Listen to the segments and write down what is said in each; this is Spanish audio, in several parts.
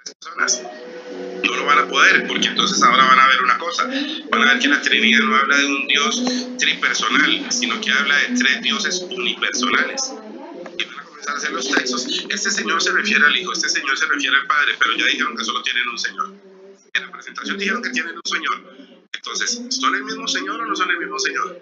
tres personas. No lo van a poder, porque entonces ahora van a ver una cosa. Van a ver que la Trinidad no habla de un Dios tripersonal, sino que habla de tres dioses unipersonales. Y van a comenzar a hacer los textos. Este Señor se refiere al Hijo, este Señor se refiere al Padre, pero ya dijeron que solo tienen un Señor. En la presentación dijeron que tienen un Señor. Entonces, ¿son el mismo Señor o no son el mismo Señor?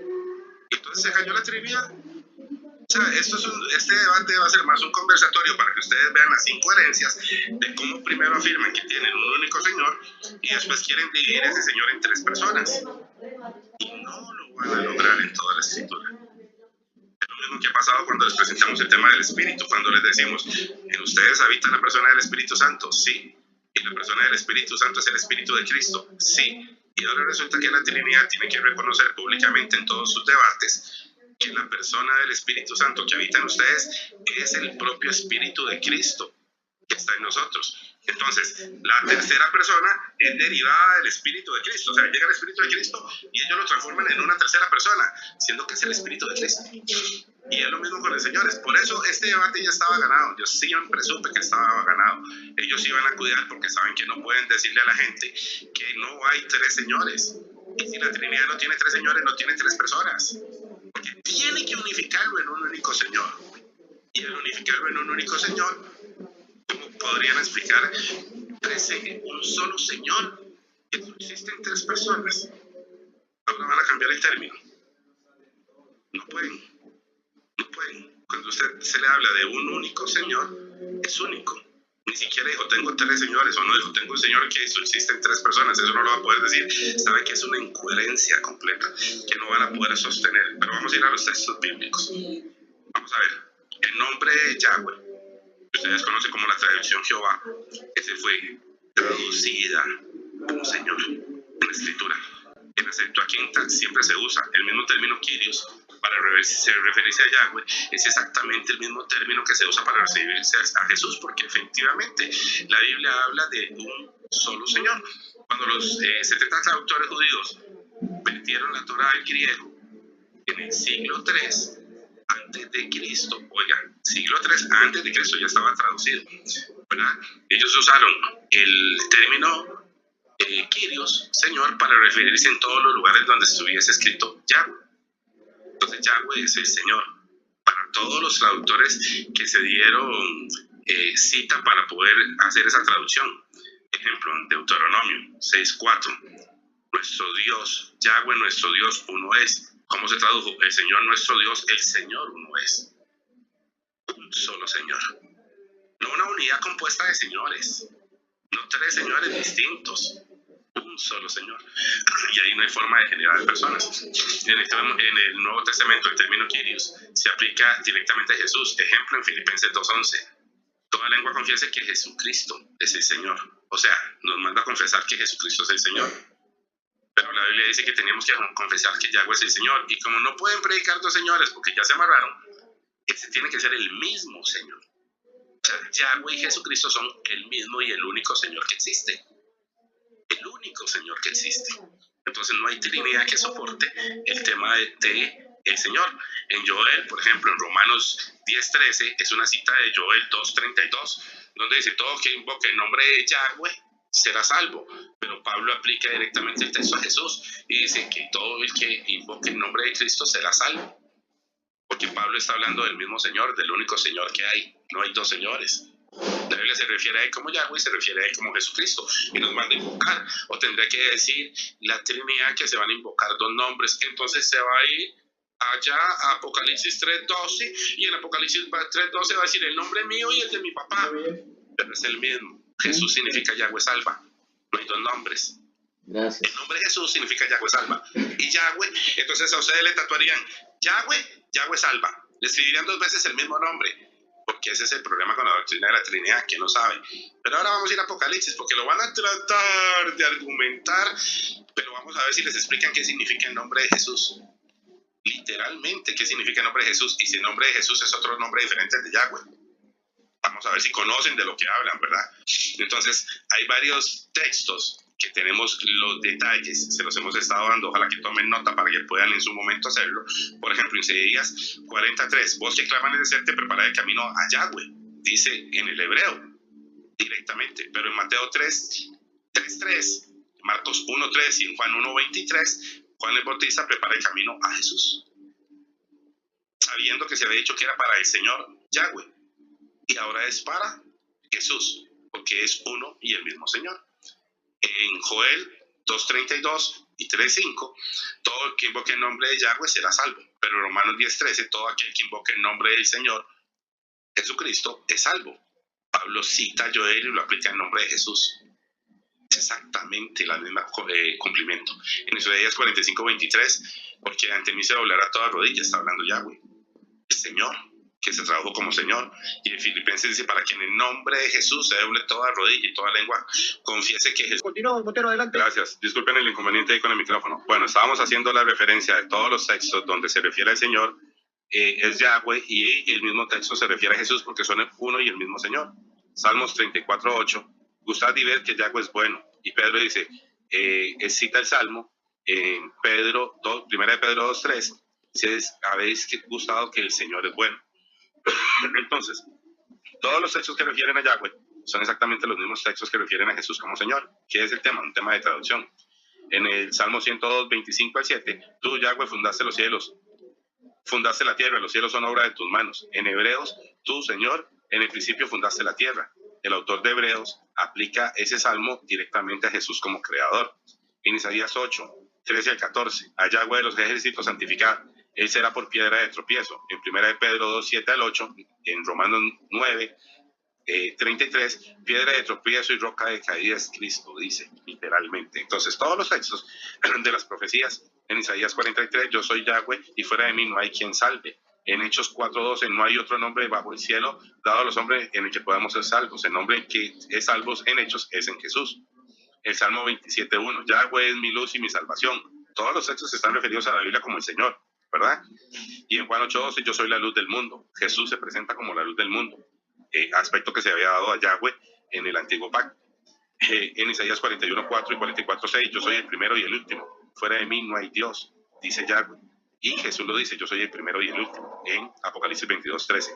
Y entonces se cayó la Trinidad. O sea, este debate va a ser más un conversatorio para que ustedes vean las incoherencias de cómo primero afirman que tienen un único Señor y después quieren dividir ese Señor en tres personas. Y no lo van a lograr en toda la Escritura. Es lo mismo que ha pasado cuando les presentamos el tema del Espíritu, cuando les decimos, en ustedes habita la persona del Espíritu Santo, sí. Y la persona del Espíritu Santo es el Espíritu de Cristo, sí. Y ahora resulta que la Trinidad tiene que reconocer públicamente en todos sus debates que la persona del Espíritu Santo que habita en ustedes es el propio Espíritu de Cristo que está en nosotros. Entonces, la tercera persona es derivada del Espíritu de Cristo. O sea, llega el Espíritu de Cristo y ellos lo transforman en una tercera persona, siendo que es el Espíritu de Cristo. Y es lo mismo con los señores. Por eso este debate ya estaba ganado. Yo siempre supe que estaba ganado. Ellos iban a cuidar porque saben que no pueden decirle a la gente que no hay tres señores. Y si la Trinidad no tiene tres señores, no tiene tres personas. Porque tiene que unificarlo en un único Señor. Y al unificarlo en un único Señor, ¿cómo podrían explicar un solo Señor? Que no existen tres personas. Ahora van a cambiar el término. No pueden. No pueden. Cuando usted se le habla de un único Señor, es único. Ni siquiera dijo tengo tres señores, o no dijo tengo un Señor que existen tres personas. Eso no lo va a poder decir. Sabe que es una incoherencia completa que no van a poder sostener. Pero vamos a ir a los textos bíblicos. Vamos a ver. El nombre de Yahweh, que ustedes conocen como la traducción Jehová, ese fue traducida como Señor en la Escritura. En la Septuaginta siempre se usa el mismo término Kyrios para referirse a Yahweh. Es exactamente el mismo término que se usa para referirse a Jesús, porque efectivamente la Biblia habla de un solo Señor. Cuando los 70 traductores judíos metieron la Torá al griego en el siglo III antes de Cristo, oigan, siglo III antes de Cristo ya estaba traducido, ¿verdad? Ellos usaron el término Kyrios, Señor, para referirse en todos los lugares donde estuviese escrito Yahweh. Entonces Yahweh es el Señor. Para todos los traductores que se dieron cita para poder hacer esa traducción. Ejemplo, en Deuteronomio 6:4. Nuestro Dios, Yahweh nuestro Dios, uno es. ¿Cómo se tradujo? El Señor nuestro Dios, el Señor uno es. Un solo Señor. No una unidad compuesta de señores. No tres señores distintos. Un solo Señor. Y ahí no hay forma de generar personas. En el Nuevo Testamento el término Kyrios se aplica directamente a Jesús. Ejemplo en Filipenses 2:11. Toda lengua confiese que Jesucristo es el Señor. O sea, nos manda a confesar que Jesucristo es el Señor. Pero la Biblia dice que tenemos que confesar que Yahweh es el Señor. Y como no pueden predicar dos señores porque ya se amarraron, ese tiene que ser el mismo Señor. O sea, Yahweh y Jesucristo son el mismo y el único Señor que existe. El único Señor que existe. Entonces no hay Trinidad que soporte el tema de el Señor. En Joel, por ejemplo, en Romanos 10:13, es una cita de Joel 2:32, donde dice, todo que invoque el nombre de Yahweh será salvo. Pero Pablo aplica directamente el texto a Jesús y dice que todo el que invoque el nombre de Cristo será salvo. Porque Pablo está hablando del mismo Señor, del único Señor que hay. No hay dos señores. La Biblia se refiere a él como Yahweh y se refiere a él como Jesucristo y nos manda a invocar, o tendría que decir la Trinidad que se van a invocar dos nombres. Entonces se va a ir allá a Apocalipsis 3:12 y en Apocalipsis 3:12 va a decir el nombre mío y el de mi papá, pero es el mismo. Jesús significa Yahweh salva, no hay dos nombres. Gracias. El nombre de Jesús significa Yahweh salva y Yahweh, entonces a ustedes le tatuarían Yahweh salva, le escribirían dos veces el mismo nombre, porque ese es el problema con la doctrina de la Trinidad, que no sabe. Pero ahora vamos a ir a Apocalipsis, porque lo van a tratar de argumentar, pero vamos a ver si les explican qué significa el nombre de Jesús. Literalmente, qué significa el nombre de Jesús, y si el nombre de Jesús es otro nombre diferente al de Yahweh. Vamos a ver si conocen de lo que hablan, ¿verdad? Entonces, hay varios textos que tenemos los detalles, se los hemos estado dando, ojalá que tomen nota para que puedan en su momento hacerlo. Por ejemplo, Isaías 43, vos que claman en el desierto, preparad el camino a Yahweh, dice en el hebreo. directamente, pero en Mateo 3:3, Marcos 1:3 y en Juan 1:23, Juan el Bautista prepara el camino a Jesús, sabiendo que se había dicho que era para el Señor Yahweh, y ahora es para Jesús, porque es uno y el mismo Señor. En Joel 2:32 y 3:5, todo el que invoque el nombre de Yahweh será salvo, pero en Romanos 10:13, todo aquel que invoque el nombre del Señor Jesucristo es salvo. Pablo cita a Joel y lo aplica en nombre de Jesús. Es exactamente la misma cumplimiento. En Isaías 45:23, porque ante mí se doblará toda rodilla, está hablando Yahweh, el Señor, que se tradujo como Señor. Y en Filipenses dice, para que en el nombre de Jesús se doble toda rodilla y toda lengua confiese que Jesús... Continúa, Montero, adelante. Gracias. Disculpen el inconveniente ahí con el micrófono. Bueno, estábamos haciendo la referencia de todos los textos donde se refiere al Señor, es Yahweh, y el mismo texto se refiere a Jesús porque son uno y el mismo Señor. Salmos 34:8. Gustad y ver que Yahweh es bueno. Y Pedro dice, cita el Salmo en Pedro 2, primera de Pedro 2:3, dice, habéis gustado que el Señor es bueno. Entonces, todos los textos que refieren a Yahweh son exactamente los mismos textos que refieren a Jesús como Señor. ¿Qué es el tema? Un tema de traducción. En el Salmo 102, 25 al 7, tú, Yahweh, fundaste los cielos, fundaste la tierra, los cielos son obra de tus manos. En Hebreos, tú, Señor, en el principio fundaste la tierra. El autor de Hebreos aplica ese salmo directamente a Jesús como creador. En Isaías 8, 13 al 14, a Yahweh de los ejércitos santificar, él será por piedra de tropiezo. En 1 de Pedro 2, 7 al 8, en Romanos 9, 33, piedra de tropiezo y roca de caída es Cristo, dice literalmente. Entonces, todos los textos de las profecías, en Isaías 43, yo soy Yahweh y fuera de mí no hay quien salve. En Hechos 4:12, no hay otro nombre bajo el cielo dado a los hombres en el que podamos ser salvos. El nombre que es salvos en Hechos es en Jesús. El Salmo 27:1, Yahweh es mi luz y mi salvación. Todos los textos están referidos a la Biblia como el Señor, ¿verdad? Y en Juan 8:12, yo soy la luz del mundo. Jesús se presenta como la luz del mundo, aspecto que se había dado a Yahweh en el antiguo pacto. En Isaías 41:4 y 44:6, yo soy el primero y el último. Fuera de mí no hay Dios, dice Yahweh. Y Jesús lo dice, yo soy el primero y el último, en Apocalipsis 22:13.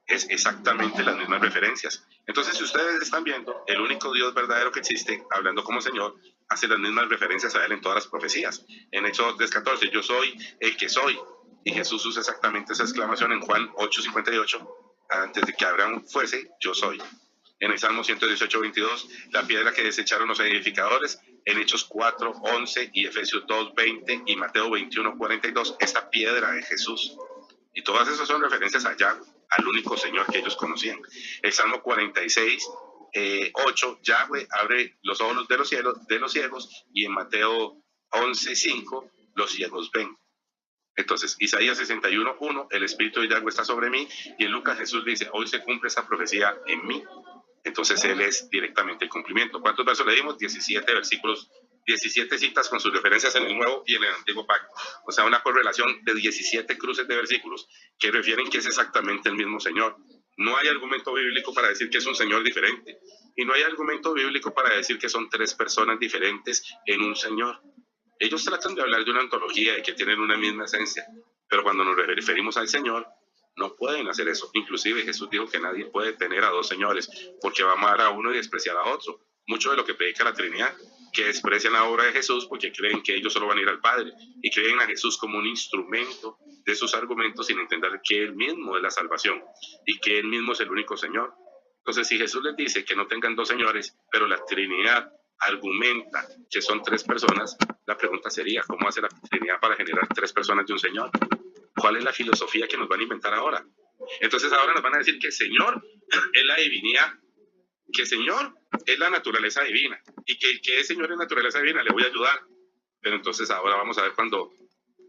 Es exactamente las mismas referencias. Entonces, si ustedes están viendo, el único Dios verdadero que existe, hablando como Señor, hace las mismas referencias a Él en todas las profecías. En Hechos 3:14, yo soy el que soy. Y Jesús usa exactamente esa exclamación en Juan 8:58, antes de que Abraham fuese, yo soy. En el Salmo 118:22, la piedra que desecharon los edificadores. En Hechos 4:11 y Efesios 2:20 y Mateo 21:42, esta piedra es Jesús. Y todas esas son referencias a Yahweh, al único Señor que ellos conocían. El Salmo 46:8, Yahweh abre los ojos de los ciegos, y en Mateo 11:5, los ciegos ven. Entonces, Isaías 61:1, el Espíritu de Yahweh está sobre mí, y en Lucas Jesús dice, hoy se cumple esta profecía en mí. Entonces, Él es directamente el cumplimiento. ¿Cuántos versos leímos? 17 versículos, 17 citas con sus referencias en el Nuevo y en el Antiguo Pacto. O sea, una correlación de 17 cruces de versículos que refieren que es exactamente el mismo Señor. No hay argumento bíblico para decir que es un Señor diferente. Y no hay argumento bíblico para decir que son tres personas diferentes en un Señor. Ellos tratan de hablar de una ontología y que tienen una misma esencia, pero cuando nos referimos al Señor, no pueden hacer eso. Inclusive Jesús dijo que nadie puede tener a dos señores, porque va a amar a uno y despreciar a otro. Mucho de lo que predica la Trinidad, que desprecian la obra de Jesús porque creen que ellos solo van a ir al Padre, y creen a Jesús como un instrumento de sus argumentos sin entender que Él mismo es la salvación y que Él mismo es el único Señor. Entonces, si Jesús les dice que no tengan dos señores, pero la Trinidad argumenta que son tres personas, la pregunta sería, ¿cómo hace la Trinidad para generar tres personas de un Señor? ¿Cuál es la filosofía que nos van a inventar ahora? Entonces ahora nos van a decir que Señor es la divinidad, que Señor es la naturaleza divina, y que es Señor es naturaleza divina, le voy a ayudar. Pero entonces ahora vamos a ver cuando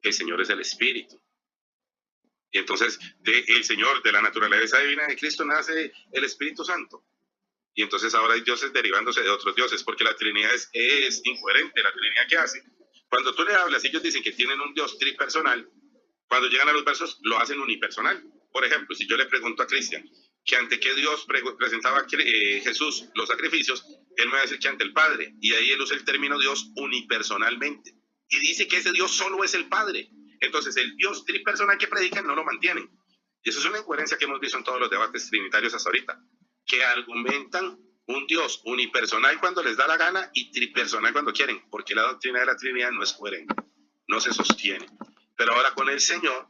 el Señor es el Espíritu. Y entonces el Señor de la naturaleza divina de Cristo nace el Espíritu Santo. Y entonces ahora hay dioses derivándose de otros dioses, porque la Trinidad es incoherente. ¿La Trinidad qué hace? Cuando tú le hablas, ellos dicen que tienen un Dios tripersonal. Cuando llegan a los versos, lo hacen unipersonal. Por ejemplo, si yo le pregunto a Cristian que ante qué Dios presentaba Jesús los sacrificios, él me va a decir que ante el Padre. Y ahí él usa el término Dios unipersonalmente. Y dice que ese Dios solo es el Padre. Entonces, el Dios tripersonal que predican no lo mantienen. Y eso es una incoherencia que hemos visto en todos los debates trinitarios hasta ahorita, que argumentan un Dios unipersonal cuando les da la gana y tripersonal cuando quieren, porque la doctrina de la Trinidad no es coherente, no se sostiene. Pero ahora con el Señor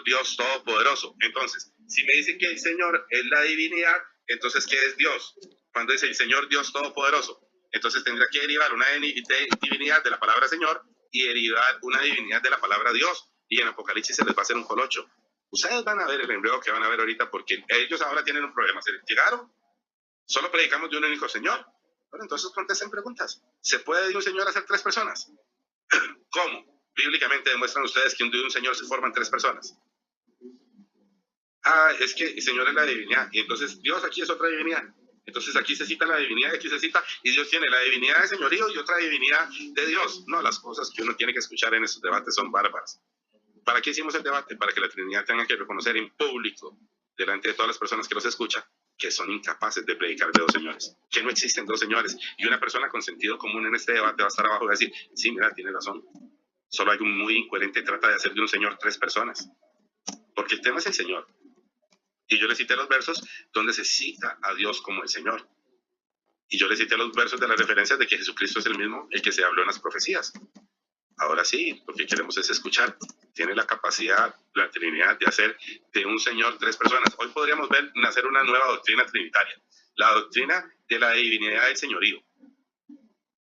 Dios Todopoderoso. Entonces, si me dicen que el Señor es la divinidad, entonces, ¿qué es Dios? Cuando dice el Señor Dios Todopoderoso, entonces tendrá que derivar una divinidad de la palabra Señor y derivar una divinidad de la palabra Dios. Y en Apocalipsis se les va a hacer un colocho. Ustedes van a ver el empleo que van a ver ahorita, porque ellos ahora tienen un problema. Se llegaron, solo predicamos de un único Señor. Bueno, entonces contesten preguntas. ¿Se puede de un Señor hacer tres personas? ¿Cómo? Bíblicamente demuestran ustedes que de un Señor se forman tres personas. Es que el Señor es la divinidad, y entonces Dios aquí es otra divinidad. Entonces aquí se cita la divinidad, y aquí se cita, y Dios tiene la divinidad de señorío y otra divinidad de Dios. No, las cosas que uno tiene que escuchar en esos debates son bárbaras. ¿Para qué hicimos el debate? Para que la Trinidad tenga que reconocer en público, delante de todas las personas que los escuchan, que son incapaces de predicar de dos señores, que no existen dos señores, y una persona con sentido común en este debate va a estar abajo y va a decir, sí, mira, tiene razón. Solo hay un muy incoherente, trata de hacer de un Señor tres personas, porque el tema es el Señor. Y yo le cité los versos donde se cita a Dios como el Señor. Y yo le cité los versos de las referencias de que Jesucristo es el mismo, el que se habló en las profecías. Ahora sí, lo que queremos es escuchar. Tiene la capacidad, la Trinidad, de hacer de un Señor tres personas. Hoy podríamos ver nacer una nueva doctrina trinitaria, la doctrina de la divinidad del señorío.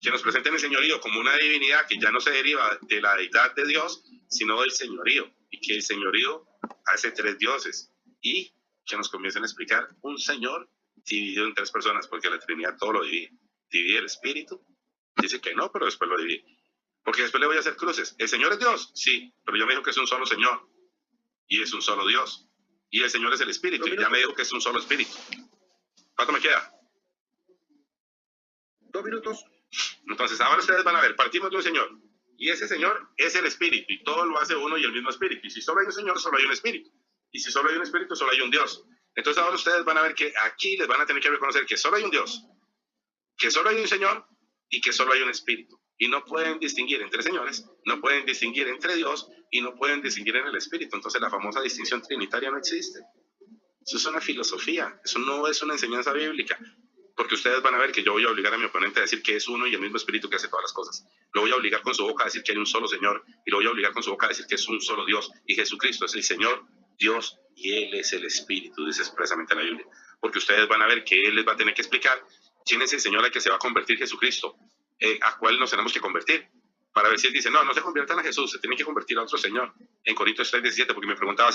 Que nos presenten el señorío como una divinidad que ya no se deriva de la deidad de Dios, sino del señorío. Y que el señorío hace tres dioses. Y que nos comiencen a explicar un Señor dividido en tres personas, porque la Trinidad todo lo divide. Divide el Espíritu. Dice que no, pero después lo divide. Porque después le voy a hacer cruces. ¿El Señor es Dios? Sí, pero ya me dijo que es un solo Señor. Y es un solo Dios. Y el Señor es el Espíritu. Y ya me dijo que es un solo Espíritu. ¿Cuánto me queda? 2 minutos. Entonces, ahora ustedes van a ver, partimos de un Señor. Y ese Señor es el Espíritu. Y todo lo hace uno y el mismo Espíritu. Y si solo hay un Señor, solo hay un Espíritu. Y si solo hay un Espíritu, solo hay un Dios. Entonces ahora ustedes van a ver que aquí les van a tener que reconocer que solo hay un Dios, que solo hay un Señor y que solo hay un Espíritu. Y no pueden distinguir entre señores, no pueden distinguir entre Dios y no pueden distinguir en el Espíritu. Entonces la famosa distinción trinitaria no existe. Eso es una filosofía, eso no es una enseñanza bíblica. Porque ustedes van a ver que yo voy a obligar a mi oponente a decir que es uno y el mismo Espíritu que hace todas las cosas. Lo voy a obligar con su boca a decir que hay un solo Señor, y lo voy a obligar con su boca a decir que es un solo Dios, y Jesucristo es el Señor, Dios, y Él es el Espíritu, dice expresamente la Biblia. Porque ustedes van a ver que Él les va a tener que explicar quién es el Señor al que se va a convertir Jesucristo, a cuál nos tenemos que convertir. Para ver si Él dice, no, no se conviertan a Jesús, se tienen que convertir a otro Señor. En Corintios 3:17, porque me preguntaba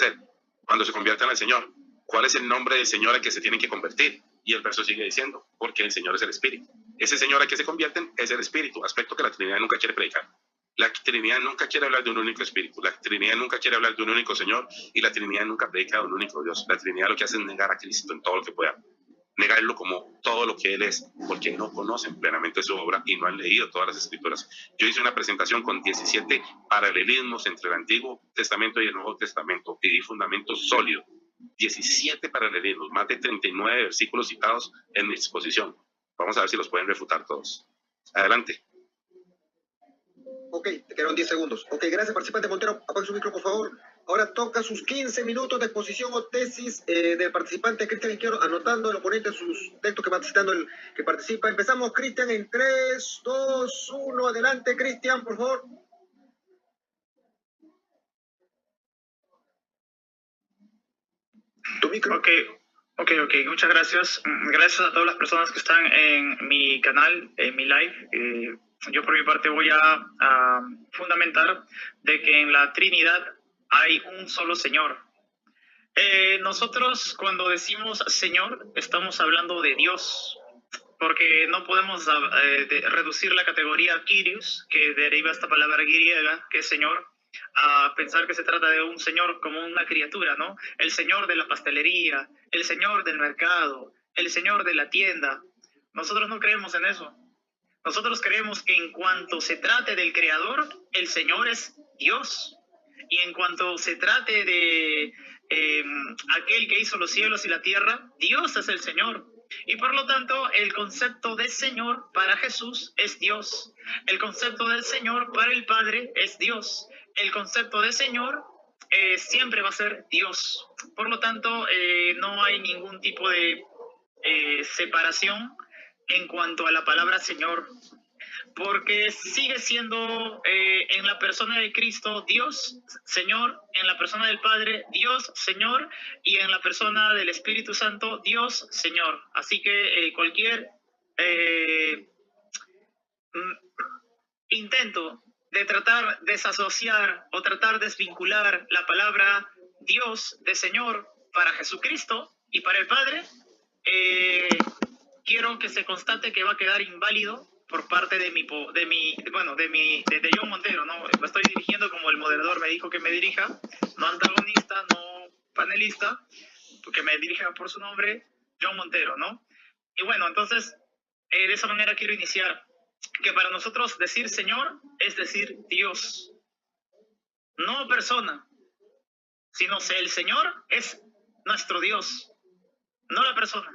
cuando se conviertan al Señor, ¿cuál es el nombre del Señor al que se tienen que convertir? Y el verso sigue diciendo, porque el Señor es el Espíritu. Ese Señor al que se convierten es el Espíritu, aspecto que la Trinidad nunca quiere predicar. La Trinidad nunca quiere hablar de un único Espíritu, la Trinidad nunca quiere hablar de un único Señor, y la Trinidad nunca predica de un único Dios. La Trinidad lo que hace es negar a Cristo en todo lo que pueda, negarlo como todo lo que Él es, porque no conocen plenamente su obra y no han leído todas las Escrituras. Yo hice una presentación con 17 paralelismos entre el Antiguo Testamento y el Nuevo Testamento, y di fundamento sólido. 17 paralelismos, más de 39 versículos citados en mi exposición. Vamos a ver si los pueden refutar todos. Adelante. Ok, te quedaron 10 segundos. Ok, gracias, participante Montero. Apague su micro, por favor. Ahora toca sus 15 minutos de exposición o tesis del participante Cristian Izquierdo, anotando el oponente sus textos que va citando el que participa. Empezamos, Cristian, en 3, 2, 1. Adelante, Cristian, por favor. Tu micro. Ok. Muchas gracias. Gracias a todas las personas que están en mi canal, en mi live. Yo por mi parte voy a fundamentar de que en la Trinidad hay un solo Señor. Nosotros cuando decimos Señor estamos hablando de Dios, porque no podemos reducir la categoría Kyrios, que deriva esta palabra griega, que es Señor, a pensar que se trata de un señor como una criatura, ¿no? El señor de la pastelería, el señor del mercado, el señor de la tienda. Nosotros no creemos en eso. Nosotros creemos que en cuanto se trate del creador, el Señor es Dios. Y en cuanto se trate de aquel que hizo los cielos y la tierra, Dios es el Señor. Y por lo tanto, el concepto de Señor para Jesús es Dios. El concepto del Señor para el Padre es Dios. El concepto de Señor siempre va a ser Dios. Por lo tanto, no hay ningún tipo de separación en cuanto a la palabra Señor, porque sigue siendo en la persona de Cristo Dios, Señor, en la persona del Padre Dios, Señor, y en la persona del Espíritu Santo Dios, Señor. Así que cualquier intento de tratar de desasociar o tratar de desvincular la palabra Dios de Señor para Jesucristo y para el Padre, quiero que se constate que va a quedar inválido por parte de John Montero, ¿no? Me estoy dirigiendo como el moderador me dijo que me dirija, no antagonista, no panelista, que me dirija por su nombre, John Montero, ¿no? Y bueno, entonces, de esa manera quiero iniciar, que para nosotros decir Señor es decir Dios, no persona, sino el Señor es nuestro Dios, no la persona.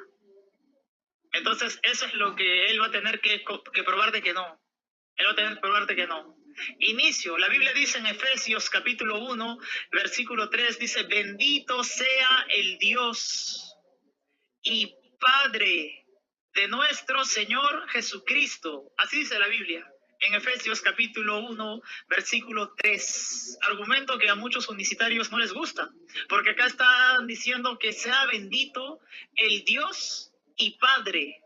Entonces, eso es lo que él va a tener que probar de que no. Él va a tener que probar de que no. Inicio. La Biblia dice en Efesios capítulo 1, versículo 3, dice, bendito sea el Dios y Padre de nuestro Señor Jesucristo. Así dice la Biblia. En Efesios capítulo 1, versículo 3. Argumento que a muchos unicitarios no les gusta. Porque acá están diciendo que sea bendito el Dios y Padre.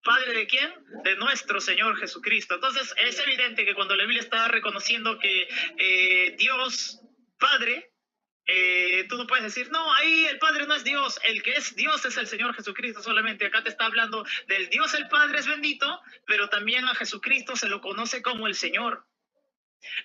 ¿Padre de quién? De nuestro Señor Jesucristo. Entonces, es evidente que cuando la Biblia está reconociendo que Dios, Padre, tú no puedes decir, no, ahí el Padre no es Dios, el que es Dios es el Señor Jesucristo solamente. Acá te está hablando del Dios el Padre es bendito, pero también a Jesucristo se lo conoce como el Señor.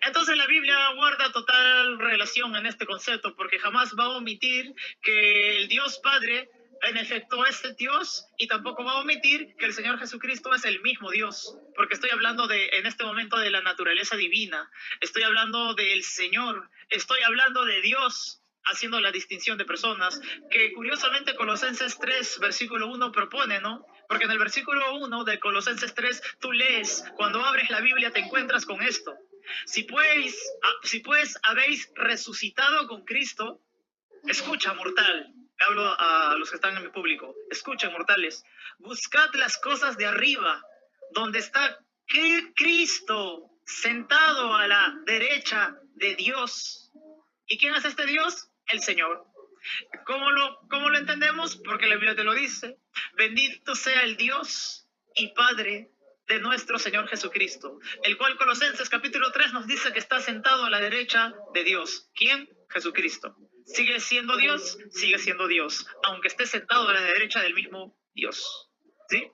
Entonces la Biblia guarda total relación en este concepto, porque jamás va a omitir que el Dios Padre en efecto es Dios, y tampoco va a omitir que el Señor Jesucristo es el mismo Dios, porque estoy hablando en este momento de la naturaleza divina, estoy hablando del Señor, estoy hablando de Dios, haciendo la distinción de personas, que curiosamente Colosenses 3, versículo 1 propone, ¿no? Porque en el versículo 1 de Colosenses 3, tú lees, cuando abres la Biblia te encuentras con esto. Si pues habéis resucitado con Cristo, escucha, mortal, hablo a los que están en mi público, escuchen, mortales, buscad las cosas de arriba, donde está Cristo sentado a la derecha de Dios. ¿Y quién es este Dios? El Señor. ¿Cómo lo entendemos? Porque la Biblia te lo dice. Bendito sea el Dios y Padre de nuestro Señor Jesucristo, el cual Colosenses capítulo 3 nos dice que está sentado a la derecha de Dios. ¿Quién? Jesucristo. ¿Sigue siendo Dios? Sigue siendo Dios, aunque esté sentado a la derecha del mismo Dios. ¿Sí?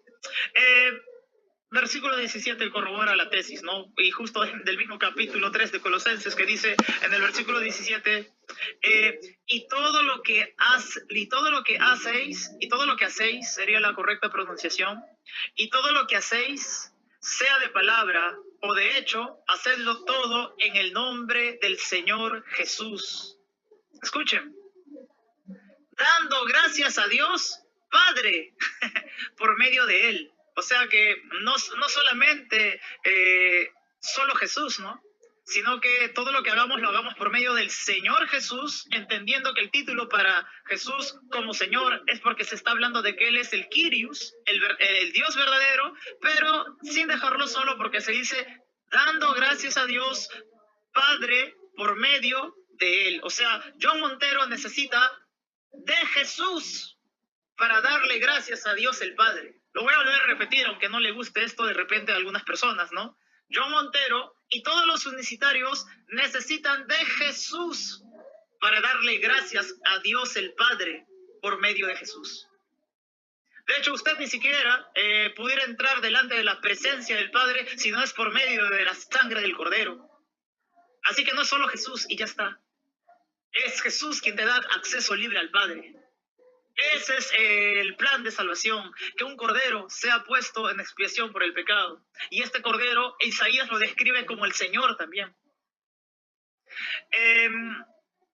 Versículo 17 corrobora la tesis, ¿no? Y justo del mismo capítulo 3 de Colosenses, que dice en el versículo 17, y todo lo que hacéis, sería la correcta pronunciación, y todo lo que hacéis, sea de palabra o de hecho, hacedlo todo en el nombre del Señor Jesús. Escuchen, dando gracias a Dios Padre por medio de Él. O sea que no solamente solo Jesús, ¿no? Sino que todo lo que hagamos lo hagamos por medio del Señor Jesús, entendiendo que el título para Jesús como Señor es porque se está hablando de que Él es el Kyrios, el Dios verdadero, pero sin dejarlo solo, porque se dice dando gracias a Dios Padre por medio de Él. O sea, John Montero necesita de Jesús para darle gracias a Dios el Padre. Lo voy a volver a repetir, aunque no le guste esto de repente a algunas personas, ¿no? John Montero y todos los unicitarios necesitan de Jesús para darle gracias a Dios el Padre por medio de Jesús. De hecho, usted ni siquiera pudiera entrar delante de la presencia del Padre si no es por medio de la sangre del Cordero. Así que no es solo Jesús y ya está. Es Jesús quien te da acceso libre al Padre. Ese es el plan de salvación, que un cordero sea puesto en expiación por el pecado. Y este cordero, Isaías lo describe como el Señor también.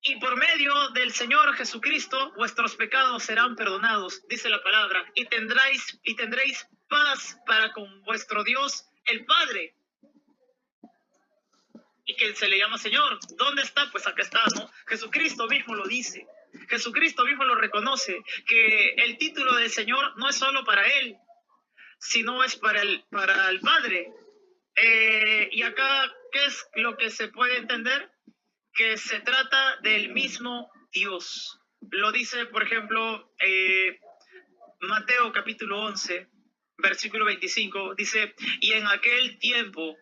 Y por medio del Señor Jesucristo, vuestros pecados serán perdonados, dice la palabra, y tendréis paz para con vuestro Dios, el Padre. y que se le llama Señor. ¿Dónde está? Pues acá está, ¿no? Jesucristo mismo lo dice. Jesucristo mismo lo reconoce, que el título de Señor no es solo para Él, sino es para el Padre. Y acá, ¿qué es lo que se puede entender? Que se trata del mismo Dios. Lo dice, por ejemplo, Mateo capítulo 11, versículo 25, dice, y en aquel tiempo,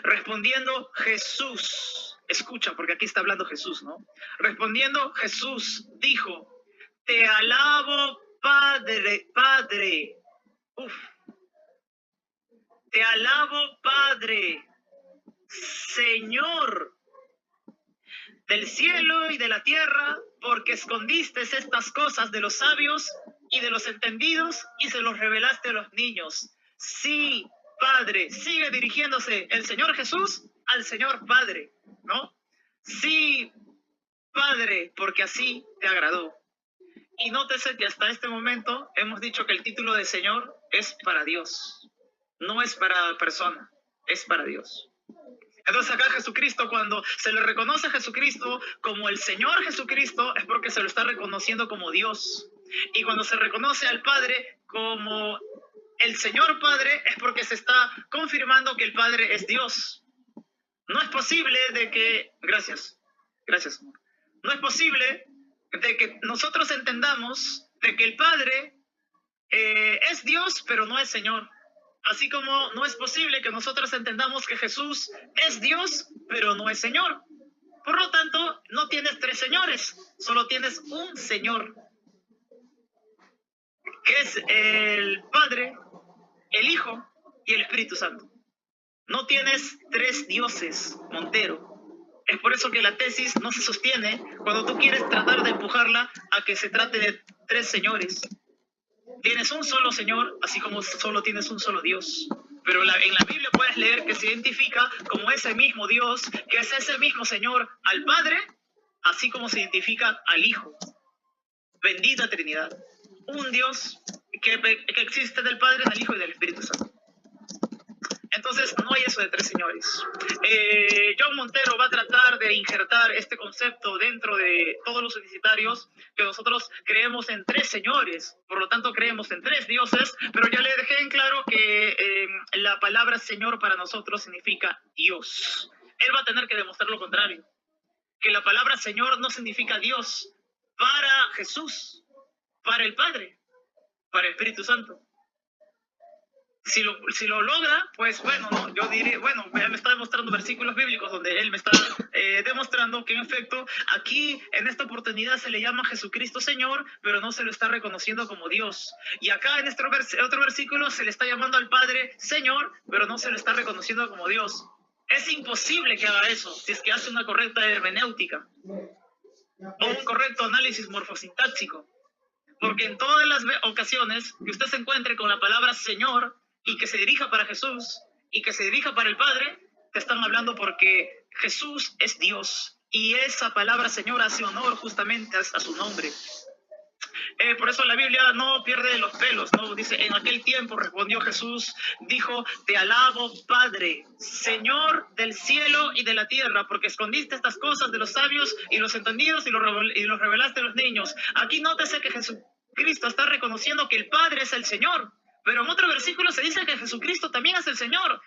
respondiendo Jesús, escucha, porque aquí está hablando Jesús, ¿no? Respondiendo Jesús dijo, te alabo, Padre, Padre. Uf. Te alabo, Padre, Señor del cielo y de la tierra, porque escondiste estas cosas de los sabios y de los entendidos y se los revelaste a los niños. Sí, Padre, sigue dirigiéndose el Señor Jesús al Señor Padre, ¿no? Sí, Padre, porque así te agradó. Y nótese que hasta este momento hemos dicho que el título de Señor es para Dios, no es para persona, es para Dios. Entonces acá Jesucristo, cuando se le reconoce a Jesucristo como el Señor Jesucristo, es porque se lo está reconociendo como Dios. Y cuando se reconoce al Padre como el Señor Padre, es porque se está confirmando que el Padre es Dios. No es posible de que... Gracias, amor. No es posible de que nosotros entendamos de que el Padre es Dios, pero no es Señor. Así como no es posible que nosotros entendamos que Jesús es Dios, pero no es Señor. Por lo tanto, no tienes tres señores, solo tienes un Señor, que es el Padre, el Hijo y el Espíritu Santo. No tienes tres dioses, Montero. Es por eso que la tesis no se sostiene cuando tú quieres tratar de empujarla a que se trate de tres señores. Tienes un solo Señor, así como solo tienes un solo Dios. Pero en la Biblia puedes leer que se identifica como ese mismo Dios, que es ese mismo Señor al Padre, así como se identifica al Hijo. Bendita Trinidad. Un Dios que existe del Padre, del Hijo y del Espíritu Santo. Entonces, no hay eso de tres señores. John Montero va a tratar de injertar este concepto dentro de todos los unicitarios, que nosotros creemos en tres señores, por lo tanto creemos en tres dioses, pero ya le dejé en claro que la palabra Señor para nosotros significa Dios. Él va a tener que demostrar lo contrario, que la palabra Señor no significa Dios para Jesús, para el Padre, para el Espíritu Santo. Si lo logra, pues bueno, no, yo diré, bueno, me está demostrando versículos bíblicos donde él me está demostrando que en efecto aquí en esta oportunidad se le llama Jesucristo Señor, pero no se lo está reconociendo como Dios. Y acá en este otro versículo se le está llamando al Padre Señor, pero no se lo está reconociendo como Dios. Es imposible que haga eso si es que hace una correcta hermenéutica o un correcto análisis morfosintáxico. Porque en todas las ocasiones que usted se encuentre con la palabra Señor y que se dirija para Jesús y que se dirija para el Padre, te están hablando porque Jesús es Dios y esa palabra Señor hace honor justamente a su nombre. Por eso la Biblia no pierde los pelos, ¿no? Dice, en aquel tiempo respondió Jesús, dijo, te alabo, Padre, Señor del cielo y de la tierra, porque escondiste estas cosas de los sabios y los entendidos y los revelaste a los niños. Aquí nótese que Jesucristo está reconociendo que el Padre es el Señor. Pero en otro versículo se dice que Jesucristo también es el Señor.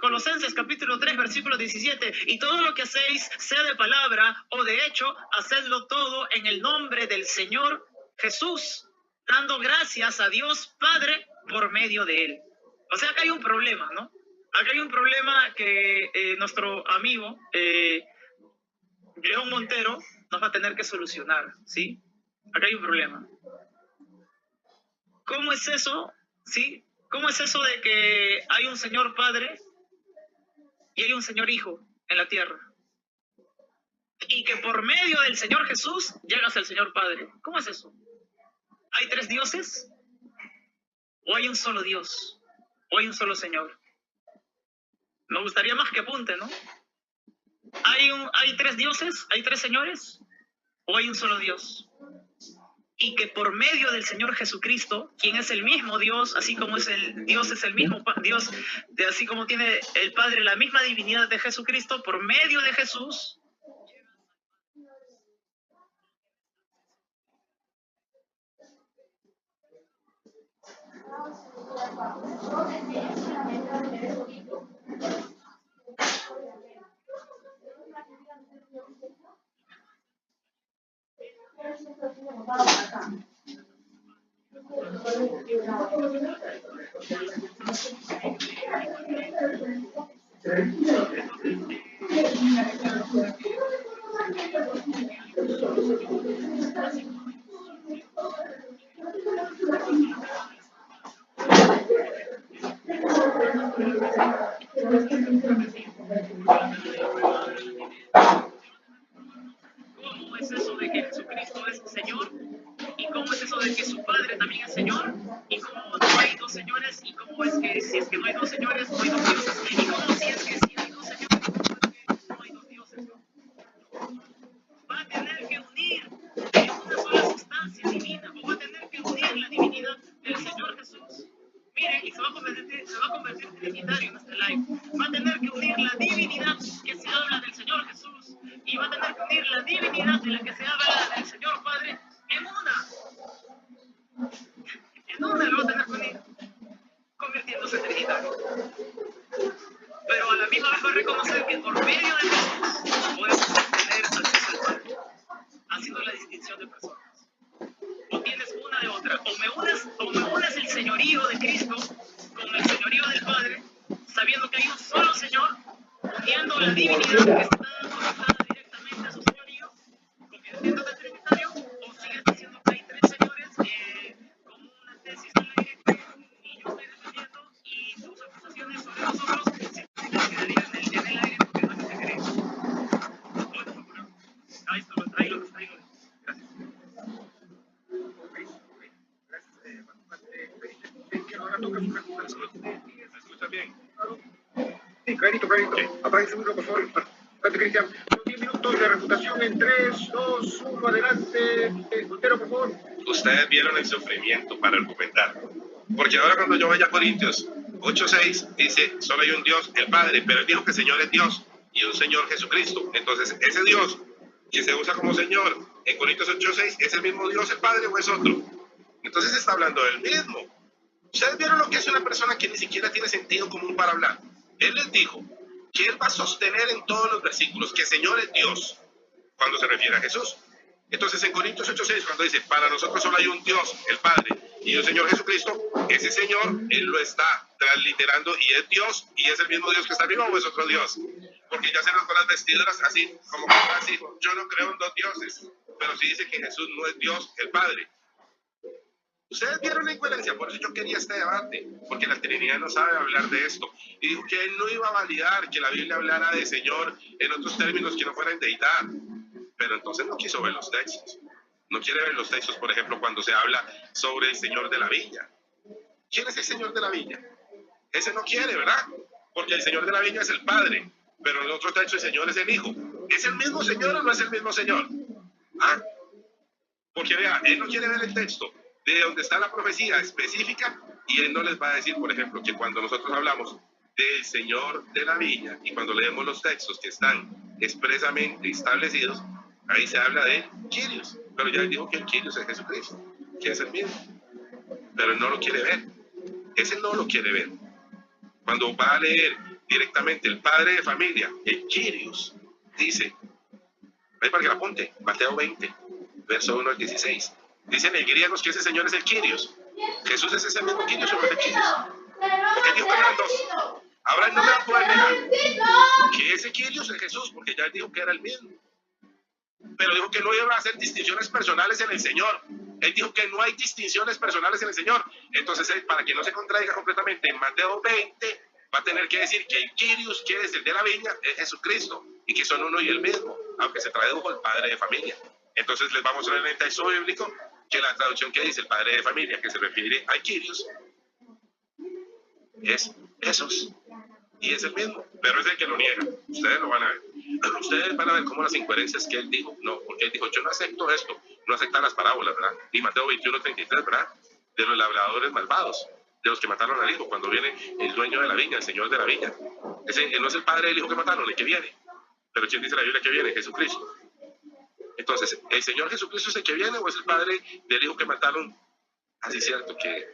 Colosenses capítulo 3, versículo 17. Y todo lo que hacéis, sea de palabra o de hecho, hacedlo todo en el nombre del Señor Jesús, dando gracias a Dios Padre por medio de él. O sea, acá hay un problema, ¿no? Acá hay un problema que nuestro amigo León Montero nos va a tener que solucionar, ¿sí? Acá hay un problema. ¿Cómo es eso? ¿Sí? ¿Cómo es eso de que hay un Señor Padre y hay un Señor Hijo en la tierra? Y que por medio del Señor Jesús llegas al Señor Padre. ¿Cómo es eso? ¿Hay tres dioses? ¿O hay un solo Dios? ¿O hay un solo Señor? Me gustaría más que apunte, ¿no? ¿Hay tres dioses? ¿Hay tres señores? ¿O hay un solo Dios? y que por medio del Señor Jesucristo, quien es el mismo Dios, así como es Dios es el mismo Dios, así como tiene el Padre la misma divinidad de Jesucristo, por medio de Jesús, ¿cómo es eso de que Jesucristo es Señor? ¿Y cómo es eso de que su Padre también es Señor? ¿Y cómo no hay dos señores? ¿Y cómo es que si es que no hay dos señores, no hay dos dioses? ¿Y cómo si es que sí hay dos señores, no hay dos dioses? Va a tener que unir en una sola sustancia divina, o va a tener que unir la divinidad del Señor Jesús. Miren, y se va a convertir trinitario en este live. Va a tener que unir la divinidad que se habla del Señor Jesús, y va a tener que unir la divinidad de la que se habla del Señor Padre en una. En una lo va a tener que unir, convirtiéndose en trinitario. Pero a la misma vez va a reconocer que por medio de Jesús podemos tener acceso al Padre, haciendo la distinción de personas. O tienes una de otra, o me unes el señorío de Cristo con el señorío del Padre, sabiendo que hay un solo Señor, uniendo la divinidad que está conectada directamente a su señorío, convirtiéndote en trinitario, o sigues diciendo que hay tres señores, como una tesis al aire que ni yo estoy defendiendo, y tus acusaciones sobre nosotros simplemente quedarían en el aire porque no es lo que queremos. Ahí está, ahí lo está. Gracias. Ahora toca su pregunta. ¿Me escucha bien? Sí, clarito. Apague su micro, por favor. Adelante, Cristian. 10 minutos de refutación en 3, 2, 1, adelante. Montero, por favor. Ustedes vieron el sufrimiento para argumentar. Porque ahora cuando yo vaya a Corintios 8:6 dice, solo hay un Dios, el Padre, pero él dijo que el Señor es Dios y un Señor Jesucristo. Entonces, ese Dios que se usa como Señor en Corintios 8:6, ¿es el mismo Dios, el Padre, o es otro? Entonces está hablando del mismo. Ustedes vieron lo que es una persona que ni siquiera tiene sentido común para hablar. Él les dijo que él va a sostener en todos los versículos que el Señor es Dios cuando se refiere a Jesús. Entonces en Corintios 8:6, cuando dice, para nosotros solo hay un Dios, el Padre, y un Señor Jesucristo, ese Señor, él lo está transliterando y es Dios, y es el mismo Dios que está arriba, o es otro Dios. Porque ya se nos con las vestiduras así, como que así, yo no creo en dos dioses, pero sí dice que Jesús no es Dios, el Padre. Ustedes vieron la incoherencia, por eso yo quería este debate, porque la Trinidad no sabe hablar de esto. Y dijo que él no iba a validar que la Biblia hablara de Señor en otros términos que no fueran deidad. Pero entonces no quiso ver los textos. No quiere ver los textos, por ejemplo, cuando se habla sobre el Señor de la Viña. ¿Quién es el Señor de la Viña? Ese no quiere, ¿verdad? Porque el Señor de la Viña es el Padre, pero en otro texto el Señor es el Hijo. ¿Es el mismo Señor o no es el mismo Señor? ¿Ah? Porque vea, él no quiere ver el texto de donde está la profecía específica, y él no les va a decir, por ejemplo, que cuando nosotros hablamos del Señor de la Viña y cuando leemos los textos que están expresamente establecidos, ahí se habla de Kyrios, pero ya dijo que el Kyrios es Jesucristo, que es el mismo, pero él no lo quiere ver. Ese no lo quiere ver. Cuando va a leer directamente el padre de familia, el Kyrios, dice, ahí para que la apunte, Mateo 20, verso 1 al 16. Dicen en griegos que ese Señor es el Kyrios. ¿Jesús es ese mismo Kyrios o no es el Kyrios? Porque dijo que eran dos. Ahora no me va a poder negar que ese Kyrios es Jesús, porque ya dijo que era el mismo. Pero dijo que no iba a hacer distinciones personales en el Señor. Él dijo que no hay distinciones personales en el Señor. Entonces, para que no se contradiga completamente, en Mateo 20 va a tener que decir que el Kyrios, que es el de la viña, es Jesucristo, y que son uno y el mismo, aunque se tradujo el padre de familia. Entonces les vamos a ver en el texto bíblico que la traducción que dice el padre de familia, que se refiere al Kyrios, es Jesús, y es el mismo, pero es el que lo niega. Ustedes lo van a ver. Ustedes van a ver cómo las incoherencias que él dijo, no, porque él dijo, yo no acepto esto, no acepta las parábolas, ¿verdad? Y Mateo 21:33, ¿verdad? De los labradores malvados, de los que mataron al hijo, cuando viene el dueño de la viña, el señor de la viña. Ese no es el padre del hijo que mataron, el que viene. Pero ¿quién dice la Biblia que viene? Jesucristo. Entonces, ¿el Señor Jesucristo es el que viene o es el padre del hijo que mataron? Así es cierto que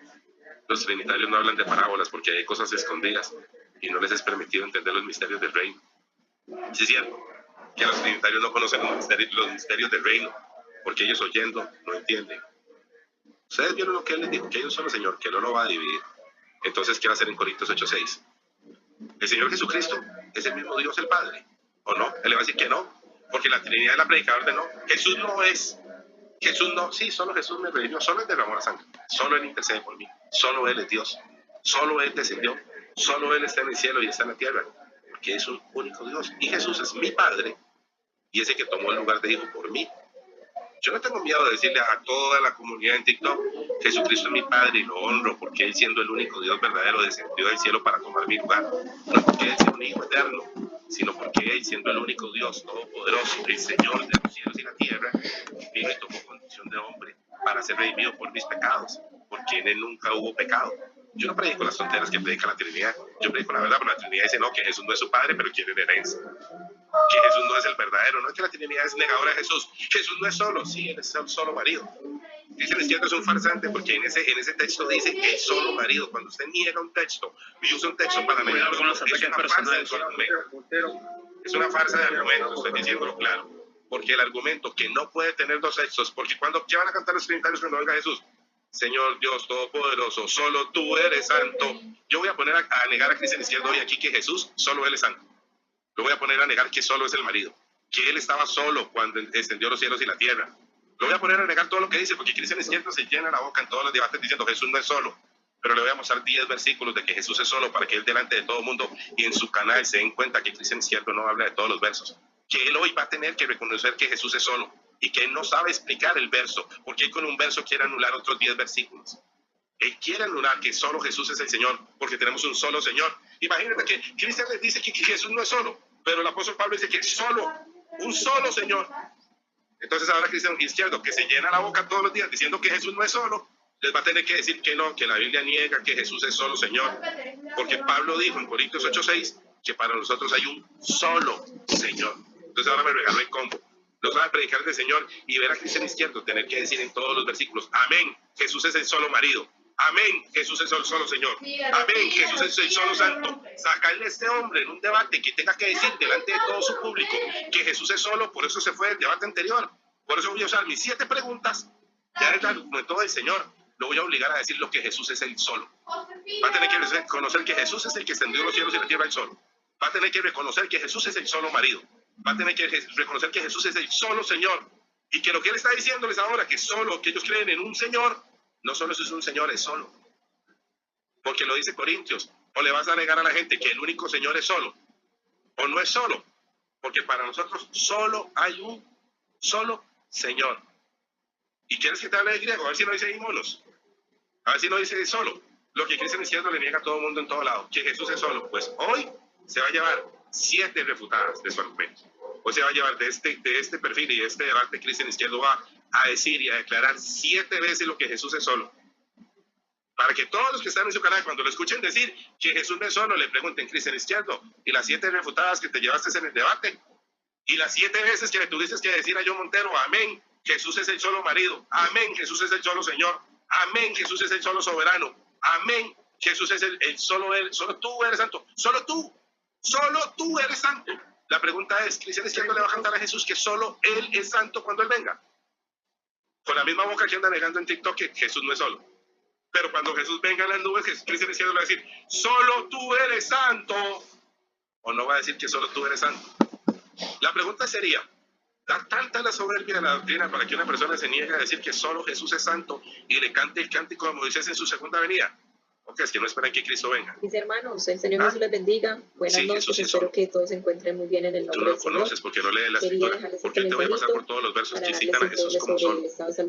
los trinitarios no hablan de parábolas porque hay cosas escondidas y no les es permitido entender los misterios del reino. Sí es cierto que los trinitarios no conocen los misterios del reino porque ellos oyendo no entienden. Ustedes vieron lo que él les dijo, que hay un solo Señor, que no lo va a dividir. Entonces, ¿qué va a hacer en Corintios 8:6? ¿El Señor Jesucristo es el mismo Dios el Padre? ¿O no? Él le va a decir que no, porque la Trinidad de la predicador de no. Jesús no es. Jesús no. Sí, solo Jesús me redimió. Solo Él derramó la sangre. Solo Él intercede por mí. Solo Él es Dios. Solo Él descendió. Solo Él está en el cielo y está en la tierra. Porque es un único Dios. Y Jesús es mi Padre y ese que tomó el lugar de hijo por mí. Yo no tengo miedo de decirle a toda la comunidad en TikTok, Jesucristo es mi Padre y lo honro porque Él, siendo el único Dios verdadero, descendió del cielo para tomar mi lugar. No porque Él sea un hijo eterno, sino porque Él, siendo el único Dios todopoderoso, el Señor de los cielos y la tierra, vino y tomó condición de hombre para ser redimido por mis pecados, porque en Él nunca hubo pecado. Yo no predico las tonteras que predica la Trinidad, yo predico la verdad, pero la Trinidad dice no, que Jesús no es su Padre, pero quiere herencia. Que Jesús no es el verdadero, no es que la Trinidad es negadora de Jesús. Jesús no es solo, sí, Él es el solo marido. Dice el izquierdo es un farsante porque en ese texto dice el solo marido. Cuando usted niega un texto y usa un texto para negar con los ataques personales. Es una farsa de argumentos, estoy diciéndolo claro. Porque el argumento que no puede tener dos textos, porque ¿qué van a cantar los trinitarios cuando venga Jesús? Señor Dios Todopoderoso, solo tú eres santo. Yo voy a poner a negar a Cristian Izquierdo hoy aquí que Jesús solo Él es santo. Lo voy a poner a negar que solo es el marido, que Él estaba solo cuando extendió los cielos y la tierra. Lo voy a poner a negar todo lo que dice, porque Cristian Izquierdo se llena la boca en todos los debates diciendo Jesús no es solo. Pero le voy a mostrar 10 versículos de que Jesús es solo para que Él delante de todo el mundo y en su canal se den cuenta que Cristian Izquierdo no habla de todos los versos. Que Él hoy va a tener que reconocer que Jesús es solo y que Él no sabe explicar el verso, porque Él con un verso quiere anular otros 10 versículos. Él quiere anular que solo Jesús es el Señor, porque tenemos un solo Señor. Imagínate que Cristian les dice que Jesús no es solo, pero el apóstol Pablo dice que es solo, un solo Señor. Entonces ahora Cristian Izquierdo, que se llena la boca todos los días diciendo que Jesús no es solo, les va a tener que decir que no, que la Biblia niega que Jesús es solo Señor. Porque Pablo dijo en Corintios 8:6 que para nosotros hay un solo Señor. Entonces ahora me regaló el combo. Los van a predicar del Señor y ver a Cristian Izquierdo tener que decir en todos los versículos, amén, Jesús es el solo marido. Amén, Jesús es el solo Señor. Amén, Jesús es el solo santo. Sacarle a este hombre en un debate que tenga que decir delante de todo su público que Jesús es solo, por eso se fue del debate anterior. Por eso voy a usar mis 7 preguntas. Ya es el argumento del Señor. Lo voy a obligar a decir lo que Jesús es el solo. Va a tener que conocer que Jesús es el que extendió los cielos y la tierra el solo. Va a tener que reconocer que Jesús es el solo marido. Va a tener que reconocer que Jesús es el solo Señor. Y que lo que Él está diciéndoles ahora, que solo, que ellos creen en un Señor, no solo es un Señor, es solo. Porque lo dice Corintios. O le vas a negar a la gente que el único Señor es solo. O no es solo. Porque para nosotros solo hay un solo Señor. ¿Y quieres que te hable de griego? A ver si no dice imonos. A ver si no dice solo. Lo que Cristian Izquierdo le niega a todo el mundo en todo lado. Que Jesús es solo. Pues hoy se va a llevar 7 refutadas de su argumento. Hoy se va a llevar de este perfil y de este debate. Cristian Izquierdo va a decir y a declarar 7 veces lo que Jesús es solo. Para que todos los que están en su canal, cuando lo escuchen decir que Jesús no es solo, le pregunten, Cristian Izquierdo, y las 7 refutadas que te llevaste en el debate, y las 7 veces que le tuviste que decir a John Montero, amén, Jesús es el solo marido, amén, Jesús es el solo Señor, amén, Jesús es el solo soberano, amén, Jesús es el solo Él, solo tú eres santo, solo tú eres santo. La pregunta es, ¿Cristian Izquierdo le va a cantar a Jesús que solo Él es santo cuando Él venga? Con la misma boca que anda negando en TikTok que Jesús no es solo. Pero cuando Jesús venga en las nubes, Cristian Izquierdo le va a decir, solo tú eres santo. O no va a decir que solo tú eres santo. La pregunta sería, ¿da tanta la soberbia de la doctrina para que una persona se niegue a decir que solo Jesús es santo y le cante el cántico de Moisés en su segunda venida? ¿O que es que no esperan que Cristo venga? Mis hermanos, el Señor Jesús les bendiga. Buenas noches, espero que todos se encuentren muy bien en el nombre del Señor. Tú no lo conoces porque no lees la escritura, porque te voy a pasar por todos los versos que citan a Jesús como solo.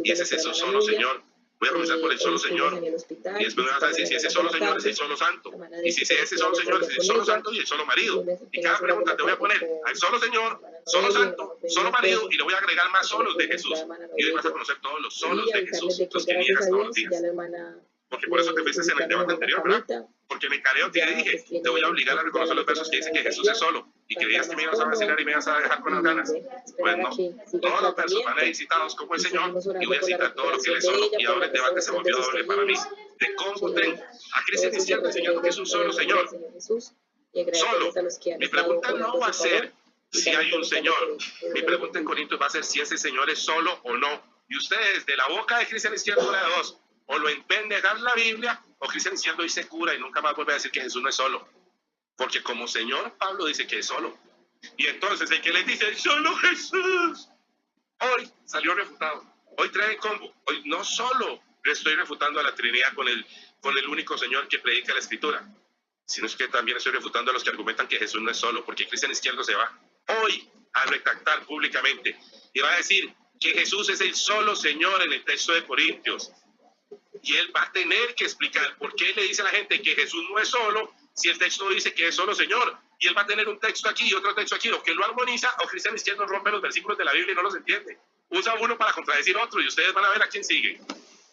Y ese es eso solo, Señor, Voy a comenzar por el solo Señor. Y después me vas a decir si ese solo Señor es el solo santo. Y si ese solo Señor es el solo santo y el solo marido. Y cada pregunta te voy a poner al solo Señor, solo santo, solo marido, y le voy a agregar más solos de Jesús. Y hoy vas a conocer todos los solos de Jesús, los que niegas todos los días. Porque por eso te fuiste en el debate anterior, ¿verdad? Porque en el careo te dije, te voy a obligar a reconocer los versos que dicen que Jesús es solo. Y creías que me ibas a vacilar y me ibas a dejar con las ganas. Pues no, todos los versos van a ir citados como el Señor, y voy a citar todo lo que Él es solo. Y ahora el debate se volvió doble para mí. De cómo tengo a Cristo diciendo enseñando que es un solo Señor. Solo. Mi pregunta no va a ser si hay un Señor. Mi pregunta en Corintios va a ser si ese Señor es solo o no. Y ustedes, de la boca de Cristian Izquierdo, una de dos: o lo ven negar la Biblia, o Cristian Izquierdo dice cura y nunca más vuelve a decir que Jesús no es solo. Porque como Señor, Pablo dice que es solo. Y entonces el que les dice solo Jesús, hoy salió refutado. Hoy trae combo. Hoy no solo le estoy refutando a la Trinidad con el único Señor que predica la Escritura, sino es que también estoy refutando a los que argumentan que Jesús no es solo, porque Cristian Izquierdo se va hoy a retractar públicamente y va a decir que Jesús es el solo Señor en el texto de Corintios. Y él va a tener que explicar por qué le dice a la gente que Jesús no es solo, si el texto dice que es solo Señor. Y él va a tener un texto aquí y otro texto aquí, o que lo armoniza, o Cristian Izquierdo rompe los versículos de la Biblia y no los entiende. Usa uno para contradecir otro, y ustedes van a ver a quién sigue.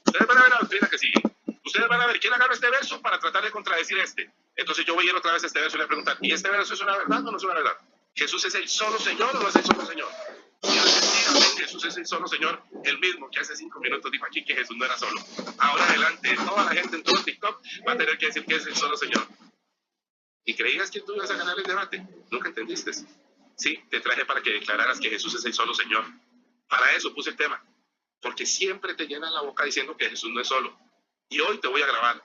Ustedes van a ver la doctrina que sigue. Ustedes van a ver quién agarra este verso para tratar de contradecir este. Entonces yo voy a ir otra vez a este verso y le voy a preguntar, ¿y este verso es una verdad o no es una verdad? ¿Jesús es el solo Señor o no es el solo Señor? Y al decir amén, Jesús es el solo Señor, el mismo que hace 5 minutos dijo aquí que Jesús no era solo. Ahora adelante, toda la gente en todo TikTok va a tener que decir que es el solo Señor. ¿Y creías que tú ibas a ganar el debate? Nunca entendiste. Sí, te traje para que declararas que Jesús es el solo Señor. Para eso puse el tema. Porque siempre te llenan la boca diciendo que Jesús no es solo. Y hoy te voy a grabar.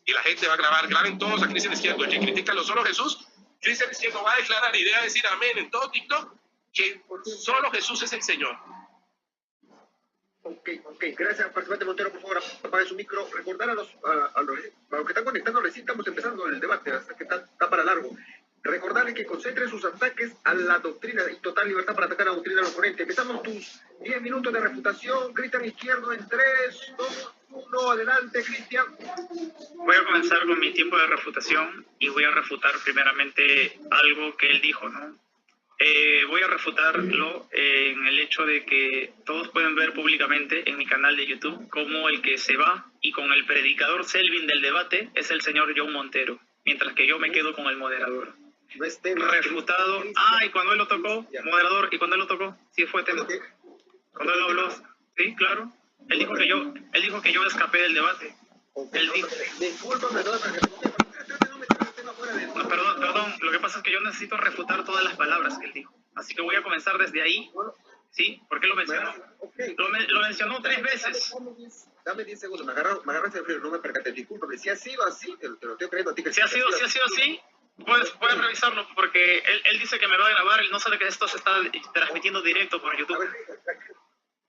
Y la gente va a grabar. Graben todos a Cristian Izquierdo. El que critica lo solo Jesús, Cristian Izquierdo va a declarar y debe decir amén en todo TikTok que solo Jesús es el Señor. Ok. Gracias, participante Montero. Por favor, apague su micro. Recordar a los que están conectando, recién estamos empezando el debate, hasta que está para largo. Recordarles que concentren sus ataques a la doctrina y total libertad para atacar a la doctrina del oponente. Empezamos tus 10 minutos de refutación. Cristian Izquierdo en 3, 2, 1. Adelante, Cristian. Voy a comenzar con mi tiempo de refutación y voy a refutar primeramente algo que él dijo, ¿no? Voy a refutarlo en el hecho de que todos pueden ver públicamente en mi canal de YouTube cómo el que se va y con el predicador Selvin del debate es el señor John Montero, mientras que yo me quedo con el moderador. Refutado. Y cuando él lo tocó, moderador, y cuando él lo tocó, sí fue tema. Cuando él habló, sí, claro. Él dijo que yo escapé del debate. Él dijo... Discúlpame, No, perdón, lo que pasa es que yo necesito refutar todas las palabras que él dijo. Así que voy a comenzar desde ahí. ¿Sí? ¿Por qué lo mencionó? Lo mencionó 3 veces. Dame 10 segundos, me agarraste de frío, no me percaté. Discúlpame, si ha sido así, te lo estoy creyendo a ti. Si ha sido así, puedes revisarlo, porque él dice que me va a grabar, él no sabe que esto se está transmitiendo directo por YouTube.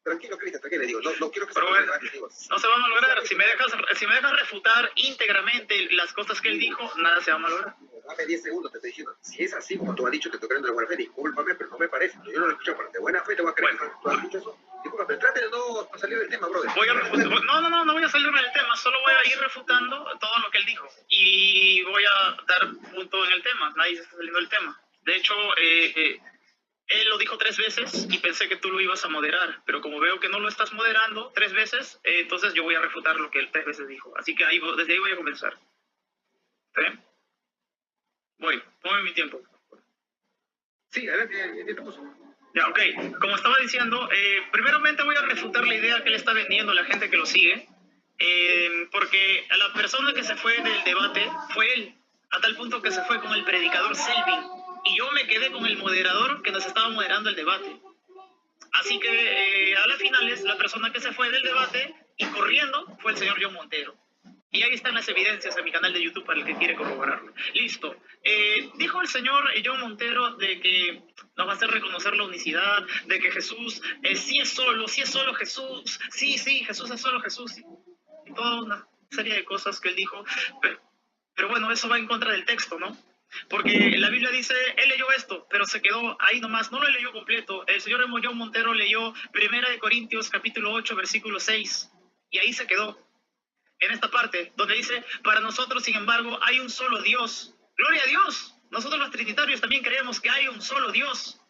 Tranquilo, Cristian, tranquilo, digo, no quiero que se no se va a malograr. Si me dejas refutar íntegramente las cosas que él dijo, nada se va a malograr. Dame 10 segundos, te estoy diciendo. Si es así como tú has dicho, te estoy creyendo de buena fe, discúlpame, pero no me parece. Yo no lo he escuchado, pero de buena fe te voy a creer. ¿Tú has dicho eso? Discúlpame, trate de no salir del tema, brother. No voy a salirme del tema, solo voy a ir refutando todo lo que él dijo. Y voy a dar punto en el tema, nadie se está saliendo del tema. De hecho, él lo dijo 3 veces y pensé que tú lo ibas a moderar, pero como veo que no lo estás moderando 3 veces, entonces yo voy a refutar lo que él 3 veces dijo. Así que desde ahí voy a comenzar. ¿Sí? Ponme mi tiempo. Sí, adelante, te puso. Ya, ok. Como estaba diciendo, primeramente voy a refutar la idea que le está vendiendo a la gente que lo sigue, porque a la persona que se fue del debate fue él, a tal punto que se fue con el predicador Selvin, y yo me quedé con el moderador que nos estaba moderando el debate. Así que a las finales, la persona que se fue del debate y corriendo fue el señor John Montero. Y ahí están las evidencias en mi canal de YouTube para el que quiere corroborarlo. Listo. Dijo el señor John Montero de que nos va a hacer reconocer la unicidad, de que Jesús sí es solo Jesús, sí, Jesús es solo Jesús. Y toda una serie de cosas que él dijo. Pero bueno, eso va en contra del texto, ¿no? Porque la Biblia dice, él leyó esto, pero se quedó ahí nomás, no lo leyó completo. El señor John Montero leyó 1 Corintios capítulo 8, versículo 6. Y ahí se quedó, en esta parte, donde dice, para nosotros, sin embargo, hay un solo Dios. Gloria a Dios. Nosotros los trinitarios también creemos que hay un solo Dios.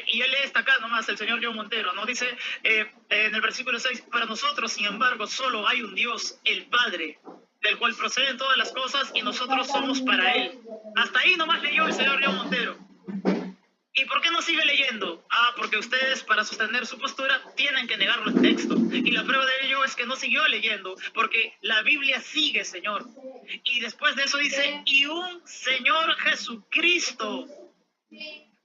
Y él está acá nomás, el señor John Montero, ¿no? Dice en el versículo 6, para nosotros, sin embargo, solo hay un Dios, el Padre, del cual proceden todas las cosas y nosotros somos para Él. Hasta ahí nomás leyó el señor John Montero. ¿Y por qué no sigue leyendo? Ah, porque ustedes, para sostener su postura, tienen que negarlo en texto. Y la prueba de ello es que no siguió leyendo, porque la Biblia sigue, Señor. Y después de eso dice, y un Señor Jesucristo,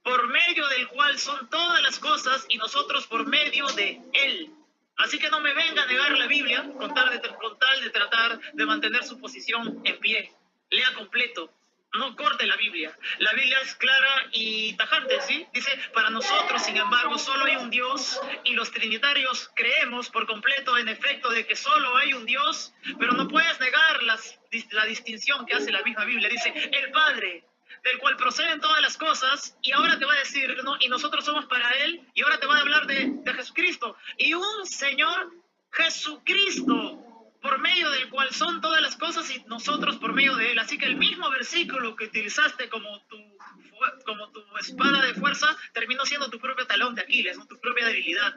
por medio del cual son todas las cosas y nosotros por medio de Él. Así que no me venga a negar la Biblia con tal de tratar de mantener su posición en pie. Lea completo. No corte la Biblia. La Biblia es clara y tajante, ¿sí? Dice, para nosotros, sin embargo, solo hay un Dios y los trinitarios creemos por completo, en efecto, de que solo hay un Dios, pero no puedes negar la distinción que hace la misma Biblia. Dice, el Padre, del cual proceden todas las cosas, y ahora te va a decir, ¿no? Y nosotros somos para Él, y ahora te va a hablar de Jesucristo, y un Señor Jesucristo, por medio del cual son todas las cosas y nosotros por medio de Él. Así que el mismo versículo que utilizaste como tu espada de fuerza terminó siendo tu propio talón de Aquiles, ¿no? Tu propia debilidad.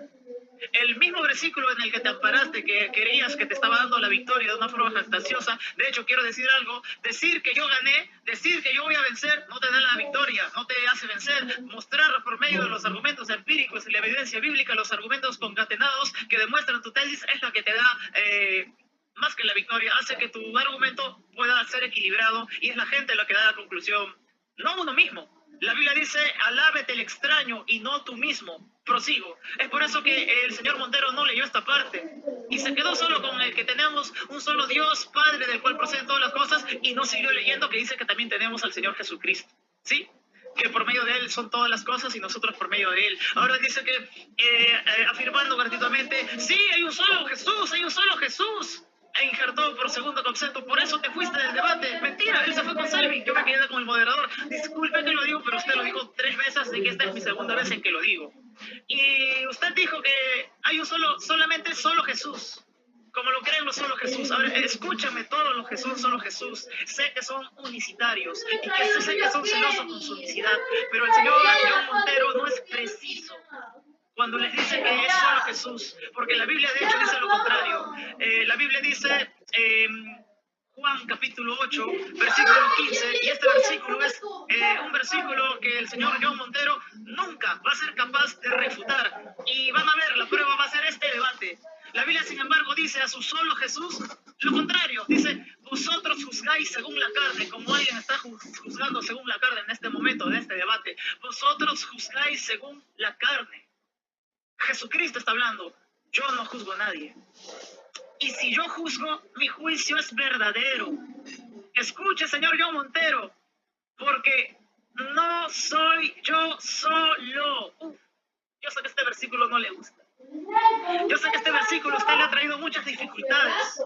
El mismo versículo en el que te amparaste, que querías que te estaba dando la victoria de una forma fantasiosa. De hecho, quiero decir algo, decir que yo gané, decir que yo voy a vencer, no te da la victoria, no te hace vencer. Mostrar por medio de los argumentos empíricos y la evidencia bíblica, los argumentos concatenados que demuestran tu tesis, es lo que te da más que la victoria, hace que tu argumento pueda ser equilibrado, y es la gente la que da la conclusión, no uno mismo. La Biblia dice, alábete el extraño y no tú mismo. Prosigo. Es por eso que el señor Montero no leyó esta parte y se quedó solo con el que tenemos un solo Dios, Padre, del cual proceden todas las cosas, y no siguió leyendo que dice que también tenemos al Señor Jesucristo. ¿Sí? Que por medio de Él son todas las cosas y nosotros por medio de Él. Ahora dice que, afirmando gratuitamente, sí, hay un solo Jesús, hay un solo Jesús. E injertó por segundo concepto, por eso te fuiste del debate. Mentira, él se fue con Selvin, yo me quedé como el moderador. Disculpe que lo digo, pero usted lo dijo 3 veces, así que esta es mi segunda vez en que lo digo. Y usted dijo que hay solamente solo Jesús, como lo creen los solo Jesús. A ver, escúchame, todos los que son solo Jesús, sé que son unicitarios y que sé que son celosos con su unicidad, pero el señor John Montero no es preciso cuando les dice que es solo Jesús, porque la Biblia de hecho dice lo contrario. La Biblia dice, Juan capítulo 8, versículo 15, y este versículo es un versículo que el señor John Montero nunca va a ser capaz de refutar, y van a ver, la prueba va a ser este debate. La Biblia, sin embargo, dice a su solo Jesús lo contrario. Dice, vosotros juzgáis según la carne, como alguien está juzgando según la carne en este momento de este debate. Vosotros juzgáis según la carne. Jesucristo está hablando, yo no juzgo a nadie. Y si yo juzgo, mi juicio es verdadero. Escuche, señor John Montero, porque no soy yo solo. Yo sé que este versículo no le gusta. Yo sé que este versículo a usted le ha traído muchas dificultades.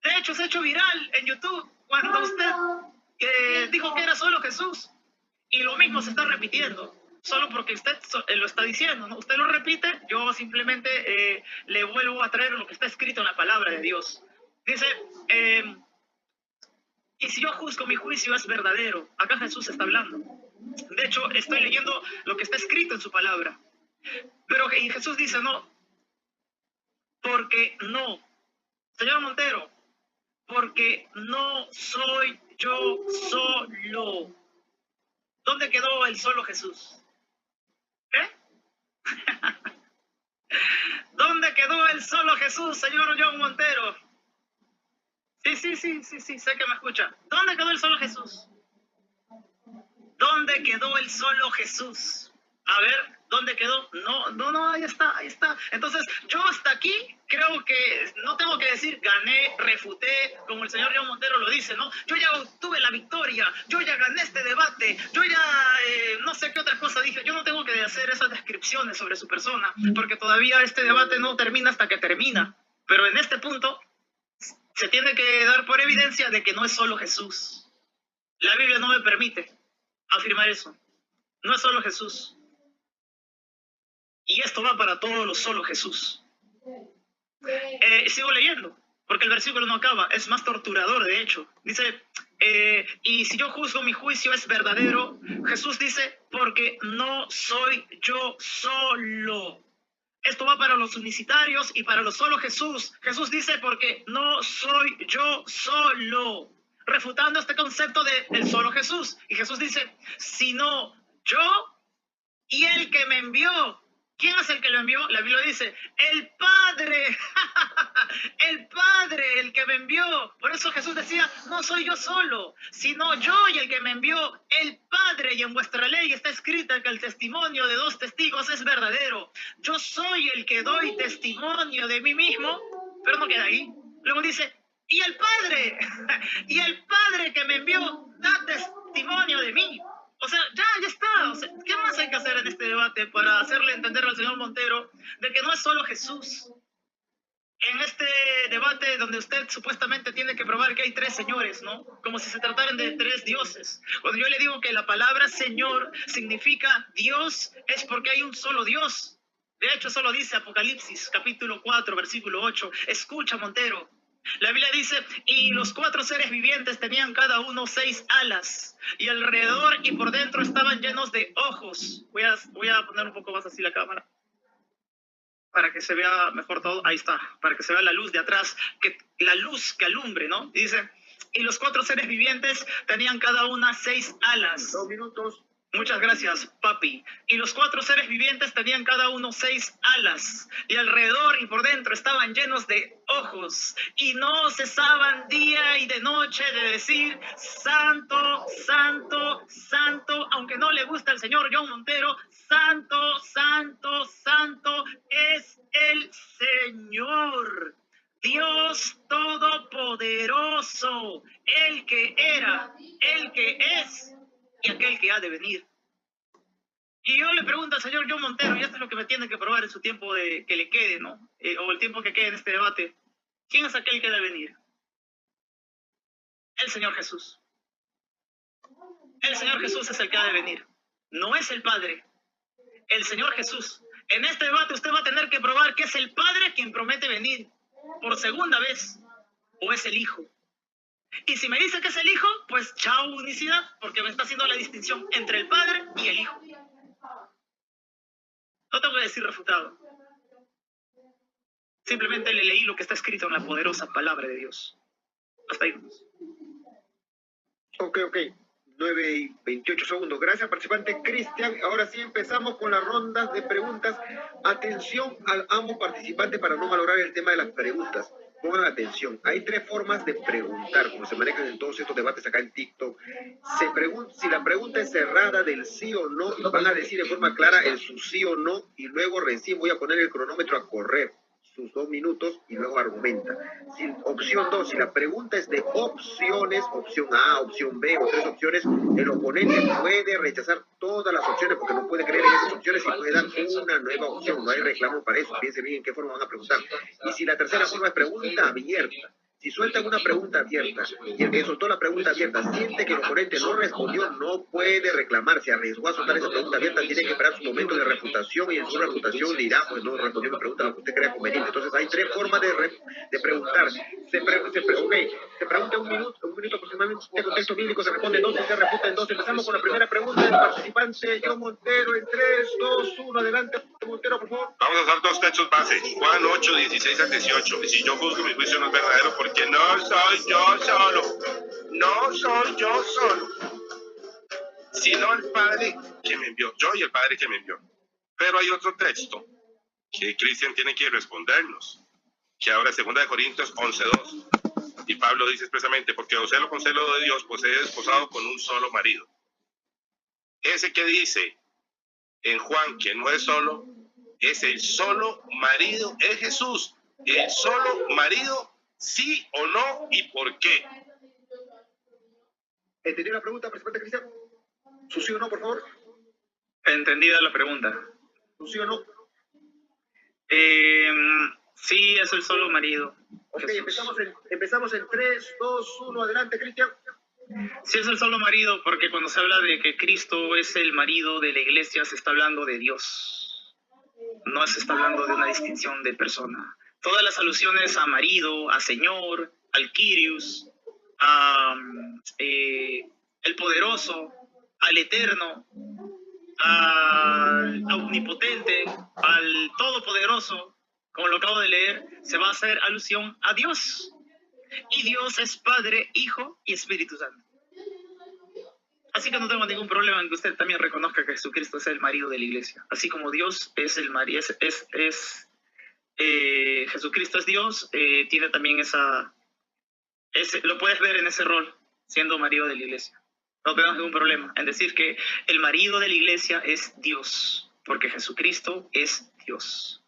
De hecho, se ha hecho viral en YouTube cuando usted dijo que era solo Jesús. Y lo mismo se está repitiendo. Solo porque usted lo está diciendo, ¿no? Usted lo repite, yo simplemente le vuelvo a traer lo que está escrito en la palabra de Dios. Dice, y si yo juzgo, mi juicio es verdadero. Acá Jesús está hablando. De hecho, estoy leyendo lo que está escrito en su palabra. Pero y Jesús dice, no, porque no. Señor Montero, porque no soy yo solo. ¿Dónde quedó el solo Jesús? ¿Dónde quedó el solo Jesús, señor John Montero? Sí, sé que me escucha. ¿Dónde quedó el solo Jesús? ¿Dónde quedó el solo Jesús? A ver, ¿dónde quedó? No, ahí está. Entonces, yo hasta aquí creo que no tengo que decir gané, refuté, como el señor John Montero lo dice, ¿no? Yo ya obtuve la victoria, yo ya gané este debate, yo ya no sé qué otra cosa dije. Yo no tengo que hacer esas descripciones sobre su persona, porque todavía este debate no termina hasta que termina. Pero en este punto se tiene que dar por evidencia de que no es solo Jesús. La Biblia no me permite afirmar eso. No es solo Jesús. Y esto va para todos los solo Jesús. Sigo leyendo, porque el versículo no acaba, es más torturador de hecho. Dice, y si yo juzgo mi juicio es verdadero, Jesús dice, porque no soy yo solo. Esto va para los unicitarios y para los solo Jesús. Jesús dice, porque no soy yo solo, refutando este concepto de el solo Jesús. Y Jesús dice, sino yo y el que me envió. ¿Quién es el que lo envió? La Biblia dice, el Padre. El Padre, el que me envió. Por eso Jesús decía, no soy yo solo, sino yo y el que me envió, el Padre. Y en vuestra ley está escrita que el testimonio de 2 testigos es verdadero. Yo soy el que doy testimonio de mí mismo, pero no queda ahí. Luego dice, y el Padre, y el Padre que me envió da testimonio de mí. O sea, ya está. O sea, ¿qué más hay que hacer en este debate para hacerle entender al señor Montero de que no es solo Jesús? En este debate donde usted supuestamente tiene que probar que hay 3 señores, ¿no? Como si se trataran de 3 dioses. Cuando yo le digo que la palabra Señor significa Dios, es porque hay un solo Dios. De hecho, eso lo dice Apocalipsis, capítulo 4, versículo 8. Escucha, Montero. La Biblia dice, y los 4 seres vivientes tenían cada uno 6 alas, y alrededor y por dentro estaban llenos de ojos. Voy a poner un poco más así la cámara, para que se vea mejor todo. Ahí está, para que se vea la luz de atrás, que la luz que alumbre, ¿no? Dice, y los 4 seres vivientes tenían cada una 6 alas. 2 minutos. Muchas gracias, papi. Y los 4 seres vivientes tenían cada uno 6 alas, y alrededor y por dentro estaban llenos de ojos, y no cesaban día y de noche de decir, Santo, Santo, Santo, aunque no le gusta al señor John Montero, Santo, Santo, Santo es el Señor, Dios Todopoderoso, el que era, el que es, y aquel que ha de venir. Y yo le pregunto al señor John Montero, y esto es lo que me tiene que probar en su tiempo que le quede, ¿no? O el tiempo que quede en este debate. ¿Quién es aquel que ha de venir? El Señor Jesús. El Señor Jesús es el que ha de venir. No es el Padre. El Señor Jesús. En este debate usted va a tener que probar que es el Padre quien promete venir por segunda vez, o es el Hijo. Y si me dice que es el Hijo, pues chao unicidad, porque me está haciendo la distinción entre el Padre y el Hijo. No tengo que decir refutado. Simplemente le leí lo que está escrito en la poderosa palabra de Dios. Hasta ahí vamos. Ok. 9 y 28 segundos. Gracias, participante Cristian. Ahora sí empezamos con las rondas de preguntas. Atención a ambos participantes para no valorar el tema de las preguntas. Pongan atención. Hay 3 formas de preguntar, como se manejan en todos estos debates acá en TikTok. Si la pregunta es cerrada del sí o no, van a decir de forma clara el su sí o no, y luego recién voy a poner el cronómetro a correr sus 2 minutos y luego argumenta. Opción 2, si la pregunta es de opciones, opción A, opción B o 3 opciones, el oponente puede rechazar todas las opciones porque no puede creer en esas opciones y puede dar una nueva opción. No hay reclamo para eso. Piensen bien en qué forma van a preguntar. Y si la tercera forma es pregunta abierta, si sueltan una pregunta abierta y el que soltó la pregunta abierta siente que el oponente no respondió, no puede reclamar. Si arriesgó a soltar esa pregunta abierta, tiene que esperar su momento de refutación y en su refutación le dirá, pues no respondió mi pregunta, lo que usted crea conveniente. Entonces hay 3 formas de preguntar. Se pregunta un minuto aproximadamente de contexto bíblico, se responde en 2 y se refuta en 2. Empezamos con la primera pregunta del participante John Montero en 3, 2, 1. Adelante, Montero, por favor. Vamos a usar 2 textos base. Juan 8, 16 al 18. Y si yo juzgo, mi juicio no es verdadero porque no soy yo solo. No soy yo solo, sino el Padre que me envió. Yo y el Padre que me envió. Pero hay otro texto que Cristian tiene que respondernos, que ahora es 2 Corintios 11:2. Y Pablo dice expresamente, porque o celo con celo de Dios, pues he desposado con un solo marido. Ese que dice en Juan que no es solo, es el solo marido, es Jesús. El solo marido, sí o no, y por qué. ¿Entendió la pregunta, participante Cristian? ¿Su sí o no, por favor? Entendida la pregunta. ¿Su sí o no? Sí, es el solo marido. Ok, empezamos en 3, 2, 1. Adelante, Cristian. Sí, es el solo marido, porque cuando se habla de que Cristo es el marido de la iglesia, se está hablando de Dios. No se está hablando de una distinción de persona. todas las alusiones a marido, a señor, al Kyrios, a el poderoso, al eterno, al omnipotente, al todopoderoso, como lo acabo de leer, se va a hacer alusión a Dios. Y Dios es Padre, Hijo y Espíritu Santo. Así que no tengo ningún problema en que usted también reconozca que Jesucristo es el marido de la iglesia. Así como Dios es el marido, Jesucristo es Dios, tiene también lo puedes ver en ese rol, siendo marido de la iglesia. No tenemos ningún problema en decir que el marido de la iglesia es Dios, porque Jesucristo es Dios.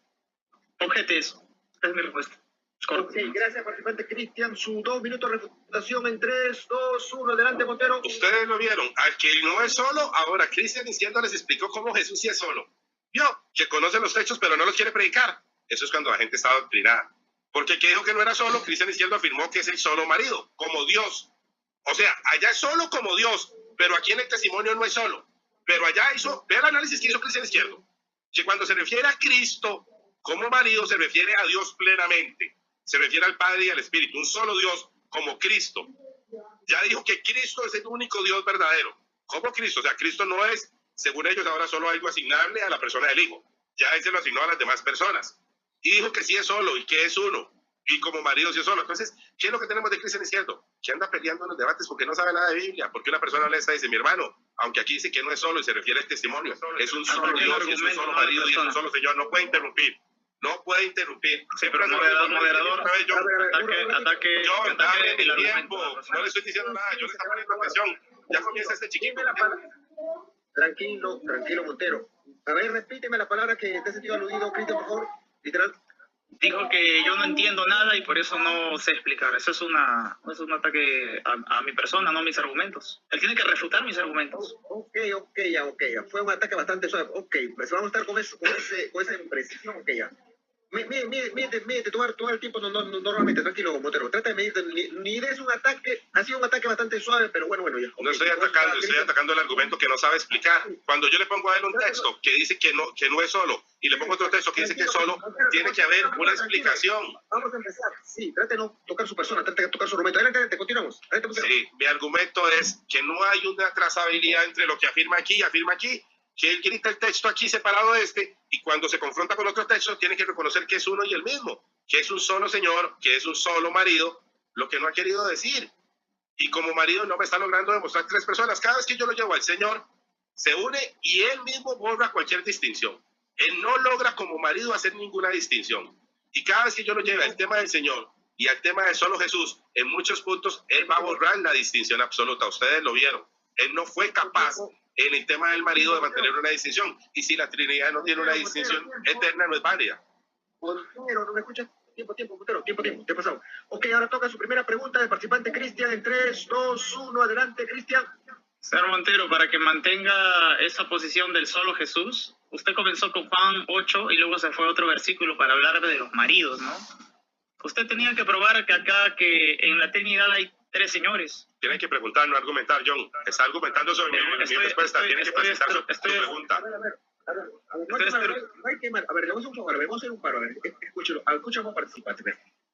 Objete eso. Esa es mi respuesta. Ok, gracias, participante Cristian. Su 2 minutos de refutación en 3, 2, 1. Adelante, Montero. Ustedes lo vieron. Al que no es solo, ahora Cristian diciendo les explicó cómo Jesús sí es solo. Vio que conoce los textos, pero no los quiere predicar. Eso es cuando la gente está adoctrinada. Porque que dijo que no era solo, Cristian Izquierdo afirmó que es el solo marido, como Dios. O sea, allá es solo como Dios, pero aquí en el testimonio no es solo. Pero allá hizo, ve el análisis que hizo Cristian Izquierdo, que cuando se refiere a Cristo como marido, se refiere a Dios plenamente. Se refiere al Padre y al Espíritu, un solo Dios como Cristo. Ya dijo que Cristo es el único Dios verdadero. Como Cristo, o sea, Cristo no es, según ellos, ahora solo algo asignable a la persona del Hijo. Ya él se lo asignó a las demás personas. Y dijo que sí es solo y que es uno. Y como marido sí es solo. Entonces, ¿qué es lo que tenemos de Cristian Izquierdo? Que anda peleando en los debates porque no sabe nada de Biblia. Porque una persona le está dice, mi hermano, aunque aquí dice que no es solo y se refiere al testimonio, es un solo Dios y es un solo marido y es un solo Señor. No puede interrumpir. No puede interrumpir. Sí, pero moderador, ataque el tiempo. No le estoy diciendo nada. Yo le estoy poniendo atención. Ya comienza este chiquito. Tranquilo, Montero. A ver, repíteme la palabra que te he sentido aludido, Cristian, por favor. Literal. Dijo que yo no entiendo nada y por eso no sé explicar. Eso es un ataque a mi persona, no a mis argumentos. Él tiene que refutar mis argumentos. Ok. Fue un ataque bastante suave. Ok, pues vamos a estar con esa imprecisión. Ok, ya. Mide, tomar el tiempo normalmente, tranquilo, Montero. Trata de medirte. Ni des un ataque. Ha sido un ataque bastante suave, pero bueno, ya. No estoy atacando, estoy atacando el argumento que no sabe explicar. Cuando yo le pongo a él un texto que dice que no es solo, y le pongo otro texto que dice que es solo, tiene que haber una explicación. Vamos a empezar. Sí, trate de no tocar su persona, trate de tocar su argumento. Adelante, continuamos. Sí, mi argumento es que no hay una trazabilidad entre lo que afirma aquí y afirma aquí. Que él grita el texto aquí separado de este, y cuando se confronta con otro texto tiene que reconocer que es uno y el mismo, que es un solo Señor, que es un solo marido, lo que no ha querido decir. Y como marido no me está logrando demostrar 3 personas. Cada vez que yo lo llevo al Señor, se une y él mismo borra cualquier distinción. Él no logra como marido hacer ninguna distinción. Y cada vez que yo lo lleve al tema del Señor y al tema de solo Jesús, en muchos puntos, él va a borrar la distinción absoluta. Ustedes lo vieron. Él no fue capaz en el tema del marido de mantener una distinción. Y si la Trinidad no tiene una distinción eterna, no es válida. Montero, ¿no me escuchas? Montero, tiempo, te he pasado. Ok, ahora toca su primera pregunta del participante Cristian en 3, 2, 1, adelante, Cristian. Señor Montero, para que mantenga esa posición del solo Jesús, usted comenzó con Juan 8 y luego se fue a otro versículo para hablar de los maridos, ¿no? Usted tenía que probar que en la Trinidad hay 3 señores. Tienen que preguntar, no argumentar, John. Está argumentando sobre mi respuesta. Tienen que presentar su pregunta. A ver, le vamos a hacer un paro. Escúchame, participante.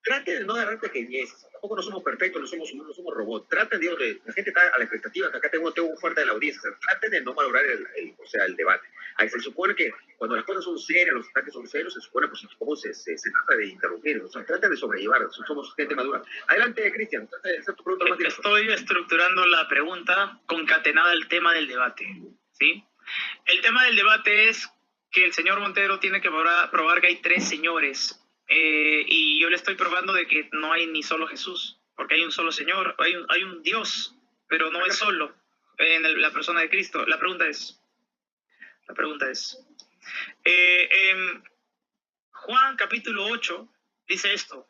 Trate de no agarrarte que 10. Tampoco no somos perfectos, no somos robots. Traten, Dios, la gente está a la expectativa, que acá tengo un fuerte de la audiencia. O sea, traten de no malograr el debate. Ahí se supone que cuando las cosas son serias, los ataques son serios, se supone pues cómo se trata de interrumpir. O sea, traten de sobrellevar. Somos gente madura. Adelante, Cristian. Trata de hacer tu pregunta más directa. Estoy estructurando la pregunta concatenada al tema del debate, ¿sí? El tema del debate es que el señor Montero tiene que probar que hay 3 señores. Y yo le estoy probando de que no hay ni solo Jesús, porque hay un solo Señor, hay un Dios, pero no es solo en la persona de Cristo. La pregunta es, en Juan capítulo 8 dice esto: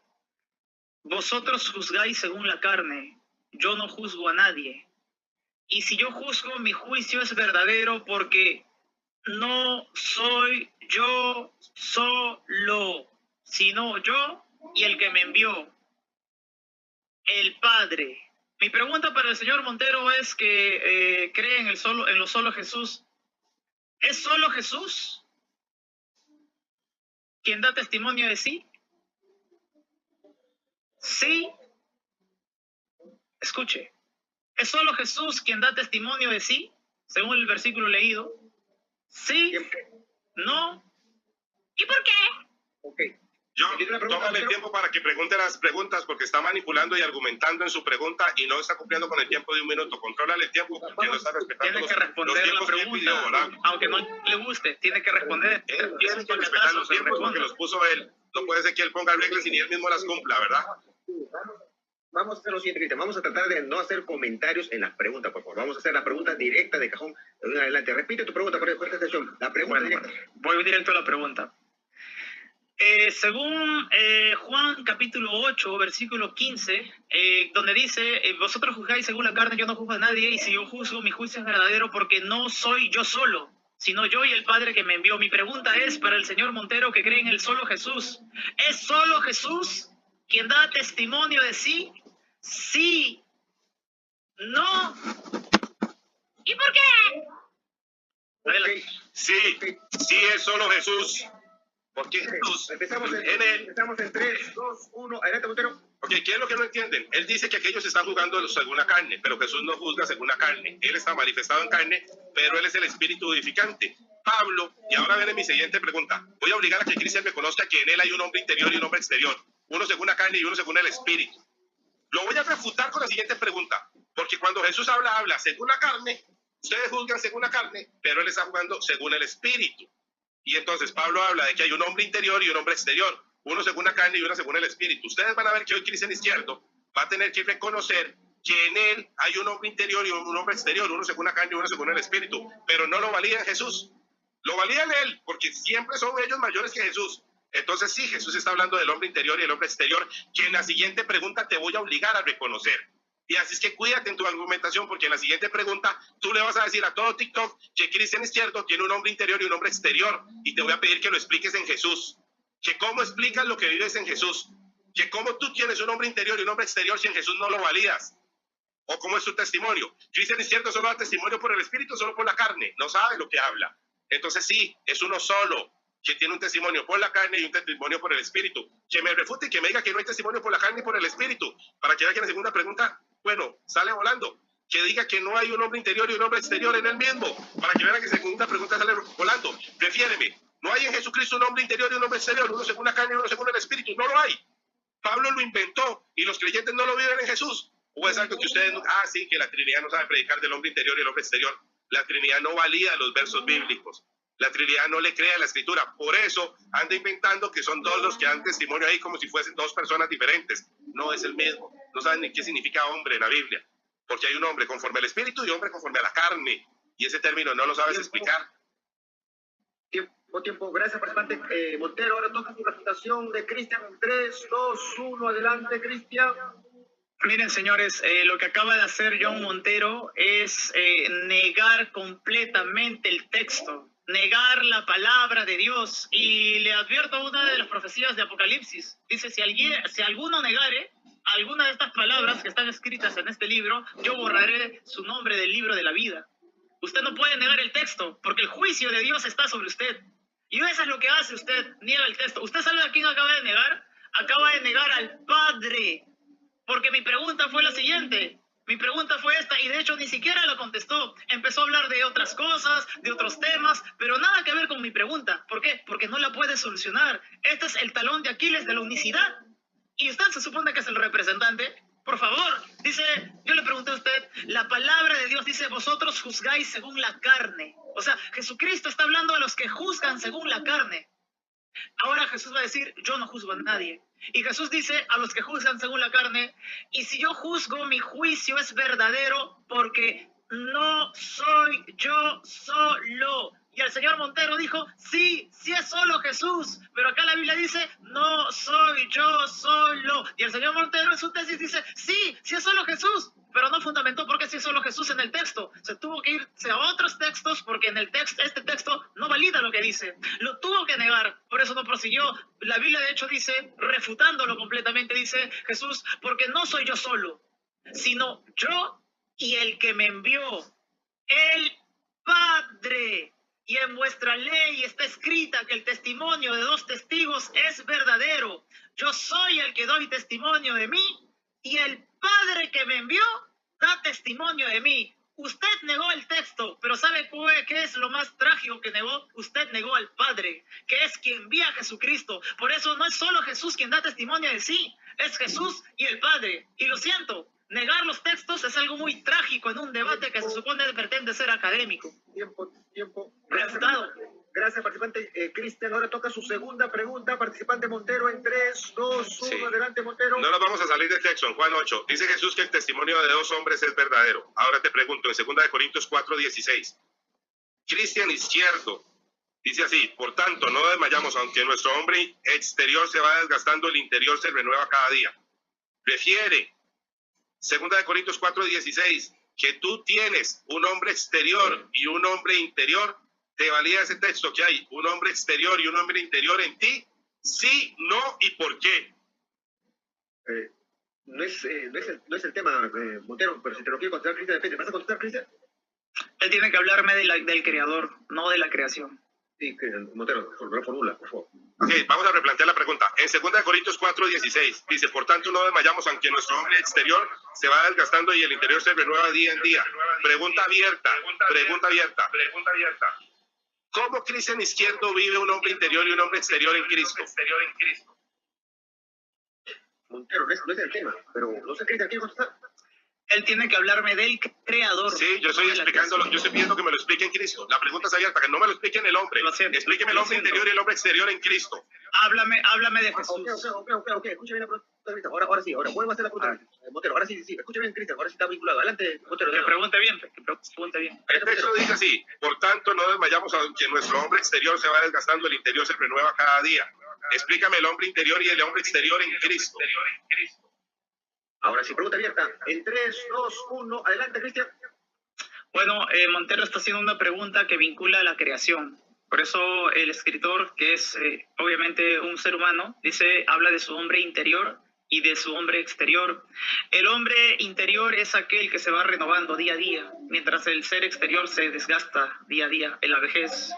vosotros juzgáis según la carne, yo no juzgo a nadie. Y si yo juzgo, mi juicio es verdadero, porque no soy yo solo, sino yo y el que me envió, el Padre. Mi pregunta para el señor Montero es que cree en lo solo Jesús. ¿Es solo Jesús quien da testimonio de sí? sí, escuche, ¿es solo Jesús quien da testimonio de sí, según el versículo leído? Sí, no, ¿y por qué? Ok. John, tómale el tiempo para que pregunte las preguntas porque está manipulando y argumentando en su pregunta y no está cumpliendo con el tiempo de un minuto. Contrólale el tiempo porque no está respetando Tiene que responder la pregunta, aunque no le guste, tiene que responder. Él tiene que respetar los tiempos porque los puso él. No puede ser que él ponga reglas y ni él mismo las cumpla, ¿verdad? Vamos a hacer lo siguiente, Cristian. Vamos a tratar de no hacer comentarios en las preguntas, por favor. Vamos a hacer la pregunta directa de cajón de en adelante. Repite tu pregunta, por esta atención. La pregunta directa. Voy directo a la pregunta. Según Juan capítulo 8, versículo 15, donde dice, vosotros juzgáis según la carne, yo no juzgo a nadie, y si yo juzgo, mi juicio es verdadero, porque no soy yo solo, sino yo y el Padre que me envió. Mi pregunta es para el señor Montero, que cree en el solo Jesús. ¿Es solo Jesús quien da testimonio de sí? Sí, no, ¿y por qué? Okay. Sí, sí es solo Jesús. Porque Jesús, Empezamos en 3, 2, 1. Adelante, Montero. Ok, ¿qué es lo que no entienden? Él dice que aquellos están juzgando según la carne, pero Jesús no juzga según la carne. Él está manifestado en carne, pero Él es el Espíritu vivificante. Pablo, y ahora viene mi siguiente pregunta. Voy a obligar a que Cristian me conozca que en Él hay un hombre interior y un hombre exterior. Uno según la carne y uno según el Espíritu. Lo voy a refutar con la siguiente pregunta. Porque cuando Jesús habla según la carne, ustedes juzgan según la carne, pero Él está juzgando según el Espíritu. Y entonces Pablo habla de que hay un hombre interior y un hombre exterior, uno según la carne y uno según el espíritu. Ustedes van a ver que hoy Cristian Izquierdo va a tener que reconocer que en él hay un hombre interior y un hombre exterior, uno según la carne y uno según el espíritu, pero no lo valida en Jesús, lo valida en él, porque siempre son ellos mayores que Jesús. Entonces sí, Jesús está hablando del hombre interior y el hombre exterior, que en la siguiente pregunta te voy a obligar a reconocer. Y así es que cuídate en tu argumentación, porque en la siguiente pregunta tú le vas a decir a todo TikTok que Cristian Izquierdo tiene un hombre interior y un hombre exterior, y te voy a pedir que lo expliques en Jesús, que cómo explicas lo que vives en Jesús, que cómo tú tienes un hombre interior y un hombre exterior si en Jesús no lo validas, o cómo es tu testimonio. Cristian Izquierdo solo da testimonio por el espíritu, solo por la carne, no sabe lo que habla. Entonces sí, es uno solo que tiene un testimonio por la carne y un testimonio por el espíritu. Que me refute y que me diga que no hay testimonio por la carne y por el espíritu, para que vea que en la segunda pregunta, bueno, sale volando. Que diga que no hay un hombre interior y un hombre exterior en él mismo, para que vean que en la segunda pregunta sale volando. Refiéreme, no hay en Jesucristo un hombre interior y un hombre exterior, uno según la carne y uno según el espíritu, no lo hay. Pablo lo inventó y los creyentes no lo viven en Jesús. O es algo que ustedes no... sí, que la Trinidad no sabe predicar del hombre interior y el hombre exterior. La Trinidad no valida los versos bíblicos. La Trinidad no le crea a la Escritura. Por eso anda inventando que son dos los que dan testimonio ahí como si fuesen dos personas diferentes. No es el mismo. No saben ni qué significa hombre en la Biblia. Porque hay un hombre conforme al Espíritu y hombre conforme a la carne. Y ese término no lo sabes explicar. Tiempo. Gracias, participante Montero. Ahora toca su presentación de Cristian en 3, 2, 1. Adelante, Cristian. Miren, señores, lo que acaba de hacer John Montero es negar completamente el texto, negar la palabra de Dios. Y le advierto una de las profecías de Apocalipsis. Dice, si alguno negare alguna de estas palabras que están escritas en este libro, yo borraré su nombre del libro de la vida. Usted no puede negar el texto, porque el juicio de Dios está sobre usted. Y eso es lo que hace usted, niega el texto. ¿Usted sabe a quién acaba de negar? Acaba de negar al Padre. Porque mi pregunta fue la siguiente. Mi pregunta fue esta, y de hecho ni siquiera la contestó. Empezó a hablar de otras cosas, de otros temas, pero nada que ver con mi pregunta. ¿Por qué? Porque no la puede solucionar. Este es el talón de Aquiles de la unicidad. Y usted se supone que es el representante. Por favor, dice, yo le pregunté a usted, la palabra de Dios dice, vosotros juzgáis según la carne. O sea, Jesucristo está hablando a los que juzgan según la carne. Ahora Jesús va a decir, yo no juzgo a nadie. Y Jesús dice a los que juzgan según la carne, y si yo juzgo, mi juicio es verdadero, porque no soy yo solo. Y el señor Montero dijo, sí es solo Jesús, pero acá la Biblia dice, no soy yo solo. Y el señor Montero en su tesis dice, sí es solo Jesús, pero no fundamentó por qué sí es solo Jesús en el texto. Se tuvo que irse a otros textos porque en el texto, este texto no valida lo que dice. Lo tuvo que negar, por eso no prosiguió. La Biblia de hecho dice, refutándolo completamente, dice Jesús, porque no soy yo solo, sino yo y el que me envió, el Padre. Y en vuestra ley está escrita que el testimonio de dos testigos es verdadero. Yo soy el que doy testimonio de mí y el Padre que me envió da testimonio de mí. Usted negó el texto, pero ¿sabe qué es lo más trágico que negó? Usted negó al Padre, que es quien envía a Jesucristo. Por eso no es solo Jesús quien da testimonio de sí, es Jesús y el Padre. Y lo siento, negar los textos es algo muy trágico en un debate que se supone pretende ser académico. Tiempo. Refutado. Gracias, participante Cristian. Ahora toca su segunda pregunta. Participante Montero en 3, 2, 1. Sí. Adelante, Montero. No nos vamos a salir del texto. En Juan 8 dice Jesús que el testimonio de 2 hombres es verdadero. Ahora te pregunto, en 2 Corintios 4:16, Cristian Izquierdo dice así: por tanto, no desmayamos, aunque nuestro hombre exterior se va desgastando, el interior se renueva cada día. Prefiere 2 Corintios 4:16, que tú tienes un hombre exterior y un hombre interior. ¿Te valida ese texto que hay un hombre exterior y un hombre interior en ti? Sí, no y por qué. No es el tema, Montero, pero si te lo quiere contestar, Cristian, depende. ¿Vas a contestar, Cristian? Él tiene que hablarme del creador, no de la creación. Sí, Montero, reformula, por favor. Ok, vamos a replantear la pregunta. En 2 Corintios 4:16 dice: por tanto no desmayamos, aunque nuestro hombre exterior se va desgastando y el interior se renueva día en día. Pregunta abierta. ¿Cómo Cristian Izquierdo vive un hombre interior y un hombre exterior en Cristo? Montero, no es el tema, pero no sé, Cristian, ¿quiere contestar? Él tiene que hablarme del creador. Sí, yo estoy explicándolo, yo estoy pidiendo que me lo explique en Cristo. La pregunta es abierta, que no me lo explique en el hombre. Explíqueme el hombre interior y el hombre exterior en Cristo. Háblame de Jesús. Ok, escucha bien la pregunta, Cristian. Ahora sí, vuelvo a hacer la pregunta. Montero, ahora sí, escucha bien, Cristian, ahora sí está vinculado. Adelante, Montero. Que pregunte bien. El texto dice así: por tanto no desmayamos, aunque nuestro hombre exterior se va desgastando, el interior se renueva cada día. Explícame el hombre interior y el hombre exterior en Cristo. Ahora sí, pregunta abierta. En 3, 2, 1. Adelante, Cristian. Bueno, Montero está haciendo una pregunta que vincula a la creación. Por eso el escritor, que es obviamente un ser humano, habla de su hombre interior y de su hombre exterior. El hombre interior es aquel que se va renovando día a día, mientras el ser exterior se desgasta día a día en la vejez.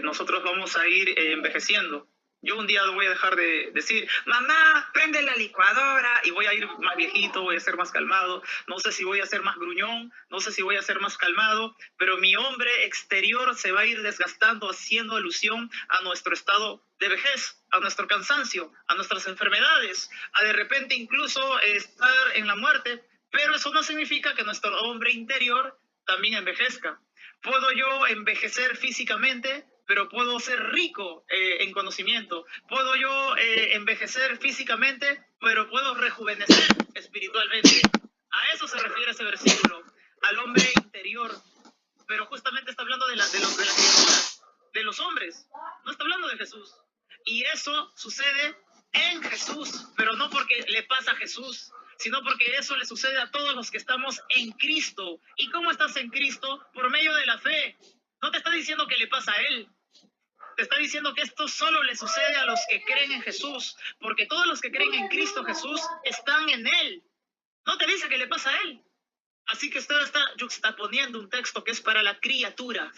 Nosotros vamos a ir envejeciendo. Yo un día voy a dejar de decir: mamá, prende la licuadora, y voy a ir más viejito, voy a ser más calmado. No sé si voy a ser más gruñón, no sé si voy a ser más calmado, pero mi hombre exterior se va a ir desgastando, haciendo alusión a nuestro estado de vejez, a nuestro cansancio, a nuestras enfermedades, a de repente incluso estar en la muerte. Pero eso no significa que nuestro hombre interior también envejezca. Puedo yo envejecer físicamente, pero puedo ser rico en conocimiento. Puedo yo envejecer físicamente, pero puedo rejuvenecer espiritualmente. A eso se refiere ese versículo, al hombre interior. Pero justamente está hablando de las criaturas, de los hombres. No está hablando de Jesús. Y eso sucede en Jesús, pero no porque le pasa a Jesús, sino porque eso le sucede a todos los que estamos en Cristo. ¿Y cómo estás en Cristo? Por medio de la fe. No te está diciendo que le pasa a Él. Te está diciendo que esto solo le sucede a los que creen en Jesús, porque todos los que creen en Cristo Jesús están en Él. No te dice que le pasa a Él. Así que usted está juxtaponiendo un texto que es para la criatura,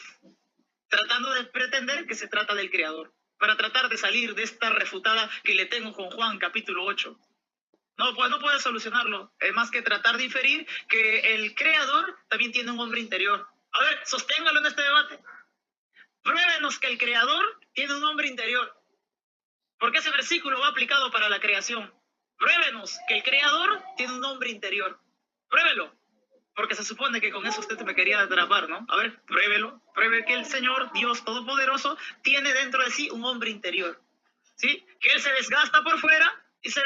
tratando de pretender que se trata del Creador, para tratar de salir de esta refutada que le tengo con Juan capítulo 8. No, pues no puede solucionarlo, más que tratar de inferir que el Creador también tiene un hombre interior. A ver, sosténgalo en este debate. Pruébenos que el Creador tiene un hombre interior. Porque ese versículo va aplicado para la creación. Pruébenos que el Creador tiene un hombre interior. Pruébelo. Porque se supone que con eso usted me quería atrapar, ¿no? A ver, pruébelo. Pruebe que el Señor, Dios Todopoderoso, tiene dentro de sí un hombre interior. ¿Sí? Que Él se desgasta por fuera,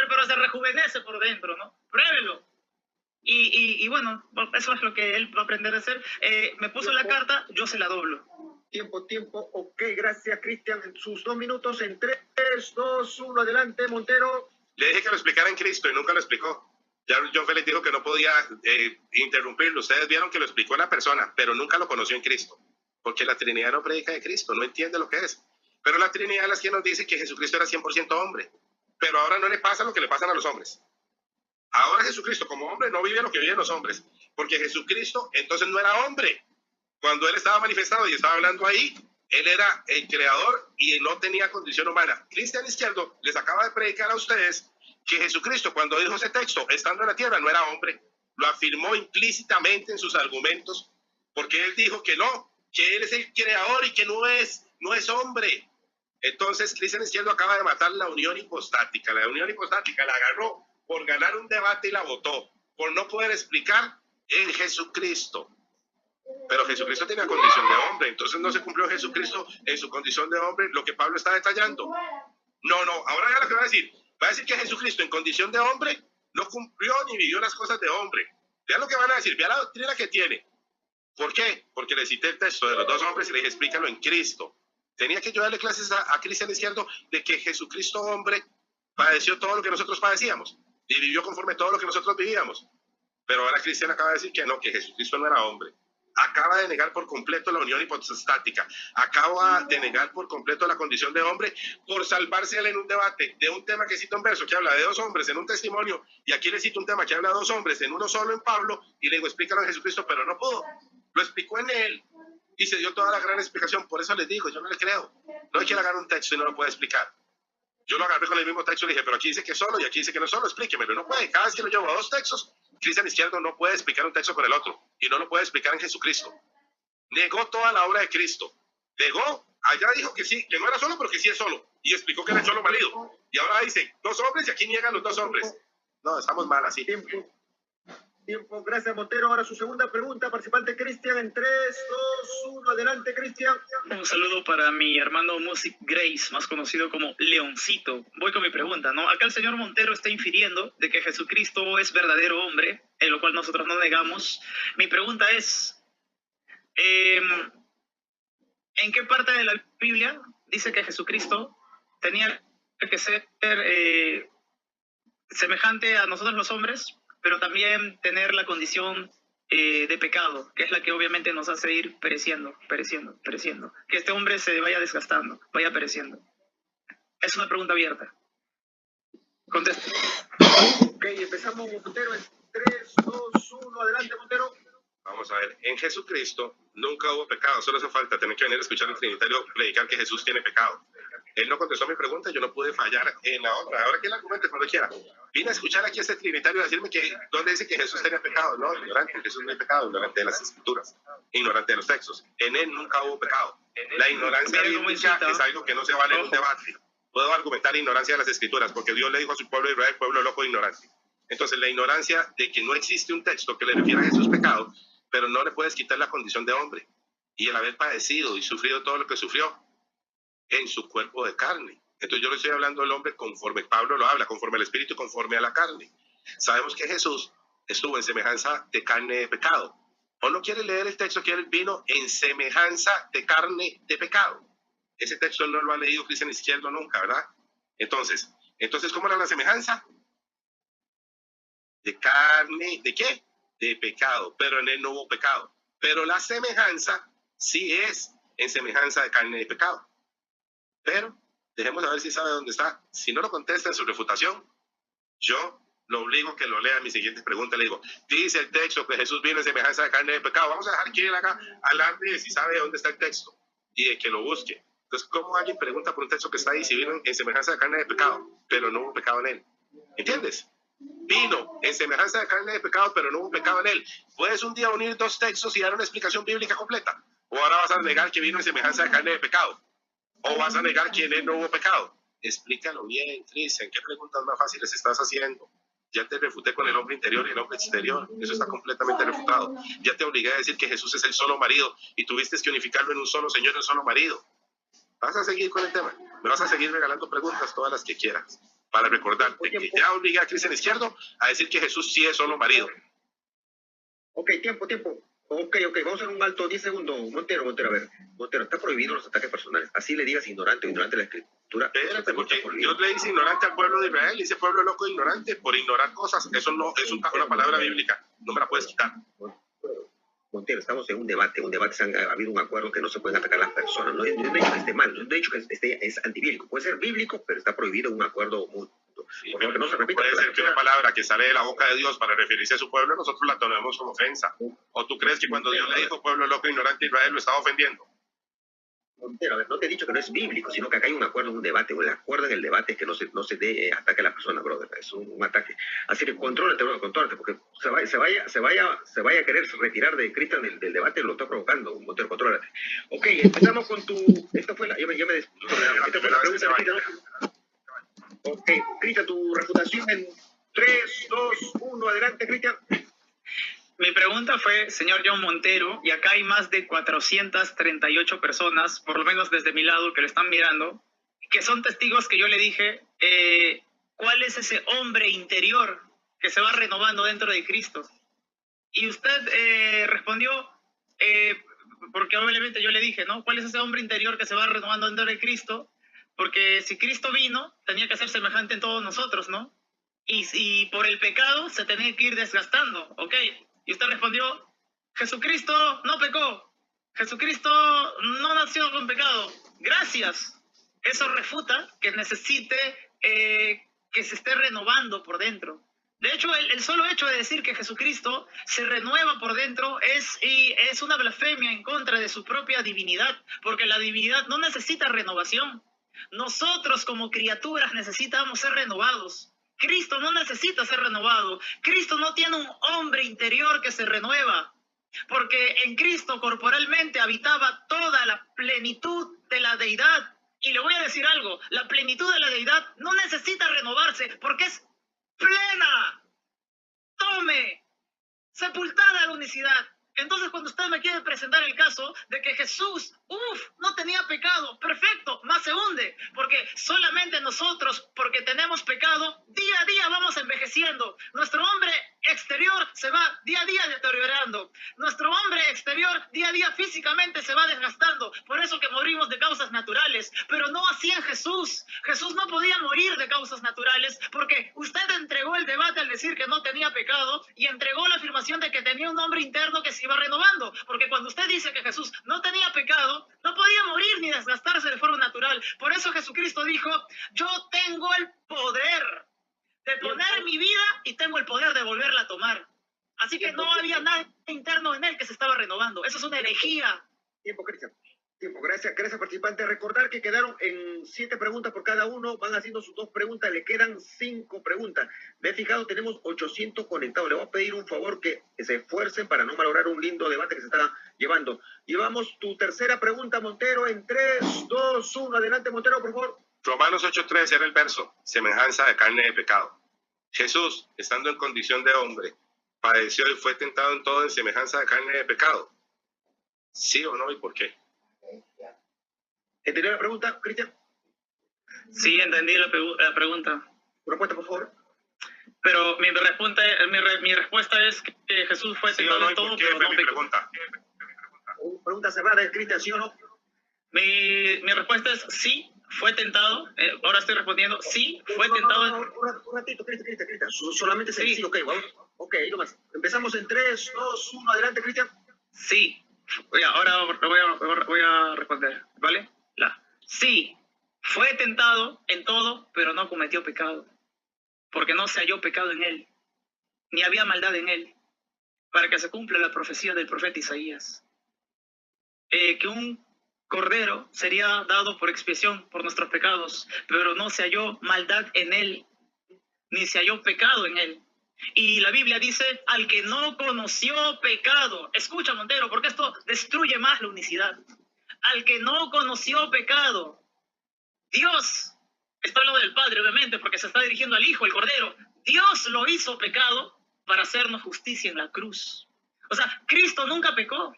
pero se rejuvenece por dentro, ¿no? Pruébelo. Y bueno, eso es lo que él va a aprender a hacer. Me puso la carta, yo se la doblo. Tiempo. Ok, gracias, Cristian. En sus 2 minutos, en 3, 2, 1. Adelante, Montero. Le dije que lo explicara en Cristo y nunca lo explicó. Ya John Félix dijo que no podía interrumpirlo. Ustedes vieron que lo explicó una persona, pero nunca lo conoció en Cristo. Porque la Trinidad no predica de Cristo, no entiende lo que es. Pero la Trinidad es la que nos dice que Jesucristo era 100% hombre. Pero ahora no le pasa lo que le pasan a los hombres. Ahora Jesucristo como hombre no vive lo que viven los hombres. Porque Jesucristo entonces no era hombre. Cuando Él estaba manifestado y estaba hablando ahí, Él era el creador y no tenía condición humana. Cristian Izquierdo les acaba de predicar a ustedes que Jesucristo, cuando dijo ese texto, estando en la tierra, no era hombre. Lo afirmó implícitamente en sus argumentos, porque él dijo que no, que él es el creador y que no es hombre. Entonces, Cristian Izquierdo acaba de matar la unión hipostática. La unión hipostática la agarró por ganar un debate y la votó, por no poder explicar en Jesucristo. Pero Jesucristo tenía condición de hombre, entonces no se cumplió Jesucristo en su condición de hombre, lo que Pablo está detallando. No, ahora ya lo que va a decir que Jesucristo en condición de hombre no cumplió ni vivió las cosas de hombre. Vean lo que van a decir, vean la doctrina que tiene. ¿Por qué? Porque le cité el texto de los dos hombres y le dije, explícalo en Cristo. Tenía que yo darle clases a Cristian Izquierdo de que Jesucristo hombre padeció todo lo que nosotros padecíamos y vivió conforme todo lo que nosotros vivíamos. Pero ahora Cristian acaba de decir que no, que Jesucristo no era hombre. Acaba de negar por completo la unión hipostática. Acaba de negar por completo la condición de hombre por salvarse él en un debate de un tema que cita un verso que habla de dos hombres en un testimonio, y aquí le cito un tema que habla de dos hombres en uno solo en Pablo, y le digo, explícalo en Jesucristo, pero no pudo. Lo explicó en él y se dio toda la gran explicación. Por eso les digo, yo no le creo. No hay que agarrar un texto y no lo puede explicar. Yo lo agarré con el mismo texto y le dije, pero aquí dice que solo y aquí dice que no solo, explíquemelo. No puede. Cada vez que lo llevo a dos textos, Cristian Izquierdo no puede explicar un texto con el otro y no lo puede explicar en Jesucristo. Negó toda la obra de Cristo. Negó, allá dijo que sí, que no era solo, pero que sí es solo. Y explicó que era el solo marido. Y ahora dice, dos hombres y aquí niegan los dos hombres. No, estamos mal así. Tiempo, gracias Montero. Ahora su segunda pregunta, participante Cristian, en 3, 2, 1, adelante Cristian. Un saludo para mi hermano Music Grace, más conocido como Leoncito. Voy con mi pregunta, ¿no? Acá el señor Montero está infiriendo de que Jesucristo es verdadero hombre, en lo cual nosotros no negamos. Mi pregunta es, ¿en qué parte de la Biblia dice que Jesucristo tenía que ser semejante a nosotros los hombres, pero también tener la condición de pecado, que es la que obviamente nos hace ir pereciendo, que este hombre se vaya desgastando, vaya pereciendo? Es una pregunta abierta. Conteste. Ok, empezamos Montero en 3, 2, 1, adelante Montero. Vamos a ver, en Jesucristo nunca hubo pecado, solo hace falta tener que venir a escuchar al Trinitario predicar que Jesús tiene pecado. Él no contestó mi pregunta, yo no pude fallar en la otra. Ahora que él argumente cuando quiera. Vine a escuchar aquí a este Trinitario a decirme que donde dice que Jesús tenía pecado. No, ignorante, Jesús no hay pecado, ignorante de las Escrituras, ignorante de los textos. En él nunca hubo pecado. La ignorancia bíblica es algo que no se vale en un debate. Puedo argumentar ignorancia de las Escrituras, porque Dios le dijo a su pueblo de Israel, pueblo loco e ignorante. Entonces, la ignorancia de que no existe un texto que le refiera a Jesús pecado, pero no le puedes quitar la condición de hombre. Y el haber padecido y sufrido todo lo que sufrió en su cuerpo de carne. Entonces yo le estoy hablando al hombre conforme Pablo lo habla, conforme al espíritu y conforme a la carne. Sabemos que Jesús estuvo en semejanza de carne de pecado. ¿O no quiere leer el texto que él vino en semejanza de carne de pecado? Ese texto no lo ha leído Cristian Izquierdo nunca, ¿verdad? Entonces, ¿cómo era la semejanza? De carne, ¿de qué? De pecado, pero en él no hubo pecado. Pero la semejanza sí es en semejanza de carne de pecado. Pero dejemos a ver si sabe dónde está. Si no lo contesta en su refutación, yo lo obligo a que lo lea en mi siguiente pregunta. Le digo, dice el texto que Jesús vino en semejanza de carne de pecado. Vamos a dejar que él haga alarde de si sabe dónde está el texto y de que lo busque. Entonces, ¿cómo alguien pregunta por un texto que está ahí si vino en semejanza de carne de pecado, pero no hubo pecado en él? ¿Entiendes? Vino en semejanza de carne de pecado, pero no hubo pecado en él. ¿Puedes un día unir dos textos y dar una explicación bíblica completa? ¿O ahora vas a negar que vino en semejanza de carne de pecado? ¿O vas a negar que en él no hubo pecado? Explícalo bien, Cristian. ¿Qué preguntas más fáciles estás haciendo? Ya te refuté con el hombre interior y el hombre exterior. Eso está completamente refutado. Ya te obligué a decir que Jesús es el solo marido y tuviste que unificarlo en un solo Señor y un solo marido. ¿Vas a seguir con el tema? Me vas a seguir regalando preguntas, todas las que quieras, para recordarte que ya obligué a Cristian Izquierdo a decir que Jesús sí es solo marido. Ok, tiempo. Ok, vamos a hacer un alto, 10 segundos. Montero, a ver. Montero, está prohibido los ataques personales. Así le digas ignorante de la Escritura. Espérate, porque Dios le dice ignorante al pueblo de Israel, dice pueblo loco e ignorante por ignorar cosas. Eso no es una palabra bíblica, no me la puedes quitar. Montero, estamos en un debate ha habido un acuerdo que no se pueden atacar las personas. No he dicho que esté mal, no he dicho que es antibíblico. Puede ser bíblico, pero está prohibido un acuerdo mutuo. Sí, por favor, no se repita. Puede ser que una palabra que sale de la boca de Dios para referirse a su pueblo, nosotros la tomemos como ofensa. ¿O tú crees que cuando Dios le dijo pueblo loco e ignorante a Israel lo estaba ofendiendo? Montero, a ver, no te he dicho que no es bíblico, sino que acá hay un acuerdo, un debate. El acuerdo en el debate es que no se dé ataque a la persona, brother. Es un ataque. Así que contrólate, brother, contrólate, porque se vaya a querer retirar de Cristian del debate, lo está provocando. Montero, contrólate. Ok, empezamos con tu... Esta fue la... Esta fue la pregunta de Cristian. Ok, Cristian, tu refutación en 3, 2, 1, adelante, Cristian. Mi pregunta fue, señor John Montero, y acá hay más de 438 personas, por lo menos desde mi lado, que lo están mirando, que son testigos que yo le dije, ¿cuál es ese hombre interior que se va renovando dentro de Cristo? Y usted respondió, porque obviamente yo le dije, ¿no? ¿Cuál es ese hombre interior que se va renovando dentro de Cristo? Porque si Cristo vino, tenía que ser semejante en todos nosotros, ¿no? Y por el pecado se tenía que ir desgastando, ¿ok? Y usted respondió, Jesucristo no pecó, Jesucristo no nació con pecado. Gracias. Eso refuta que necesite que se esté renovando por dentro. De hecho, el solo hecho de decir que Jesucristo se renueva por dentro es una blasfemia en contra de su propia divinidad, porque la divinidad no necesita renovación. Nosotros como criaturas necesitamos ser renovados. Cristo no necesita ser renovado. Cristo no tiene un hombre interior que se renueva, porque en Cristo corporalmente habitaba toda la plenitud de la deidad. Y le voy a decir algo, la plenitud de la deidad no necesita renovarse porque es plena. Tome, sepultada la unicidad. Entonces, cuando usted me quiere presentar el caso de que Jesús, no tenía pecado, perfecto, más se hunde, porque solamente nosotros, porque tenemos pecado, día a día vamos envejeciendo. Nuestro hombre exterior se va día a día deteriorando. Nuestro hombre exterior día a día físicamente se va desgastando. Por eso que morimos de causas naturales, pero no así en Jesús. Jesús no podía morir de causas naturales porque usted entregó el debate al decir que no tenía pecado y entregó la afirmación de que tenía un hombre interno que se iba renovando. Porque cuando usted dice que Jesús no tenía pecado, no podía morir ni desgastarse de forma natural. Por eso Jesucristo dijo, yo tengo el poder de poner mi vida y tengo el poder de volverla a tomar. Así que no había nada interno en él que se estaba renovando. Eso es una herejía. Tiempo, Cristian. Tiempo. Gracias, participante. Recordar que quedaron en 7 preguntas por cada uno. Van haciendo sus 2 preguntas. Le quedan 5 preguntas. Me he fijado, tenemos 800 conectados. Le voy a pedir un favor que se esfuercen para no malograr un lindo debate que se está llevando. Llevamos tu tercera pregunta, Montero, en 3, 2, 1. Adelante, Montero, por favor. Romanos 8:3 era el verso, semejanza de carne de pecado. Jesús, estando en condición de hombre, padeció y fue tentado en todo en semejanza de carne de pecado. ¿Sí o no y por qué? ¿Entendió la pregunta, Cristian? Sí, entendí la pregunta. Respuesta, por favor. Pero mi respuesta es que Jesús fue tentado en todo, pero no pecó. Pregunta cerrada, Cristian, ¿sí o no? Mi respuesta es sí, fue tentado. Ahora estoy respondiendo, sí, fue tentado. Un ratito, Cristian. Solamente sí, ok, vamos. Ok, ahí nomás. Empezamos en 3, 2, 1. Adelante, Cristian. Sí. Ahora voy a responder, ¿vale? Sí, fue tentado en todo, pero no cometió pecado. Porque no se halló pecado en él, ni había maldad en él. Para que se cumpla la profecía del profeta Isaías. Que un cordero sería dado por expiación por nuestros pecados, pero no se halló maldad en él, ni se halló pecado en él. Y la Biblia dice, al que no conoció pecado. Escucha, Montero, porque esto destruye más la unicidad. Al que no conoció pecado. Dios, está hablando del Padre, obviamente, porque se está dirigiendo al Hijo, el Cordero. Dios lo hizo pecado para hacernos justicia en la cruz. O sea, Cristo nunca pecó.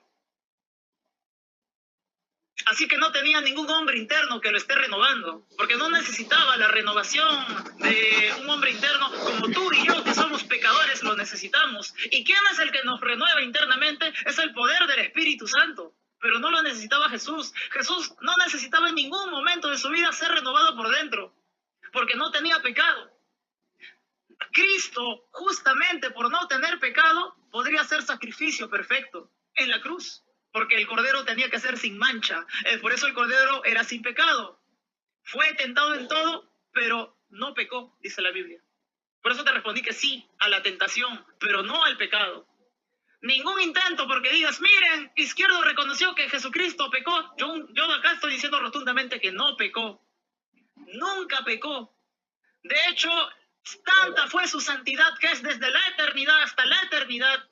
Así que no tenía ningún hombre interno que lo esté renovando, porque no necesitaba la renovación de un hombre interno como tú y yo, que somos pecadores, lo necesitamos. ¿Y quién es el que nos renueva internamente? Es el poder del Espíritu Santo, pero no lo necesitaba Jesús. Jesús no necesitaba en ningún momento de su vida ser renovado por dentro, porque no tenía pecado. Cristo, justamente por no tener pecado, podría ser sacrificio perfecto en la cruz. Porque el cordero tenía que ser sin mancha. Por eso el cordero era sin pecado. Fue tentado en todo, pero no pecó, dice la Biblia. Por eso te respondí que sí a la tentación, pero no al pecado. Ningún intento porque digas, miren, Izquierdo reconoció que Jesucristo pecó. Yo acá estoy diciendo rotundamente que no pecó. Nunca pecó. De hecho, tanta fue su santidad que es desde la eternidad hasta la eternidad.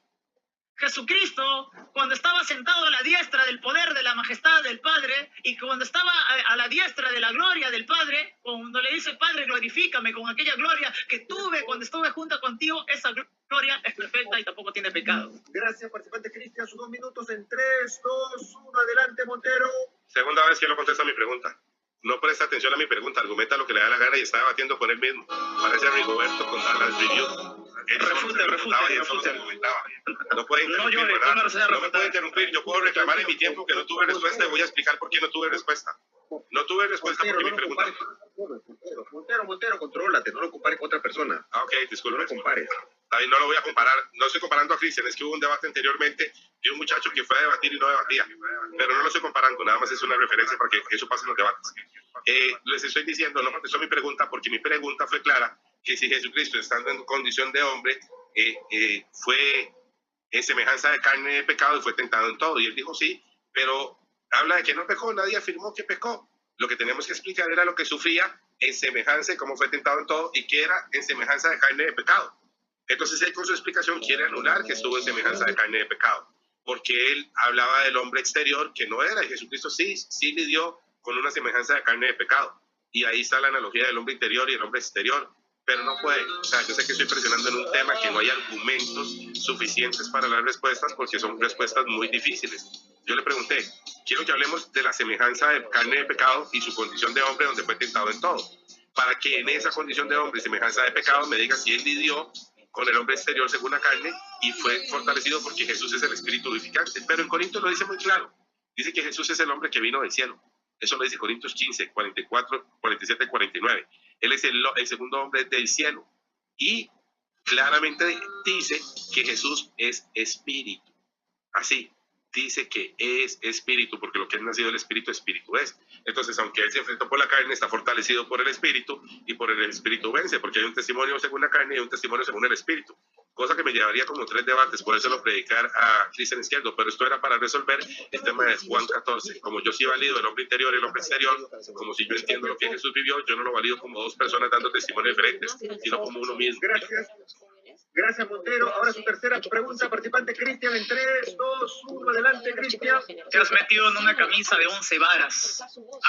Jesucristo, cuando estaba sentado a la diestra del poder de la majestad del Padre y cuando estaba a la diestra de la gloria del Padre, cuando le dice, Padre, glorifícame con aquella gloria que tuve cuando estuve junto contigo, esa gloria es perfecta y tampoco tiene pecado. Gracias, participante Cristian. Sus 2 minutos en 3, 2, 1. Adelante, Montero. Segunda vez que no contesta mi pregunta. No presta atención a mi pregunta, argumenta lo que le da la gana y está debatiendo con él mismo. Parece a Rigoberto con Dallas Review. Refute. No puede interrumpir, no me puede interrumpir. Yo puedo reclamar en mi tiempo que no tuve respuesta y voy a explicar por qué no tuve respuesta. No tuve respuesta porque mi pregunta... Montero, contrólate, no lo compares con otra persona. Ah, ok, disculpe. No lo compares. Ahí no lo voy a comparar, no estoy comparando a Cristian, es que hubo un debate anteriormente de un muchacho que fue a debatir y no debatía, pero no lo estoy comparando, nada más es una referencia para que eso pase en los debates. Les estoy diciendo, no contestó mi pregunta porque mi pregunta fue clara, que si Jesucristo, estando en condición de hombre, fue en semejanza de carne de pecado y fue tentado en todo, y él dijo sí, pero habla de que no pecó, nadie afirmó que pecó. Lo que tenemos que explicar era lo que sufría en semejanza de cómo fue tentado en todo y que era en semejanza de carne de pecado. Entonces él con su explicación quiere anular que estuvo en semejanza de carne de pecado, porque él hablaba del hombre exterior que no era, y Jesucristo sí lidió con una semejanza de carne de pecado. Y ahí está la analogía del hombre interior y el hombre exterior, pero no puede. O sea, yo sé que estoy presionando en un tema que no hay argumentos suficientes para las respuestas porque son respuestas muy difíciles. Yo le pregunté, quiero que hablemos de la semejanza de carne de pecado y su condición de hombre donde fue tentado en todo, para que en esa condición de hombre y semejanza de pecado me diga si él lidió con el hombre exterior según la carne y fue fortalecido porque Jesús es el espíritu vivificante. Pero en Corintios lo dice muy claro. Dice que Jesús es el hombre que vino del cielo. Eso lo dice Corintios 15, 44, 47, 49. Él es el segundo hombre del cielo. Y claramente dice que Jesús es espíritu. Así, dice que es espíritu, porque lo que es nacido del espíritu es. Entonces, aunque él se enfrentó por la carne, está fortalecido por el espíritu y por el espíritu vence, porque hay un testimonio según la carne y un testimonio según el espíritu. Cosa que me llevaría como 3 debates, por eso lo predicar a Cristian Izquierdo, pero esto era para resolver el tema de Juan 14. Como yo sí valido el hombre interior y el hombre exterior, como si yo entiendo lo que Jesús vivió, yo no lo valido como 2 personas dando testimonios diferentes, sino como uno mismo. Gracias, Montero. Ahora su tercera pregunta, participante Cristian, en 3, 2, 1, adelante, Cristian. Te has metido en una camisa de 11 varas.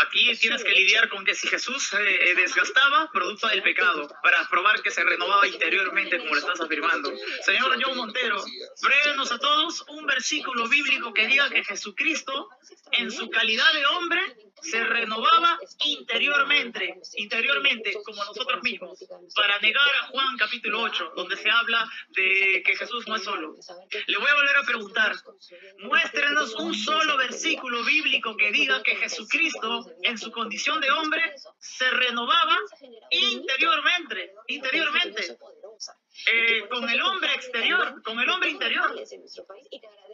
Aquí tienes que lidiar con que si Jesús se desgastaba, producto del pecado, para probar que se renovaba interiormente, como lo estás afirmando. Señor John Montero, pruébenos a todos un versículo bíblico que diga que Jesucristo, en su calidad de hombre, se renovaba interiormente, como nosotros mismos, para negar a Juan capítulo 8, donde se habla de que Jesús no es solo. Le voy a volver a preguntar, muéstrenos un solo versículo bíblico que diga que Jesucristo, en su condición de hombre, se renovaba interiormente. Con el hombre exterior, con el hombre interior.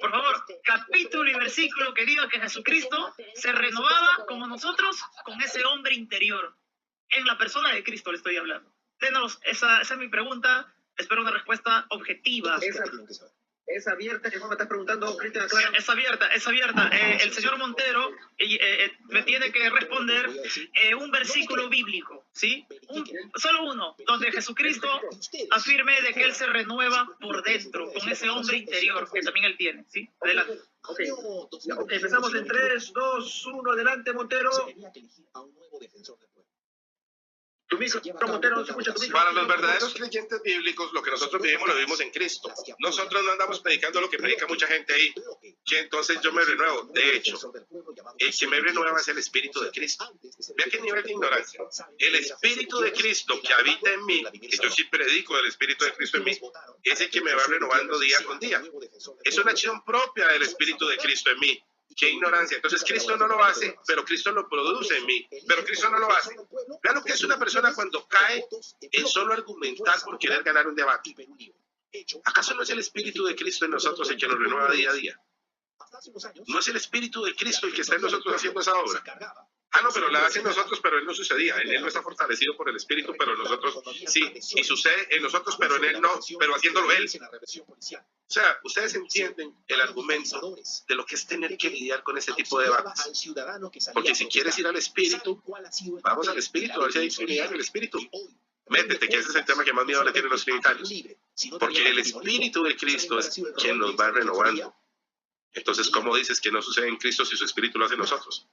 Por favor, capítulo y versículo que diga que Jesucristo se renovaba como nosotros con ese hombre interior. En la persona de Cristo le estoy hablando. Denos, esa es mi pregunta. Espero una respuesta objetiva. Es abierta, que me estás preguntando, Cristian. Es abierta. El señor Montero me tiene que responder un versículo bíblico, ¿sí? Solo uno, donde Jesucristo afirme de que Él se renueva por dentro, con ese hombre interior que también Él tiene, ¿sí? Adelante. Ok, empezamos en 3, 2, 1, adelante, Montero. Para los verdaderos creyentes bíblicos, lo que nosotros vivimos lo vivimos en Cristo. Nosotros no andamos predicando lo que predica mucha gente ahí, que entonces yo me renuevo. De hecho, el que me renueva es el Espíritu de Cristo. Vea qué nivel de ignorancia. El Espíritu de Cristo que habita en mí, que yo sí predico del Espíritu de Cristo en mí, es el que me va renovando día con día. Es una acción propia del Espíritu de Cristo en mí. ¡Qué ignorancia! Entonces Cristo no lo hace, pero Cristo lo produce en mí. Pero Cristo no lo hace. Vean lo que es una persona cuando cae en solo argumentar por querer ganar un debate. ¿Acaso no es el Espíritu de Cristo en nosotros el que nos renueva día a día? No es el Espíritu de Cristo el que está en nosotros haciendo esa obra. Ah, no, pero la hacen nosotros, pero Él no sucedía. En Él no está fortalecido por el Espíritu, pero nosotros sí. Y sucede en nosotros, pero en Él no, pero haciéndolo Él. O sea, ustedes entienden el argumento de lo que es tener que lidiar con este tipo de debates. Porque si quieres ir al Espíritu, vamos al Espíritu, a ver si hay disponibilidad en el Espíritu. Métete, que ese es el tema que más miedo le tienen los trinitarios. Porque el Espíritu de Cristo es quien nos va renovando. Entonces, ¿cómo dices que no sucede en Cristo si su Espíritu lo hace en nosotros?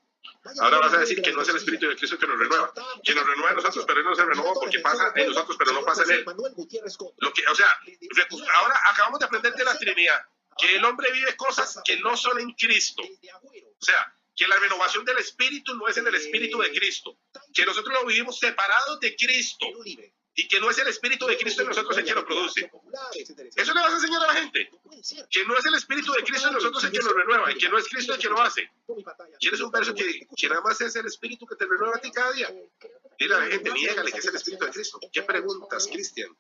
Ahora vas a decir que no es el Espíritu de Cristo que nos renueva. Que nos renueva a nosotros, pero Él no se renovó porque pasa en nosotros, pero no pasa en Él. O sea, ahora acabamos de aprender de la Trinidad, que el hombre vive cosas que no son en Cristo. O sea, que la renovación del Espíritu no es en el Espíritu de Cristo. Que nosotros lo vivimos separados de Cristo. Y que no es el Espíritu de Cristo en nosotros el que lo produce. Eso le vas a enseñar a la gente. Que no es el Espíritu de Cristo en nosotros el que lo renueva. Y que no es Cristo el que lo hace. ¿Quieres un verso que nada más es el Espíritu que te renueva a ti cada día? Dile a la gente, niégale que es el Espíritu de Cristo. ¿Qué preguntas, Cristian?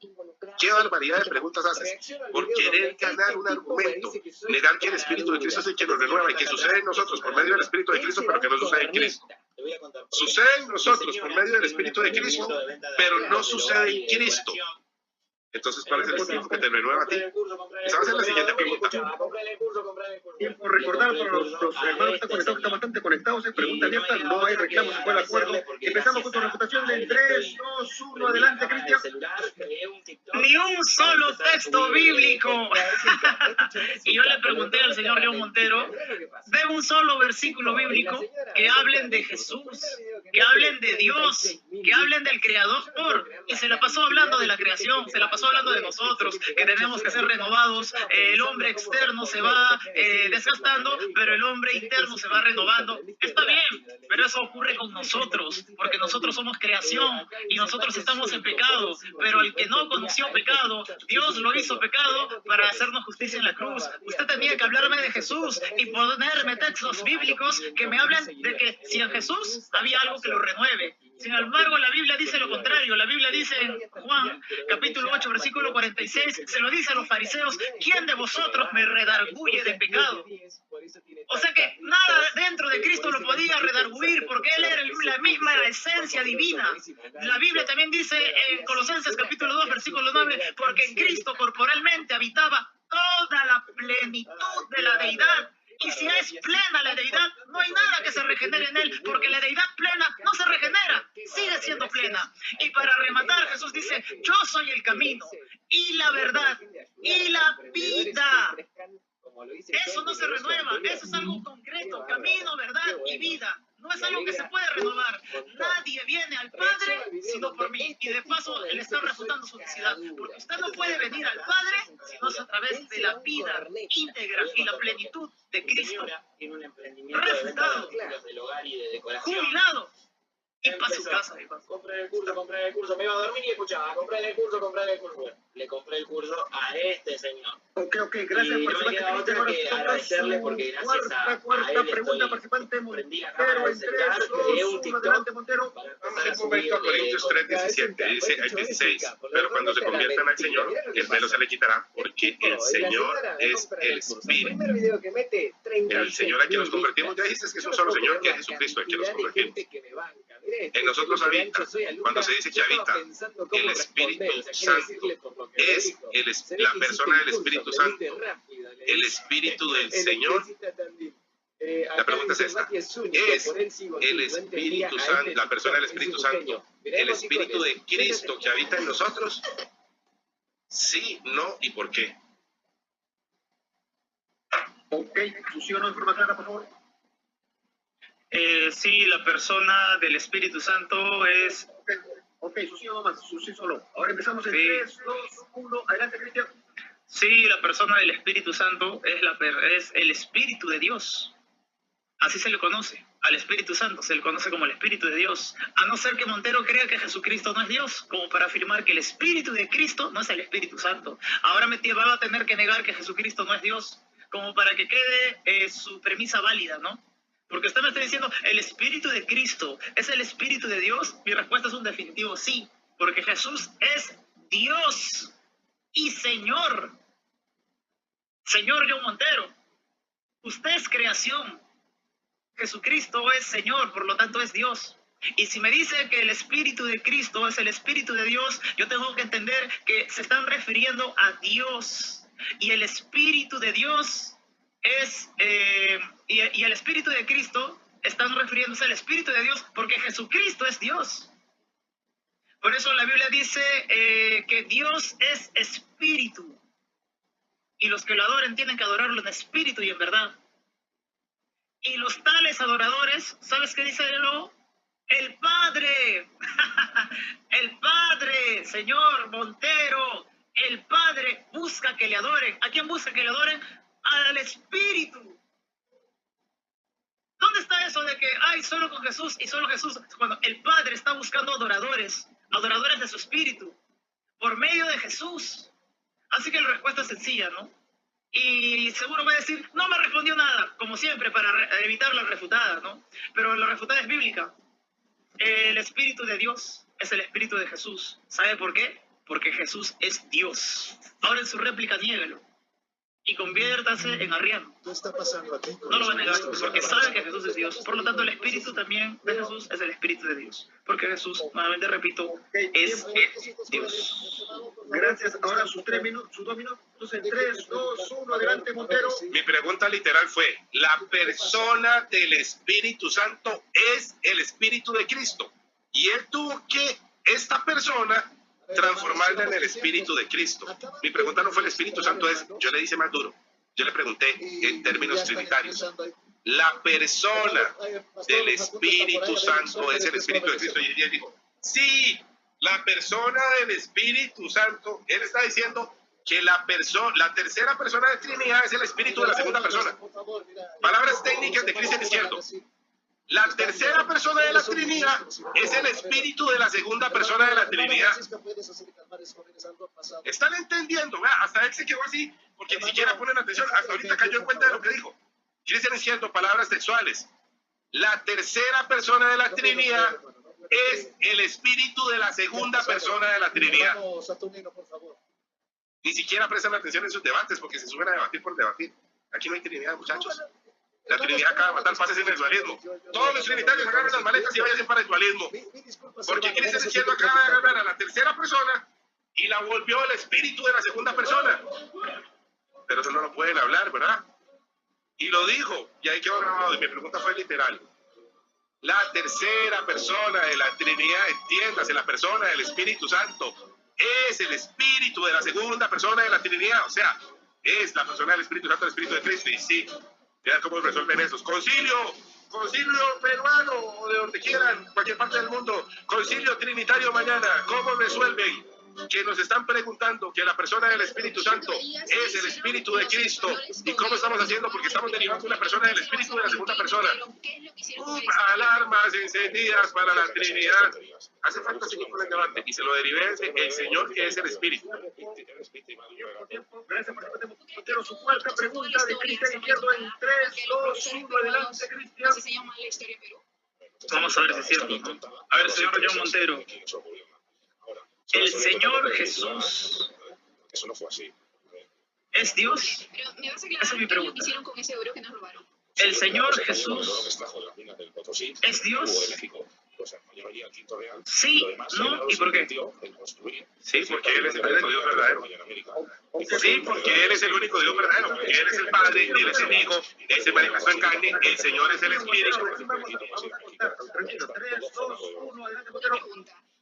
¿Qué barbaridad de preguntas haces? Por querer ganar un argumento, negar que el Espíritu de Cristo es el que nos renueva y que sucede en nosotros por medio del Espíritu de Cristo, pero que no sucede en Cristo. Sucede en nosotros por medio del Espíritu de Cristo, pero no sucede en Cristo. Entonces, ¿cuál es el Espíritu que te renueva a ti? Esa va a ser la siguiente pregunta. Tiempo recordar para los hermanos que están conectados, que están bastante conectados, en pregunta abierta, no hay reclamos, se fue el acuerdo. Empezamos con tu reputación en 3, 2, 1, adelante, Cristian. Ni un solo texto bíblico. Y yo le pregunté al señor León Montero de un solo versículo bíblico que hablen de Jesús, que hablen de Dios, que hablen del Creador. Y se la pasó hablando de la creación, se la pasó hablando de nosotros, que tenemos que ser renovados. El hombre externo se va desgastando, pero el hombre interno se va renovando. Está bien, pero eso ocurre con nosotros, porque nosotros somos creación y nosotros estamos en pecado. Pero el que no conoció pecado, Dios lo hizo pecado para hacernos justicia en la cruz. Usted tenía que hablarme de Jesús y ponerme textos bíblicos que me hablan de que si en Jesús había algo que lo renueve. Sin embargo, la Biblia dice lo contrario. La Biblia dice en Juan, capítulo 8, versículo 46, se lo dice a los fariseos: ¿quién de vosotros me redarguye de pecado? O sea que nada dentro de Cristo lo podía redarguir, porque Él era la misma esencia divina. La Biblia también dice en Colosenses, capítulo 2, versículo 9, porque en Cristo corporalmente habitaba toda la plenitud de la deidad. Y si es plena la deidad, no hay nada que se regenere en Él, porque la deidad plena no se regenera, sigue siendo plena. Y para rematar, Jesús dice: yo soy el camino y la verdad y la vida. Eso no se renueva, eso es algo concreto: camino, verdad y vida. No es algo que se puede renovar. Nadie viene al Padre sino por mí. Y de paso le está refutando su necesidad, porque usted no puede venir al Padre sino es a través de la vida íntegra y la plenitud de Cristo. Refutado, jubilado y para su casa. Compré el curso, me iba a dormir y escuchaba: compré el curso. Le compré el curso a este señor. Ok, gracias y por no me queda otra que agradecerle, porque gracias a cuarta él pregunta, estoy, participante prendí la Montero cámara del en 3, celular, 2, creé un 1, TikTok adelante, Montero. para Vamos empezar un momento a Corintios 3:17, dice el 16, pero cuando se conviertan al Señor, el velo se le quitará, porque el Señor es el Espíritu. El Señor al que nos convertimos, ya dijiste que es un solo Señor, que es Jesucristo, al que nos convertimos. En nosotros habita, cuando se dice que habita el Espíritu Santo, es la persona del Espíritu Santo, el Espíritu del Señor. La pregunta es esta: ¿es el Espíritu Santo, la persona del Espíritu Santo, el Espíritu de Cristo que habita en nosotros? Sí, no y por qué. Ok, su sí o no en forma clara, por favor. Sí, la persona del Espíritu Santo es... Ok, su sí o no más, su sí solo. Ahora empezamos en Sí. 3, 2, 1, adelante, Cristian. Sí, la persona del Espíritu Santo es el Espíritu de Dios. Así se le conoce. Al Espíritu Santo se le conoce como el Espíritu de Dios. A no ser que Montero crea que Jesucristo no es Dios, como para afirmar que el Espíritu de Cristo no es el Espíritu Santo. Ahora va a tener que negar que Jesucristo no es Dios, como para que quede su premisa válida, ¿no? Porque usted me está diciendo: ¿el Espíritu de Cristo es el Espíritu de Dios? Mi respuesta es un definitivo sí, porque Jesús es Dios y Señor. Señor León Montero. Usted es creación. Jesucristo es Señor, por lo tanto es Dios. Y si me dice que el Espíritu de Cristo es el Espíritu de Dios, yo tengo que entender que se están refiriendo a Dios. Y el Espíritu de Dios es, y el Espíritu de Cristo están refiriéndose al Espíritu de Dios porque Jesucristo es Dios. Por eso la Biblia dice que Dios es Espíritu. Y los que lo adoren tienen que adorarlo en espíritu y en verdad. Y los tales adoradores, ¿sabes qué dice el lobo? El Padre, el Padre, señor Montero, el Padre busca que le adoren. ¿A quién busca que le adoren? Al Espíritu. ¿Dónde está eso de que hay solo con Jesús y solo Jesús? Cuando el Padre está buscando adoradores, adoradores de su Espíritu, por medio de Jesús. Así que la respuesta es sencilla, ¿no? Y seguro va a decir, no me respondió nada, como siempre, para evitar la refutada, ¿no? Pero la refutada es bíblica. El Espíritu de Dios es el Espíritu de Jesús. ¿Sabe por qué? Porque Jesús es Dios. Ahora en su réplica niégalo y conviértase en arriano. ¿Qué está pasando aquí? No lo va a negar porque sabe que Jesús es Dios. Por lo tanto, el Espíritu también de Jesús es el Espíritu de Dios. Porque Jesús, nuevamente repito, es Dios. Gracias. Ahora sus 2 minutos. En 3, 2, 1. Adelante, Montero. Mi pregunta literal fue, ¿la persona del Espíritu Santo es el Espíritu de Cristo? Y él tuvo que, esta persona, transformarla en el Espíritu de Cristo. Mi pregunta no fue el Espíritu Santo, yo le hice más duro. Yo le pregunté en términos trinitarios, ¿la persona del Espíritu Santo es el Espíritu de Cristo? Y él dijo, sí, la persona del Espíritu Santo. Él está diciendo que la tercera persona de Trinidad es el Espíritu de la segunda persona. Palabras técnicas de Cristian Izquierdo. La tercera persona de la Trinidad es el Espíritu de la segunda persona de la Trinidad. ¿Están entendiendo? ¿Vea? Hasta él se quedó así, porque ni siquiera ponen atención. Hasta ahorita cayó en cuenta de lo que dijo. Cristian Izquierdo, palabras textuales. La tercera persona de la Trinidad es el Espíritu de la segunda persona de la Trinidad. Ni siquiera prestan atención en sus debates, porque se suben a debatir por debatir. Aquí no hay Trinidad, muchachos. La Trinidad acaba de matar pases en el dualismo. Todos los trinitarios agarran las maletas y vayan para el dualismo. Porque Cristian Izquierdo acaba de agarrar a la tercera persona y la volvió el espíritu de la segunda persona. Pero eso no lo pueden hablar, ¿verdad? Y lo dijo, y ahí quedó grabado, y mi pregunta fue literal. La tercera persona de la Trinidad, entiéndase, la persona del Espíritu Santo, es el espíritu de la segunda persona de la Trinidad. O sea, es la persona del Espíritu Santo, el Espíritu de Cristo, y sí. Vean cómo resuelven esos. Concilio peruano o de donde quieran, cualquier parte del mundo. Concilio trinitario mañana. ¿Cómo resuelven? Que nos están preguntando que la persona del Espíritu Santo es el Espíritu de Cristo. ¿Y cómo estamos haciendo? Porque estamos derivando una persona del Espíritu de la segunda persona. Alarmas encendidas para la Trinidad. Hace falta seguir con el debate y se lo derivé el Señor que es el Espíritu. Gracias, Montero. Su cuarta pregunta de Cristian Izquierdo en 3, 2, 1. Adelante, Cristian. Vamos a ver si es cierto, ¿no? A ver, señor John Montero. ¿El Señor Jesús eso no fue así. es Dios? Esa es mi pregunta. ¿El Señor Jesús es Dios? Sí, no, ¿y por qué? Sí, porque Él es el único Dios verdadero. Sí, porque Él es el único Dios verdadero. Porque Él es el Padre, Él es el Hijo, Él se manifestó en carne, el Señor es el Espíritu. Tranquilo, 3, 2, 1. Adelante, Montero.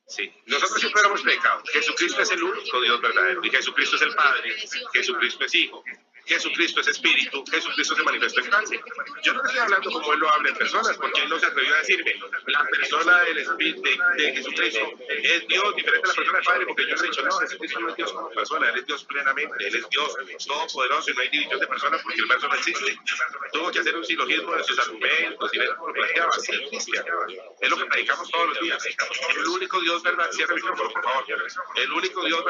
Sí, nosotros siempre lo hemos predicado. Jesucristo es el único Dios verdadero. Y Jesucristo es el Padre, Jesucristo es Hijo, Jesucristo es Espíritu, Jesucristo se manifestó en carne. Yo no estoy hablando como Él lo habla en personas, porque Él no se atrevió a decirme, la persona del Espíritu de Jesucristo es Dios, diferente a la persona del Padre, porque yo he dicho, no, Jesucristo no es Dios como persona, Él es Dios plenamente, Él es Dios todopoderoso y no hay división de personas porque el verso no existe. Tuvo que hacer un silogismo de sus argumentos y ver cómo lo planteaba. Sí, Cristian. Es lo que predicamos todos los días. El único Dios verdadero, cierra el micrófono, por favor. El único Dios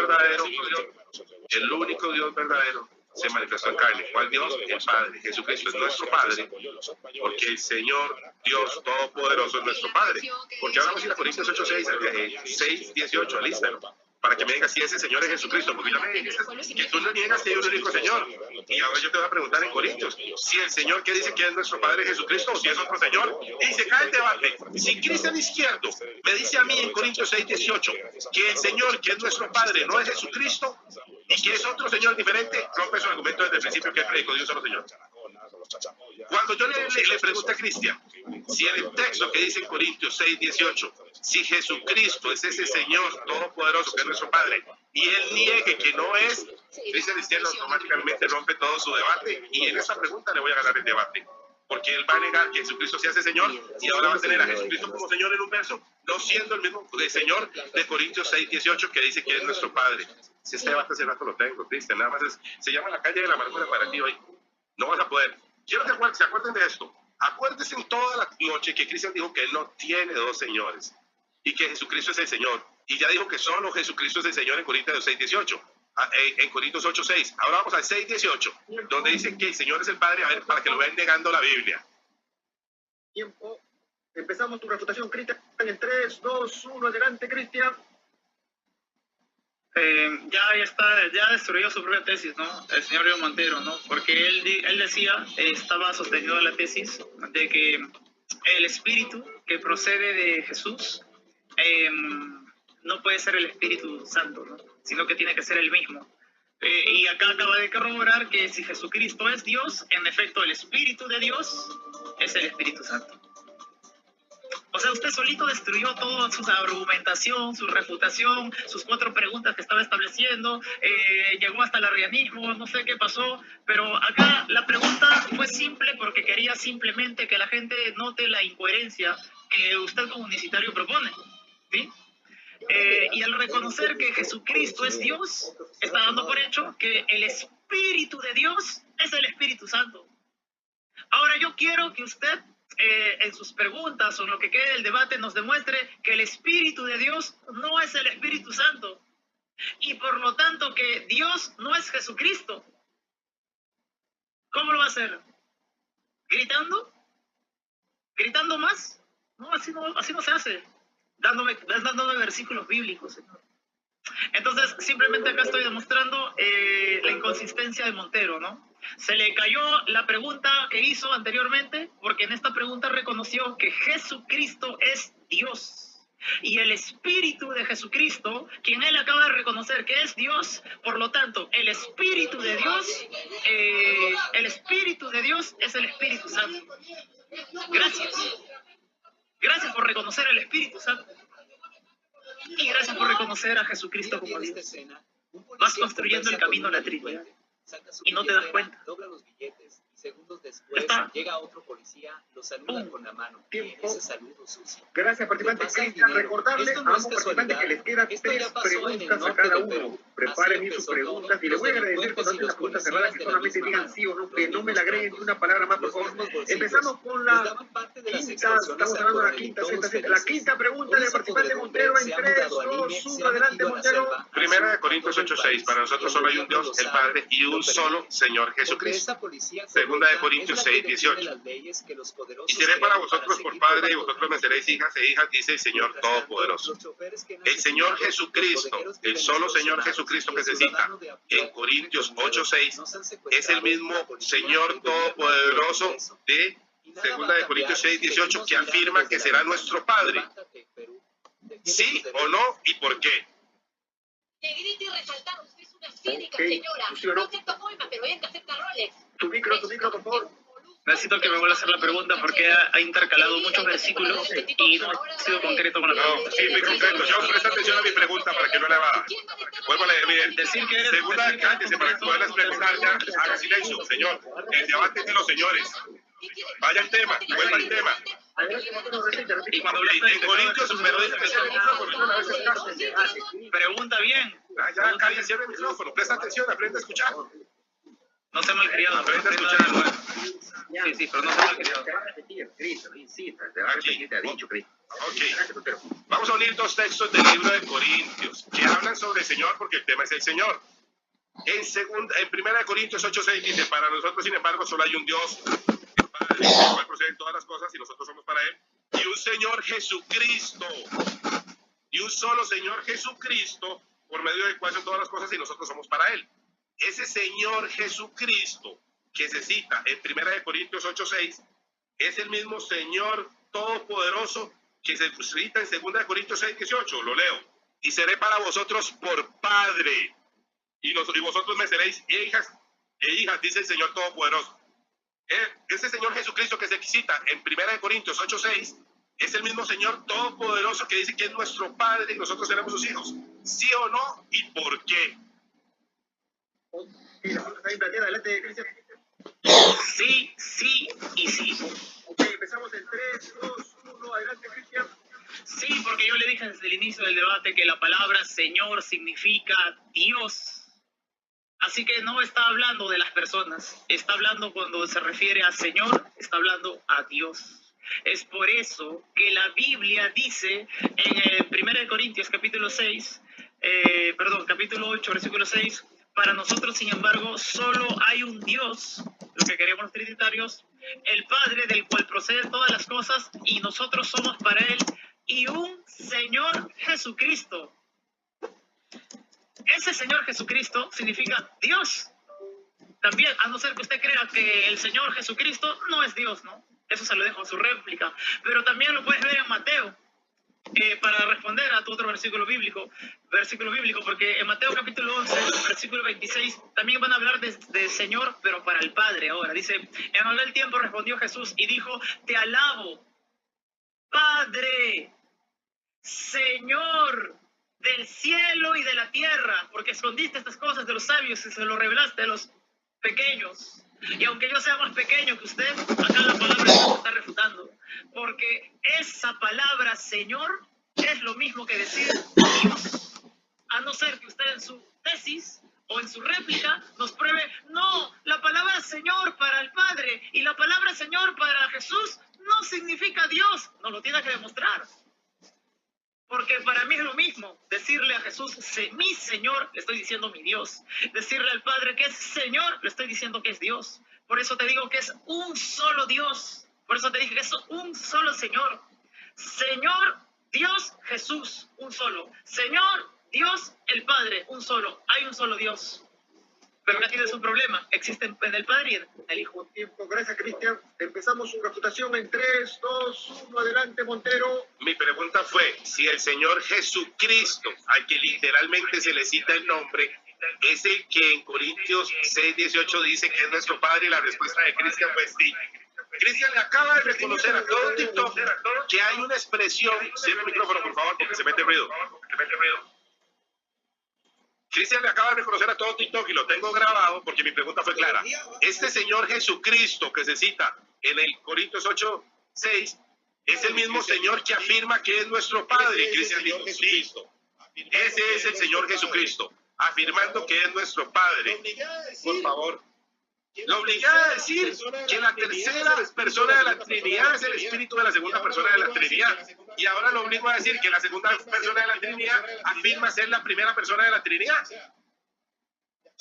verdadero se manifestó en carne. ¿Cuál Dios? El Padre. Jesucristo es nuestro Padre, porque el Señor Dios Todopoderoso es nuestro Padre. Porque ahora vamos a ir a Corintios 8, 6, 18, lístalo. para que me digas si ese Señor es Jesucristo, porque ya me dijiste que tú no niegas que hay un único Señor. Y ahora yo te voy a preguntar en Corintios, si el Señor que dice que es nuestro Padre es Jesucristo o si es otro Señor. Y se cae el debate. Si Cristian Izquierdo me dice a mí en Corintios 6:18 que el Señor que es nuestro Padre no es Jesucristo y que es otro Señor diferente, rompe su argumento desde el principio que predicó de un solo Señor. Cuando yo le pregunto a Cristian, si en el texto que dice en Corintios 6:18, si Jesucristo es ese Señor todopoderoso que es nuestro Padre, y él niegue que no es, Cristian Izquierdo automáticamente rompe todo su debate, y en esa pregunta le voy a ganar el debate, porque él va a negar que Jesucristo sea ese Señor, y ahora va a tener a Jesucristo como Señor en un verso, no siendo el mismo Señor de Corintios 6:18 que dice que es nuestro Padre. Si este debate hace rato lo tengo, Cristian, nada más se llama la calle de la amargura para ti hoy. No vas a poder. Quiero que se acuerden de esto. Acuérdense en toda la noche que Cristian dijo que él no tiene dos señores y que Jesucristo es el Señor. Y ya dijo que solo Jesucristo es el Señor en Corintios 6:18. En Corintios 8:6. Ahora vamos al 6:18, donde dice que el Señor es el Padre, a ver, para que lo vean negando la Biblia. Tiempo. Empezamos tu refutación, Cristian, en 3, 2, 1, adelante, Cristian. Ya destruyó su propia tesis, ¿no? El señor Río Montero, ¿no? Porque él decía, estaba sosteniendo la tesis de que el espíritu que procede de Jesús no puede ser el Espíritu Santo, ¿no? Sino que tiene que ser el mismo. Y acá acaba de corroborar que si Jesucristo es Dios, en efecto el Espíritu de Dios es el Espíritu Santo. O sea, usted solito destruyó toda su argumentación, su refutación, sus 4 preguntas que estaba estableciendo, llegó hasta el arrianismo, no sé qué pasó, pero acá la pregunta fue simple porque quería simplemente que la gente note la incoherencia que usted como unicitario propone, ¿sí? Y al reconocer que Jesucristo es Dios, está dando por hecho que el Espíritu de Dios es el Espíritu Santo. Ahora yo quiero que usted en sus preguntas o en lo que quede del debate nos demuestre que el Espíritu de Dios no es el Espíritu Santo y por lo tanto que Dios no es Jesucristo. ¿Cómo lo va a hacer? ¿Gritando? ¿Gritando más? No, así no se hace. Dándome versículos bíblicos, señor. Entonces, simplemente acá estoy demostrando la inconsistencia de Montero, ¿no? Se le cayó la pregunta que hizo anteriormente, porque en esta pregunta reconoció que Jesucristo es Dios. Y el Espíritu de Jesucristo, quien él acaba de reconocer que es Dios, por lo tanto, el Espíritu de Dios es el Espíritu Santo. Gracias. Gracias por reconocer el Espíritu Santo. Y gracias por reconocer a Jesucristo como Dios. Vas construyendo el camino a la Trinidad y no te das cuenta. Dobla los billetes y segundos después llega otro policía, lo saluda con la mano. Ese saludo sucio. Gracias, participante Cristian. Recordarle a ambos participantes que les quedan 3 preguntas a cada uno. Preparen bien sus preguntas y les voy a agradecer cuando hacen las preguntas cerradas que solamente digan sí o no, que no me le agreguen ni una palabra más, por favor. Empezamos con la quinta, estamos hablando de la quinta, la quinta pregunta del participante Montero en 3, 2, 1, adelante Montero. Primera de Corintios 8:6, para nosotros solo hay un Dios, el Padre, y un solo Señor Jesucristo. Segunda de Corintios 6:18. Y seré para vosotros por Padre, y vosotros me seréis hijas e hijas, dice el Señor Todopoderoso. El Señor Jesucristo, el solo Señor Jesucristo que se cita en Corintios 8:6, es el mismo Señor Todopoderoso de Segunda de Corintios 6:18, que afirma que será nuestro Padre. ¿Sí o no? ¿Y por qué? Que grite y resaltar, usted es una cínica, señora. No acepta coima, pero ella acepta Rolex. Tu micro, por favor. Necesito que me vuelva a hacer la pregunta porque ha intercalado muchos versículos y no ha sido concreto con la pregunta. No, sí, muy concreto. Yo presta atención a mi pregunta para que no la va. Vuelvo a leer, miren. Decir que eres Segunda, cállese para que puedas preguntar ya. Haga silencio, señor. El debate es de los señores. Vaya al tema, vuelva al tema. Y cuando En Corintios, pero dice que cierre el micrófono. pregunta bien. Ya, cállese, cierre el micrófono. Presta atención, aprende a escuchar. No sea malcriado. Aprende a escuchar. Sí, pero no sea malcriado. Te va a repetir, Cristo, no insistas, te va a repetir, te ha dicho, Cristo. Ok. Vamos a unir 2 textos del libro de Corintios que hablan sobre el Señor porque el tema es el Señor. En primera de Corintios 8:6 dice, para nosotros, sin embargo, solo hay un Dios, el Padre, del cual proceden todas las cosas y nosotros somos para Él, y un Señor Jesucristo, y un solo Señor Jesucristo, por medio del cual son todas las cosas y nosotros somos para Él. Ese Señor Jesucristo que se cita en 1 Corintios 8:6 es el mismo Señor todopoderoso que se cita en 2 Corintios 6:18. Lo leo. Y seré para vosotros por Padre, y vosotros me seréis hijas e hijas, dice el Señor todopoderoso. Ese Señor Jesucristo que se cita en 1 Corintios 8:6 es el mismo Señor todopoderoso que dice que es nuestro Padre y nosotros seremos sus hijos. ¿Sí o no? ¿Y por qué? Y la pregunta está bien planteada. Adelante, Cristian. Sí, sí y sí. Ok, empezamos en 3, 2, 1. Adelante, Cristian. Sí, porque yo le dije desde el inicio del debate que la palabra Señor significa Dios. Así que no está hablando de las personas, está hablando cuando se refiere a Señor, está hablando a Dios. Es por eso que la Biblia dice en 1 Corintios capítulo 8, versículo 6, para nosotros, sin embargo, solo hay un Dios, lo que queremos los trinitarios, el Padre del cual proceden todas las cosas y nosotros somos para Él, y un Señor Jesucristo. Ese Señor Jesucristo significa Dios. También, a no ser que usted crea que el Señor Jesucristo no es Dios, ¿no? Eso se lo dejo a su réplica. Pero también lo puedes ver en Mateo, para responder a tu otro versículo bíblico, porque en Mateo capítulo 11, versículo 26, también van a hablar de Señor, pero para el Padre. Ahora, dice, en aquel tiempo respondió Jesús y dijo, te alabo, Padre, Señor del cielo y de la tierra, porque escondiste estas cosas de los sabios y se lo revelaste a los pequeños. Y aunque yo sea más pequeño que usted, acá la palabra se está refutando, porque esa palabra Señor es lo mismo que decir Dios, a no ser que usted en su tesis o en su réplica nos pruebe, no, la palabra Señor para el Padre y la palabra Señor para Jesús no significa Dios, no lo tiene que demostrar. Porque para mí es lo mismo decirle a Jesús, mi Señor, le estoy diciendo mi Dios. Decirle al Padre que es Señor, le estoy diciendo que es Dios. Por eso te digo que es un solo Dios. Por eso te dije que es un solo Señor. Señor, Dios, Jesús, un solo. Señor, Dios, el Padre, un solo. Hay un solo Dios. Pero acá tienes un problema. Existe en el Padre y en el Hijo. Tiempo. Gracias, Cristian. Empezamos su refutación en 3, 2, 1. Adelante, Montero. Mi pregunta fue, si el Señor Jesucristo, al que literalmente se le cita el nombre, es el que en Corintios 6:18 dice que es nuestro Padre, y la respuesta de Cristian fue sí. Cristian le acaba de reconocer a todo TikTok que hay una expresión, cierra el micrófono por favor porque se mete ruido. Cristian le acaba de reconocer a todo TikTok y lo tengo grabado porque mi pregunta fue clara. Este Señor Jesucristo que se cita en el Corintios 8:6 es el mismo Señor que afirma que es nuestro Padre. Cristian dijo, sí, ese es el Señor Jesucristo, afirmando que es nuestro Padre. Por favor. Lo obligué a decir que la tercera persona de la Trinidad es el Espíritu de la segunda persona de la Trinidad. Y ahora lo obligo a decir que la segunda persona de la Trinidad afirma ser la primera persona de la Trinidad.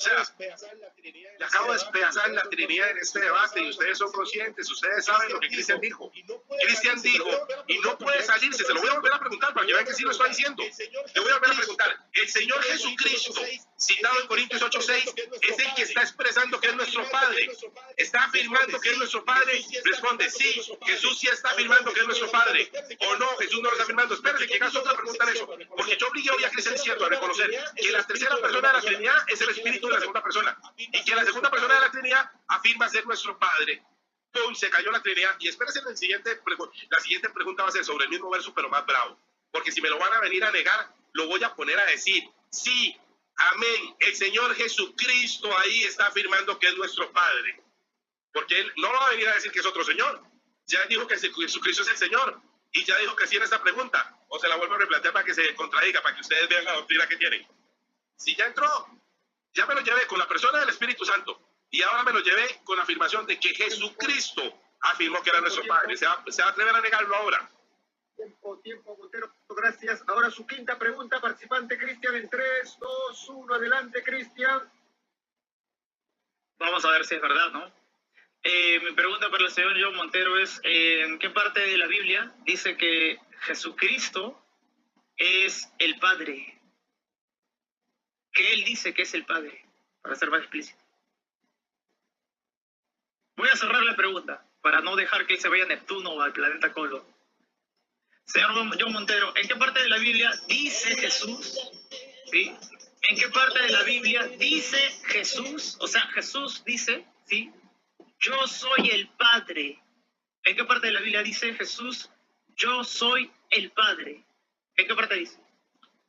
O sea, le acabo de despedazar la Trinidad en este debate y ustedes son conscientes, ustedes saben lo que Cristian dijo. Cristian dijo, y no puede salirse, se lo voy a volver a preguntar para que vean que sí lo estoy diciendo. Le voy a volver a preguntar, el Señor Jesucristo, citado en Corintios 8:6, es el que está expresando que es nuestro Padre. ¿Está afirmando que es nuestro Padre? Responde, sí, Jesús sí está afirmando que es nuestro Padre. O no, Jesús no lo está afirmando. Espérense que hagas otra pregunta en eso, porque yo obligué hoy a Cristian diciendo a reconocer que la tercera persona de la Trinidad es el Espíritu de la segunda persona y que la segunda persona de la Trinidad afirma ser nuestro Padre. ¡Pum! Se cayó la Trinidad. Y espérense, la siguiente pregunta va a ser sobre el mismo verso pero más bravo, porque si me lo van a venir a negar lo voy a poner a decir, sí, amén, el Señor Jesucristo ahí está afirmando que es nuestro Padre, porque Él no va a venir a decir que es otro Señor. Ya dijo que Jesucristo es el Señor y ya dijo que sí en esta pregunta, o se la vuelvo a replantear para que se contradiga, para que ustedes vean la doctrina que tienen. Si ya entró, ya me lo llevé con la persona del Espíritu Santo y ahora me lo llevé con la afirmación de que Jesucristo afirmó que era nuestro Padre. ¿Se va a atrever a negarlo ahora? Tiempo, Montero. Gracias. Ahora su quinta pregunta, participante Cristian, en 3, 2, 1. Adelante, Cristian. Vamos a ver si es verdad, ¿no? Mi pregunta para el señor John Montero es, ¿en qué parte de la Biblia dice que Jesucristo es el Padre? que él dice que es el Padre, para ser más explícito. Voy a cerrar la pregunta, para no dejar que se vaya a Neptuno o al planeta Colo. Señor John Montero, ¿en qué parte de la Biblia dice Jesús? ¿Sí? ¿En qué parte de la Biblia dice Jesús? O sea, Jesús dice, ¿sí? Yo soy el Padre. ¿En qué parte de la Biblia dice Jesús? Yo soy el Padre. ¿En qué parte dice?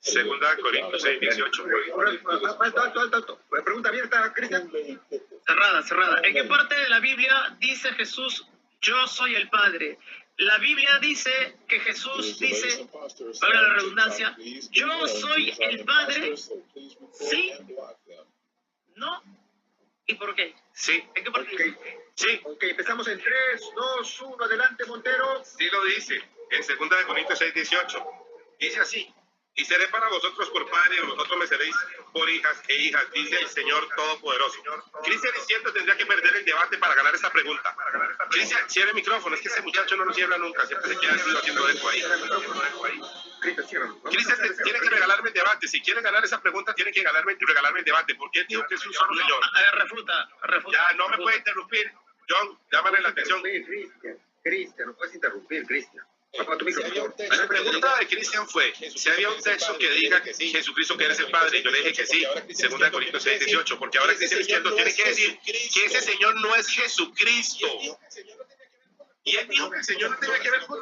Segunda Corintios 6:18. Alto. Pregunta abierta, Cristian. Cerrada. ¿En qué parte de la Biblia dice Jesús, yo soy el Padre? La Biblia dice que Jesús dice, para la redundancia, yo soy el Padre. ¿Sí? ¿No? ¿Y por qué? Sí. ¿En qué parte dice? Sí. Ok, empezamos en 3, 2, 1, adelante, Montero. Sí lo dice, en 2 Corintios 6:18. Dice así: y seré para vosotros por padre, y vosotros me seréis por hijas e hijas, dice el Señor Todopoderoso. Cristian diciendo tendría que perder el debate para ganar esta pregunta. Cristian, cierre el micrófono, es que ese muchacho no lo cierra nunca, siempre se queda haciendo eco ahí. Cristian tiene que regalarme el debate, si quiere ganar esa pregunta tiene que regalarme el debate, porque él dijo que es un solo Señor. Refuta. Ya, no me puede interrumpir. John, llámale la atención. Cristian, no puedes interrumpir, Cristian. Papá, tu micrófono. La pregunta de Cristian fue si había un texto que diga que Jesucristo que eres el Padre. Yo le dije que sí, 2 Corintios 6:18, porque ahora Cristian Izquierdo tiene que decir que ese Señor no es Jesucristo. Y él dijo que el Señor no tenía que ver con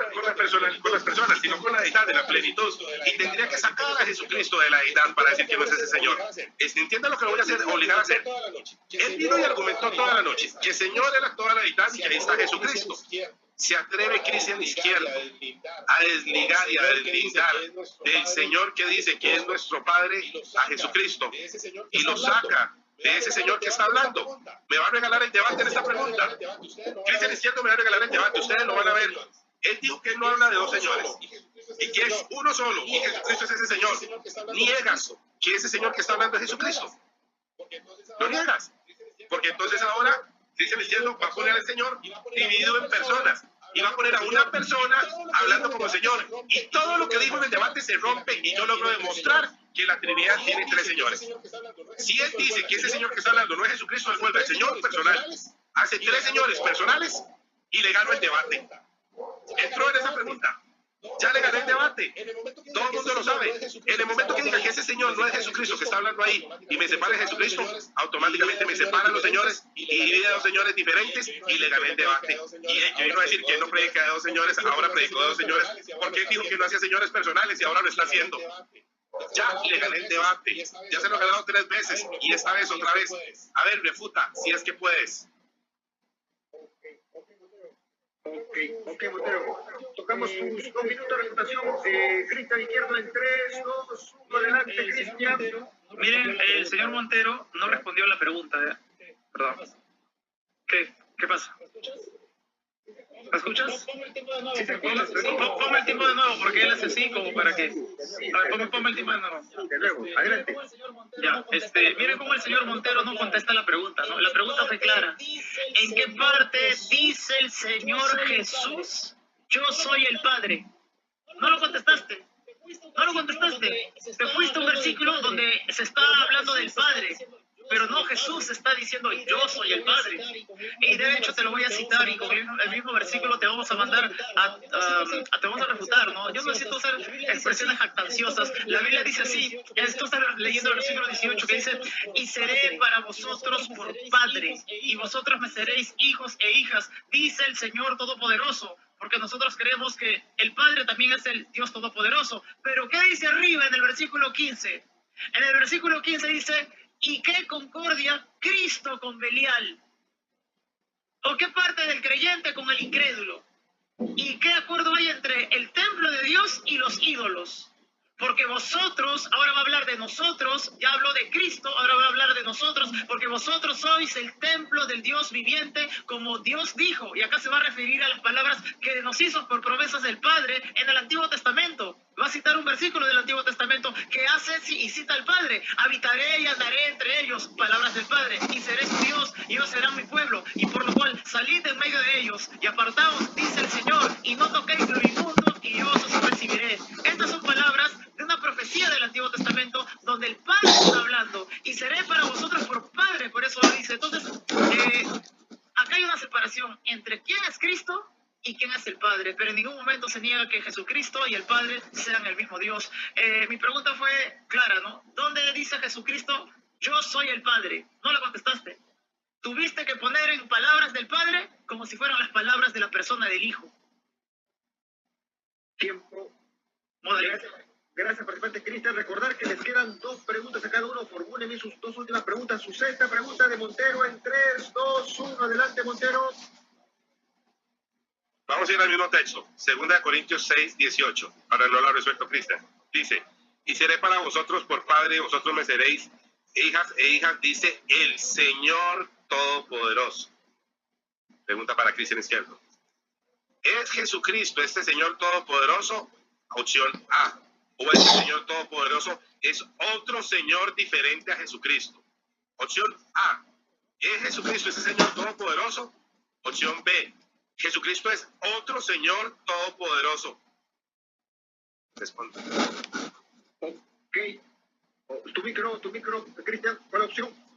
las personas, sino con la deidad de la plenitud. Y tendría que sacar a Jesucristo de la deidad para decir que no es ese Señor. ¿Entienden lo que lo voy a hacer, obligar a hacer? Él vino y argumentó toda la noche que el Señor era toda la deidad y que ahí está Jesucristo. Se atreve Cristian Izquierdo a desligar y a deslindar del Señor que dice que es nuestro Padre a Jesucristo y lo saca de ese Señor que está hablando. Me va a regalar el debate en esta pregunta. Cristian Izquierdo me va a regalar el debate, ustedes lo van a ver. Él dijo que él no habla de dos señores y que es uno solo y Jesucristo es ese Señor. Niegas que ese Señor que está hablando es Jesucristo. Lo niegas, porque entonces ahora Cristian Izquierdo va a poner al Señor dividido en personas y va a poner a una persona hablando como Señor, y todo lo que dijo en el debate se rompe y yo logro demostrar que la Trinidad tiene tres señores. Si él dice que ese Señor que está hablando no es Jesucristo, él vuelve al Señor personal, hace tres señores personales y le gano el debate. Entró en esa pregunta. Ya le gané el debate. Todo el mundo lo sabe. En el momento que diga que ese Señor no es Jesucristo que está hablando ahí y me separa de Jesucristo, automáticamente me separan los señores y divide a dos señores diferentes y le gané el debate. Y él que vino a decir que él no predica de dos señores, ahora predicó de dos señores, porque él dijo que no hacía señores personales y ahora lo está haciendo. Ya le gané el debate. Ya se lo he ganado 3 veces y esta vez otra vez. A ver, refuta, si es que puedes. Ok, Montero. Tocamos tus 2 minutos de refutación. Cristian Izquierdo en 3, 2, 1, adelante, Cristian. Miren, el señor Montero no respondió a la pregunta. Perdón. ¿Qué pasa? ¿Me escuchas? Sí, te Ponme el tiempo de nuevo, porque él hace así como para que... A ver, ponme el tiempo de nuevo. De nuevo, adelante. Ya, miren cómo el señor Montero no contesta la pregunta, ¿no? La pregunta fue clara. ¿En qué parte dice el Señor Jesús, yo soy el Padre? No lo contestaste. No lo contestaste. Te fuiste a un versículo donde se está hablando del Padre. Pero no, Jesús está diciendo, yo soy el Padre. Y de hecho te lo voy a citar y con el mismo versículo te vamos a mandar te vamos a refutar, ¿no? Yo no necesito hacer expresiones jactanciosas. La Biblia dice así, tú estás leyendo el versículo 18 que dice, y seré para vosotros por Padre, y vosotros me seréis hijos e hijas, dice el Señor Todopoderoso. Porque nosotros creemos que el Padre también es el Dios Todopoderoso. Pero ¿qué dice arriba en el versículo 15? En el versículo 15 dice, ¿y qué concordia Cristo con Belial? ¿O qué parte del creyente con el incrédulo? ¿Y qué acuerdo hay entre el templo de Dios y los ídolos? Porque vosotros, ahora va a hablar de nosotros, ya habló de Cristo, ahora va a hablar de nosotros, porque vosotros sois el templo del Dios viviente, como Dios dijo, y acá se va a referir a las palabras que nos hizo por promesas del Padre en el Antiguo Testamento. Va a citar un versículo del Antiguo Testamento que hace y cita al Padre. Habitaré y andaré entre ellos, palabras del Padre, y seré su Dios, y ellos serán mi pueblo, y por lo cual salid de en medio de ellos, y apartaos, dice el Señor, y no toquéis lo inmundo, y yo os recibiré. Estas son palabras de una profecía del Antiguo Testamento donde el Padre está hablando y seré para vosotros por Padre, por eso lo dice. Entonces, acá hay una separación entre quién es Cristo y quién es el Padre, pero en ningún momento se niega que Jesucristo y el Padre sean el mismo Dios. Mi pregunta fue clara, ¿no? ¿Dónde dice Jesucristo, yo soy el Padre? No la contestaste. Tuviste que poner en palabras del Padre como si fueran las palabras de la persona del Hijo. Tiempo. Modalidad. Gracias, participante Cristian. Recordar que les quedan 2 preguntas a cada uno. Formulen sus 2 últimas preguntas. Su sexta pregunta de Montero en 3, 2, 1. Adelante, Montero. Vamos a ir al mismo texto, 2 Corintios 6, 18. Ahora no lo ha resuelto Cristian. Dice, y seré para vosotros por Padre, y vosotros me seréis hijas e hijas, dice el Señor Todopoderoso. Pregunta para Cristian Izquierdo. ¿Es Jesucristo este Señor Todopoderoso? Opción A. ¿O este Señor Todopoderoso es otro Señor diferente a Jesucristo? Opción A. ¿Es Jesucristo ese Señor Todopoderoso? Opción B. Jesucristo es otro Señor Todopoderoso. Responde. Ok. Tu micro, Cristian, ¿cuál es la opción?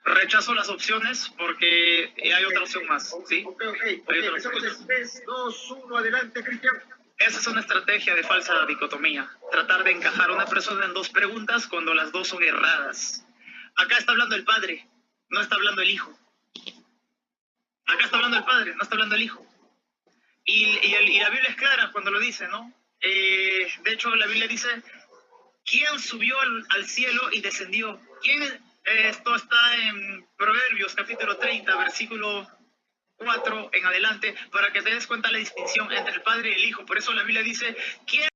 Rechazo las opciones porque hay otra opción más, ¿sí? Ok. Empezamos en 3, 2, 1. Adelante, Cristian. Esa es una estrategia de falsa dicotomía. Tratar de encajar a una persona en 2 preguntas cuando las 2 son erradas. Acá está hablando el Padre, no está hablando el Hijo. Acá está hablando el Padre, no está hablando el Hijo. Y la Biblia es clara cuando lo dice, ¿no? De hecho, la Biblia dice, ¿quién subió al cielo y descendió? Esto está en Proverbios, capítulo 30, versículo 4 en adelante, para que te des cuenta la distinción entre el Padre y el Hijo. Por eso la Biblia dice, ¿quién